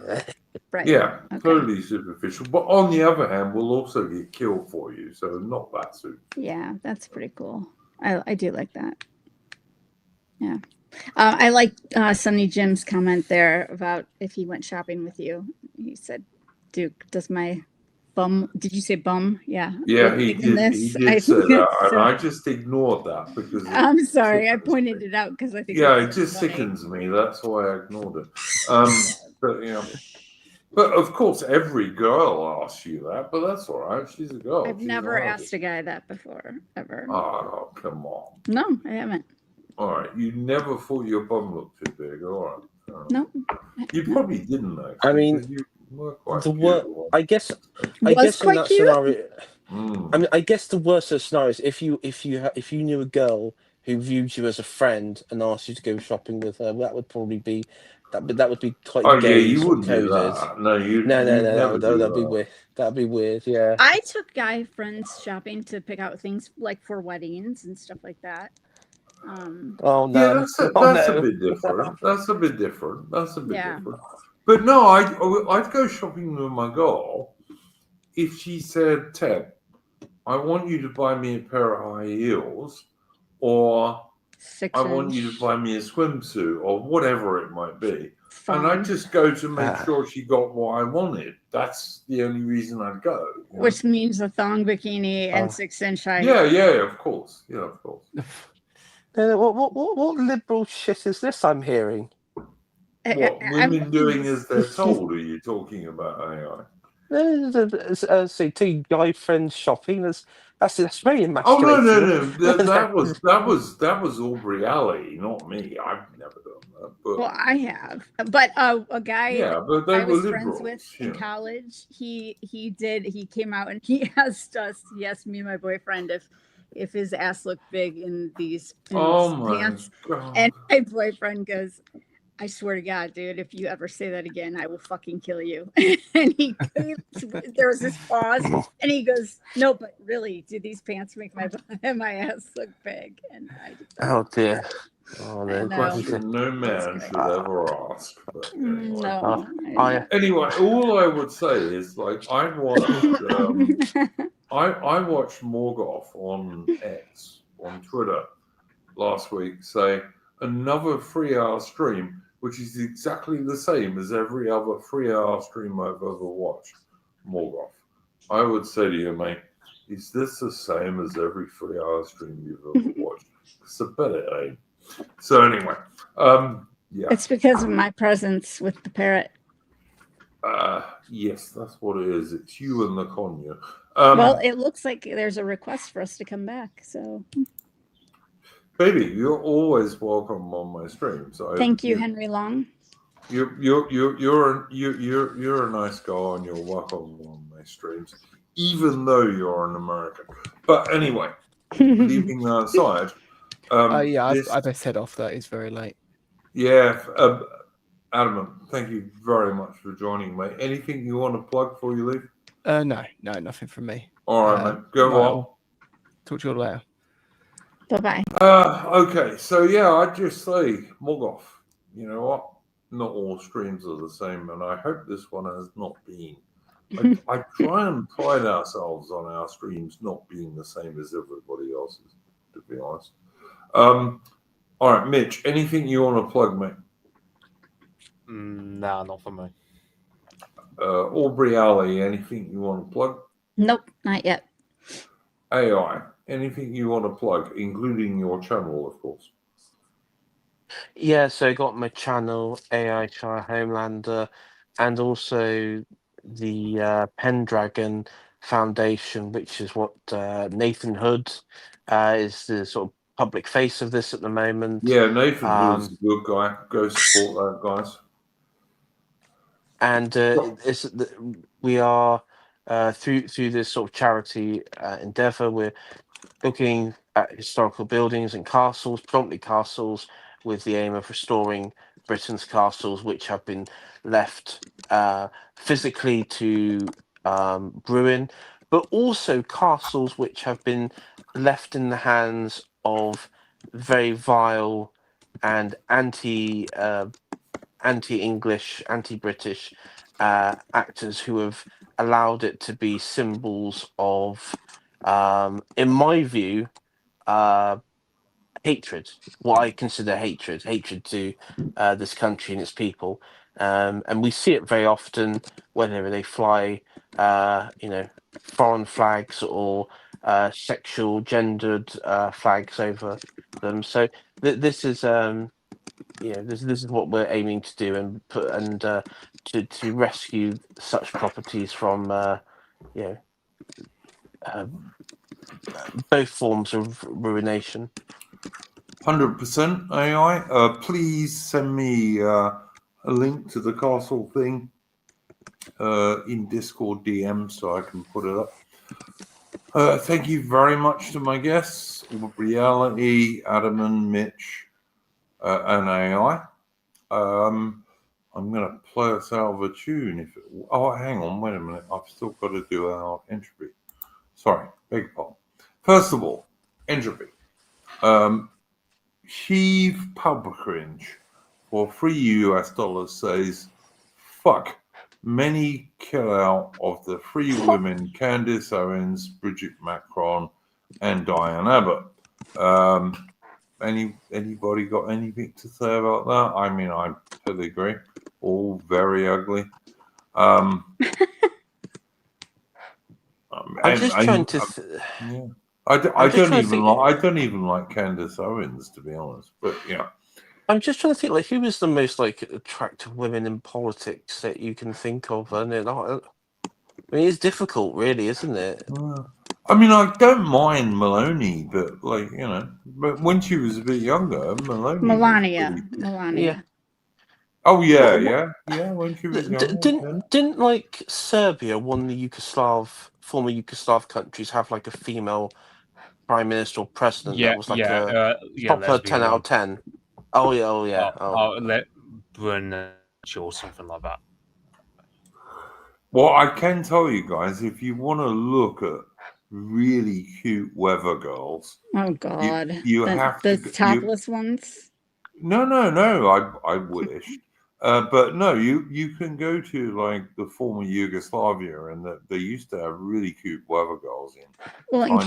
Right. Yeah, Okay. totally superficial. But on the other hand, we'll also get killed for you, so not that superficial. Yeah, that's pretty cool. I do like that. Yeah. I like Sonny Jim's comment there about if he went shopping with you. He said, Duke, does my bum, did you say bum? Yeah. Yeah, he look in did. this? He I did say think that, it's and I just ignored that because I'm sorry. I sickens pointed me. it out because I think Yeah, it's it just funny. sickens me. That's why I ignored it. But you know, but of course, every girl asks you that. But that's all right. She's a girl. I've She's never allowed asked it. a guy that before, ever. Oh, come on. No, I haven't. All right, you never thought your bum looked too big. All right. No. You probably didn't actually. I mean, because you were quite the cute. I guess Was in quite that cute. scenario, Mm. I mean, I guess the worst of scenarios if you knew a girl who viewed you as a friend and asked you to go shopping with her, that would probably be that would be quite Oh gay, yeah, you sort of wouldn't do coded. that. No, you No, never do that'd be that. weird. That'd be weird. Yeah. I took guy friends shopping to pick out things like for weddings and stuff like that. Oh no. Yeah, that's a bit different. That's a bit different. But no, I'd go shopping with my girl if she said, "Ted, I want you to buy me a pair of high heels, or I want you to buy me a swimsuit, or whatever it might be." And I'd just go to make sure she got what I wanted. That's the only reason I'd go. Which means a thong bikini and 6-inch high. Yeah, of course. Yeah, of course. What liberal shit is this I'm hearing? What women doing as they're told? Are you talking about AI? See, two guy friends shopping. That's very Oh emasculating. no! That was Aubrey Alley, not me. I've never done that. But, well, I have. But a guy yeah, but they I were was liberals, friends with in college, he came out and he asked me and my boyfriend if his ass looked big in these pants. God. And my boyfriend goes, I swear to God, dude, if you ever say that again, I will fucking kill you. And there was this pause, and he goes, no, but really, do these pants make my ass look big? And I just, oh dear. Oh, no. Question no man should ever ask. But anyway. No. Anyway, all I would say is, like, I watched Morgoth on X, on Twitter, last week say another 3-hour stream, which is exactly the same as every other 3-hour stream I've ever watched. Morgoth, I would say to you, mate, is this the same as every 3-hour stream you've ever watched? It's a better aim. So anyway, yeah. It's because of my presence with the parrot. Yes, that's what it is. It's you and the conure. Well, it looks like there's a request for us to come back. So, baby, you're always welcome on my stream. So thank you, Henry Long. You're a nice guy, and you're welcome on my streams, even though you're an American. But anyway, leaving that aside. I best head off. That is very late. Yeah, Adam, thank you very much for joining, mate. Anything you want to plug before you leave? No, nothing from me. All right, mate. Go on. Talk to you all later. Bye-bye. Okay, so yeah, I'd just say, Morgoth, you know what? Not all streams are the same, and I hope this one has not been. I try and pride ourselves on our streams not being the same as everybody else's, to be honest. All right, Mitch, anything you want to plug, mate? Nah, not for me. Aubrey Alley, anything you want to plug? Nope, not yet. AI, anything you want to plug, including your channel, of course. Yeah, so I got my channel, AI Char Homelander, and also the Pendragon Foundation, which is what Nathan Hood is the sort of public face of this at the moment. Yeah, Nathan Hood's a good guy. Go support that, guys. And we are through this sort of charity endeavor, we're looking at historical buildings and castles, predominantly castles, with the aim of restoring Britain's castles, which have been left physically to ruin, but also castles which have been left in the hands of very vile and anti-English, anti-British actors who have allowed it to be symbols of, in my view, hatred. What I consider hatred to this country and its people, and we see it very often whether they fly, foreign flags or sexual, gendered flags over them. So this is. This is what we're aiming to do, and to rescue such properties from both forms of ruination. 100% AI. Please send me a link to the castle thing in Discord DM so I can put it up. Thank you very much to my guests, Reality, Adam and Mitch, and AI. I'm going to play us out of a tune. Hang on, wait a minute. I've still got to do our entropy. Sorry, beg your pardon. First of all, entropy. Heave Publicringe for $3 says, fuck, many kill out of the three women, Candace Owens, Bridget Macron, and Diane Abbott. Anybody got anything to say about that? I mean, I totally agree. All very ugly. I'm just trying to. Yeah. I don't even like Candace Owens, to be honest. But yeah, I'm just trying to think, like, who is the most attractive women in politics that you can think of, and I mean, it's difficult, really, isn't it? I mean, I don't mind Meloni, but but when she was a bit younger, Melania. Yeah. Oh yeah. When she was younger, didn't Serbia, one of the former Yugoslav countries, have a female prime minister or president that was proper 10 out of 10? Oh yeah. I'll let Brun or something like that. Well, I can tell you guys, if you want to look at really cute weather girls, oh god, you have the to topless ones. No. I wish. But no, you can go to the former Yugoslavia, and they used to have really cute weather girls in. Well, in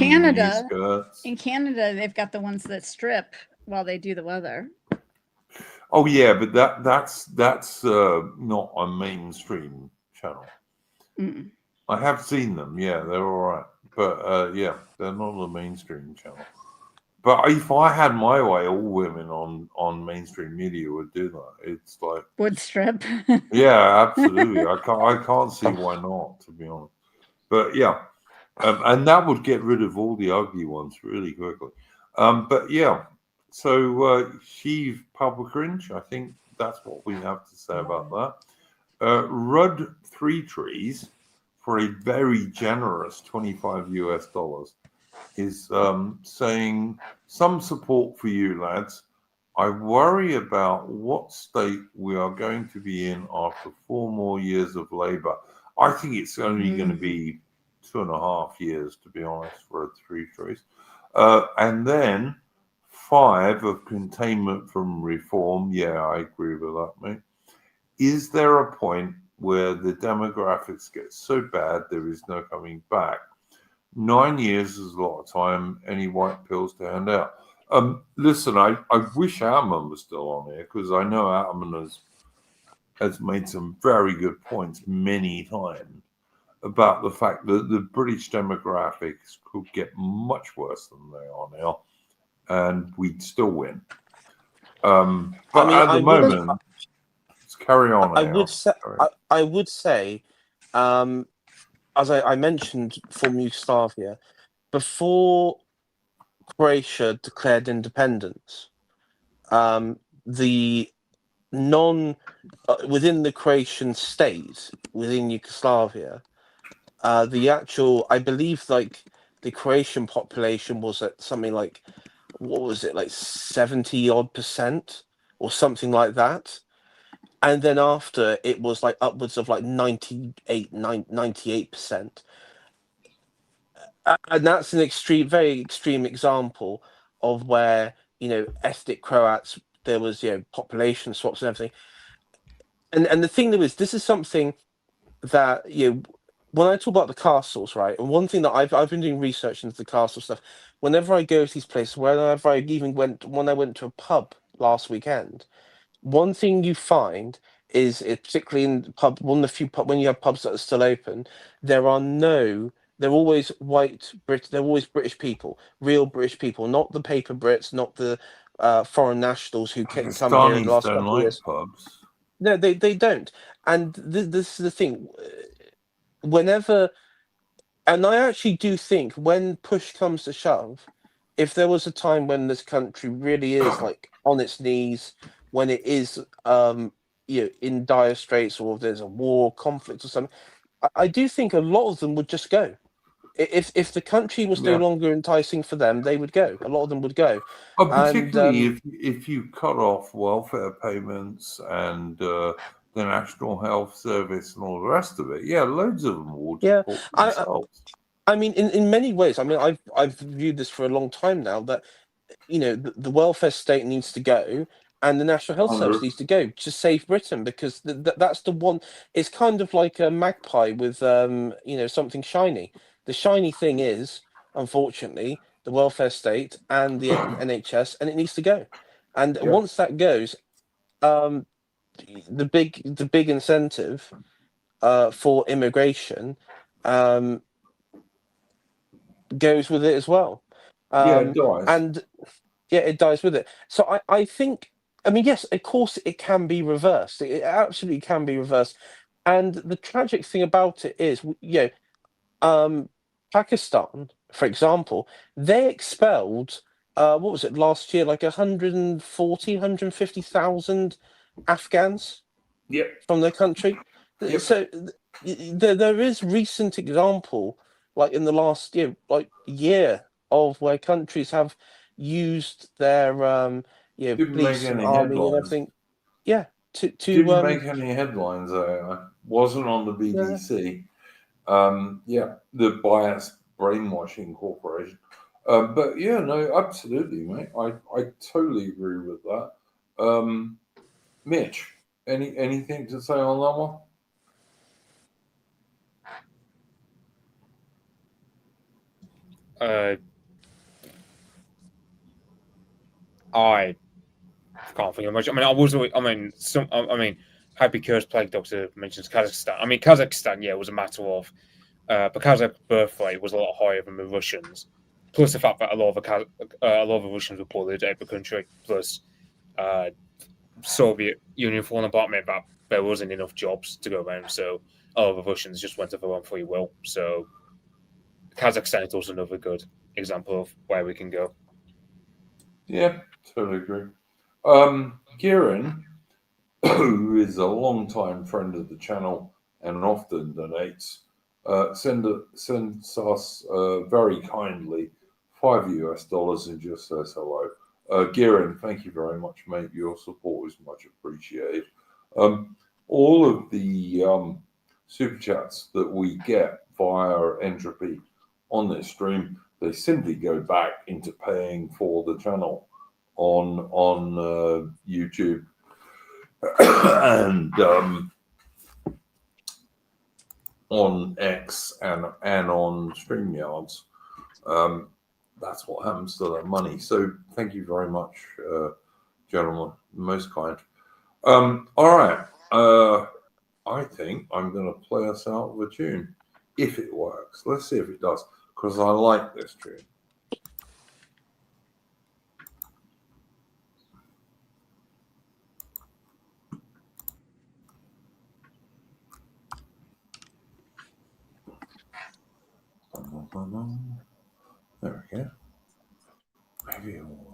Canada, they've got the ones that strip while they do the weather. Oh yeah, but that's not a mainstream channel. Mm. I have seen them. Yeah, they're all right, but yeah, they're not a mainstream channel. But if I had my way, all women on mainstream media would do that. It's would strip. Yeah, absolutely. I can't see why not, to be honest. But yeah, and that would get rid of all the ugly ones really quickly. But yeah, so Sheev Publicringe, I think that's what we have to say about that. Rudd Three Trees, for a very generous $25 is saying some support for you, lads. I worry about what state we are going to be in after 4 more years of Labour. I think it's only going to be 2.5 years, to be honest, for a Three Trees. And then 5 of containment from reform. Yeah, I agree with that, mate. Is there a point where the demographics get so bad there is no coming back? 9 years is a lot of time. Any white pills to hand out? Listen, I wish Outman was still on here, because I know Outman has made some very good points many times about the fact that the British demographics could get much worse than they are now, and we'd still win. But at the moment, let's carry on. I would say, as I mentioned, former Yugoslavia, before Croatia declared independence, the within the Croatian state, within Yugoslavia, I believe the Croatian population was at something like what was it, like 70 odd % or something like that. And then after it was like upwards of like 98%. And that's an very extreme example of where, ethnic Croats, there was, population swaps and everything. And the thing that is, this is something that, when I talk about the castles, right, and one thing that I've been doing research into the castle stuff, whenever I go to these places, whenever I even when I went to a pub last weekend, one thing you find is, particularly in pub, one of the few when you have pubs that are still open, they're always they're always British people, real British people, not the paper Brits, not the foreign nationals who can come here in the Pakistanis last don't couple of like years. pubs. No, they don't. And this is the thing. Whenever, and I actually do think when push comes to shove, if there was a time when this country really is like on its knees, when it is in dire straits, or if there's a war, conflict or something, I do think a lot of them would just go. If the country was no Yeah. longer enticing for them, they would go. A lot of them would go. Particularly if you cut off welfare payments and the National Health Service and all the rest of it, yeah, loads of them will Yeah, deport I themselves. I mean, in many ways, I mean, I've viewed this for a long time now, that the welfare state needs to go, and the National Health Service needs to go to save Britain, because that's the one. It's kind of like a magpie with something shiny. The shiny thing is, unfortunately, the welfare state and the NHS, and it needs to go. And Yeah. once that goes, the big incentive for immigration goes with it as well. Yeah, it dies. And yeah, it dies with it. So I think, I mean, yes, of course it can be reversed. It absolutely can be reversed. And the tragic thing about it is, Pakistan, for example, they expelled, what was it, last year, like 140, 150,000 Afghans Yep. from their country. Yep. So there is recent example, like in the last year, of where countries have used their Didn't make police and any army and headlines. everything. Yeah, to Didn't make any headlines. Wasn't on the yeah. BBC. Yeah, the bias brainwashing corporation. But yeah, no, absolutely, mate. I totally agree with that. Mitch, anything to say on that one? I can't think of much. I mean, Happy Curse Plague Doctor mentions Kazakhstan. I mean, Kazakhstan, yeah, was a matter of the Kazakh birth rate was a lot higher than the Russians. Plus the fact that a lot of the Russians were bullied out of the country. Plus, Soviet Union falling apart meant that there wasn't enough jobs to go around, so a lot of the Russians just went of their own free will. So, Kazakhstan is also another good example of where we can go. Yeah, totally agree. Kieran, who is a long-time friend of the channel and often donates, sends us very kindly $5 and just says hello. Kieran, thank you very much, mate. Your support is much appreciated. All of the super chats that we get via Entropy on this stream, they simply go back into paying for the channel on YouTube and on X and on StreamYards. That's what happens to that money. So thank you very much, gentlemen. Most kind. All right. I think I'm going to play us out with a tune, if it works. Let's see if it does, because I like this tune. There we go. Maybe it will work.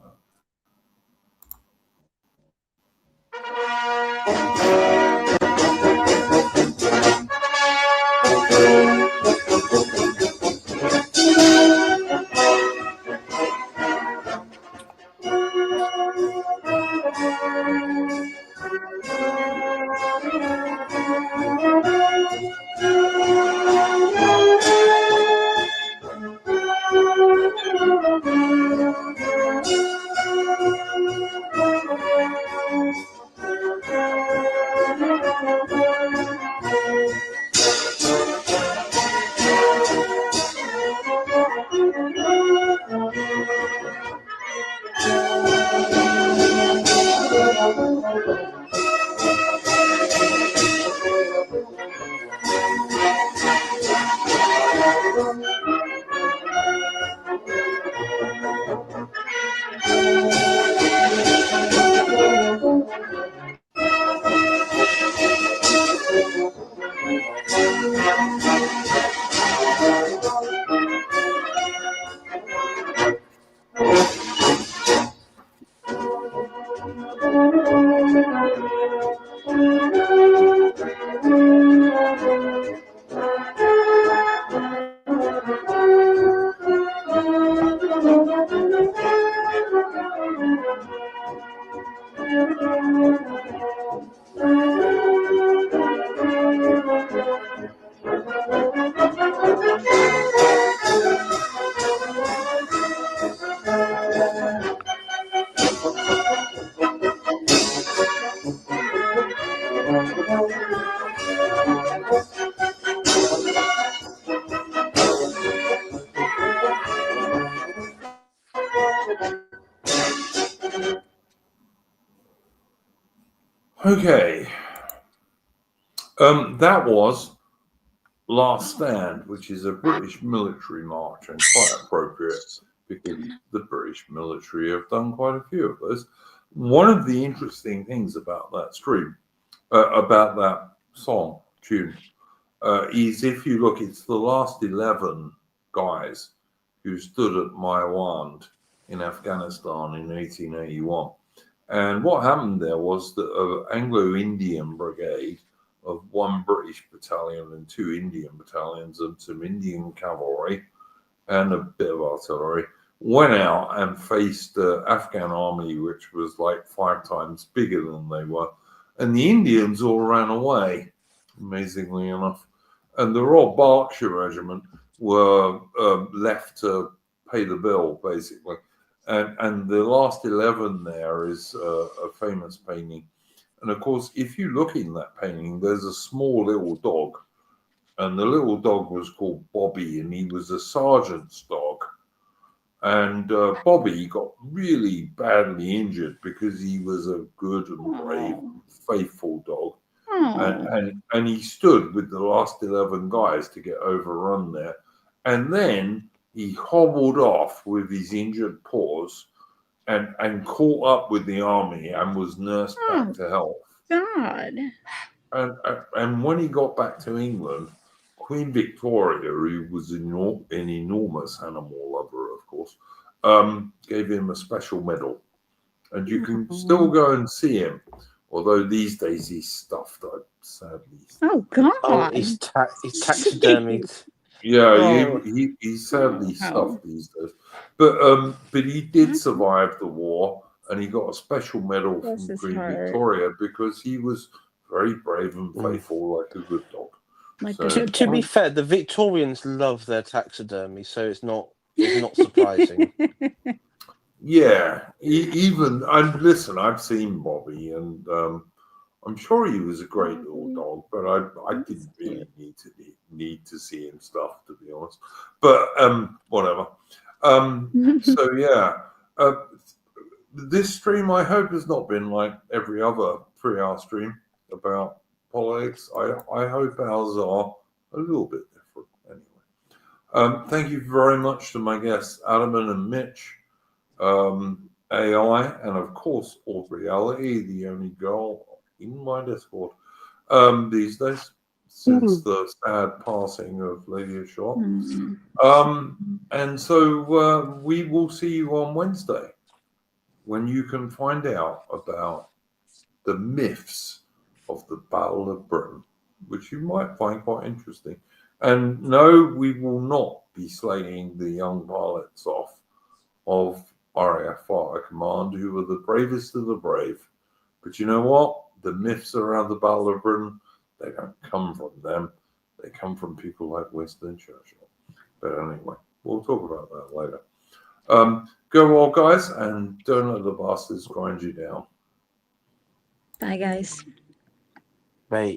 Okay. That was Last Stand, which is a British military march, and quite appropriate because the British military have done quite a few of those. One of the interesting things about that stream, about that song, tune, is if you look, it's the last 11 guys who stood at Maiwand in Afghanistan in 1881. And what happened there was that an Anglo-Indian brigade of one British battalion and two Indian battalions and some Indian cavalry and a bit of artillery went out and faced the Afghan army, which was like 5 times bigger than they were. And the Indians all ran away, amazingly enough. And the Royal Berkshire Regiment were left to pay the bill, basically. And the last 11 there is a famous painting. And of course, if you look in that painting, there's a small little dog. And the little dog was called Bobby, and he was a sergeant's dog. And Bobby got really badly injured because he was a good and brave, faithful dog. And he stood with the last 11 guys to get overrun there. And then he hobbled off with his injured paws and caught up with the army and was nursed back to health. God. And when he got back to England, Queen Victoria, who was an enormous animal lover, of course, gave him a special medal. And you can still go and see him, although these days he's stuffed, sadly. Oh, God. Oh, he's taxidermied. Yeah, he's sadly stuffed these days. But he did survive the war, and he got a special medal from Queen Victoria because he was very brave and faithful, like a good dog. To be fair, the Victorians love their taxidermy, so it's not surprising. Yeah, and listen, I've seen Bobby, and I'm sure he was a great little dog, but I didn't really need to see him stuffed, to be honest. But whatever. So yeah, this stream I hope has not been like every other 3-hour stream about politics. I hope ours are a little bit different anyway. Thank you very much to my guests Adam and Mitch, AI, and of course Reality, the only girl in my Discord these days since the sad passing of Lady Ashore. And so we will see you on Wednesday when you can find out about the myths of the Battle of Britain, which you might find quite interesting. And no, we will not be slaying the young pilots off of RAF Fire Command, who were the bravest of the brave. But you know what? The myths around the Battle of Britain, they don't come from them. They come from people like Winston Churchill. But anyway, we'll talk about that later. Go well, guys, and don't let the bastards grind you down. Bye, guys. Right.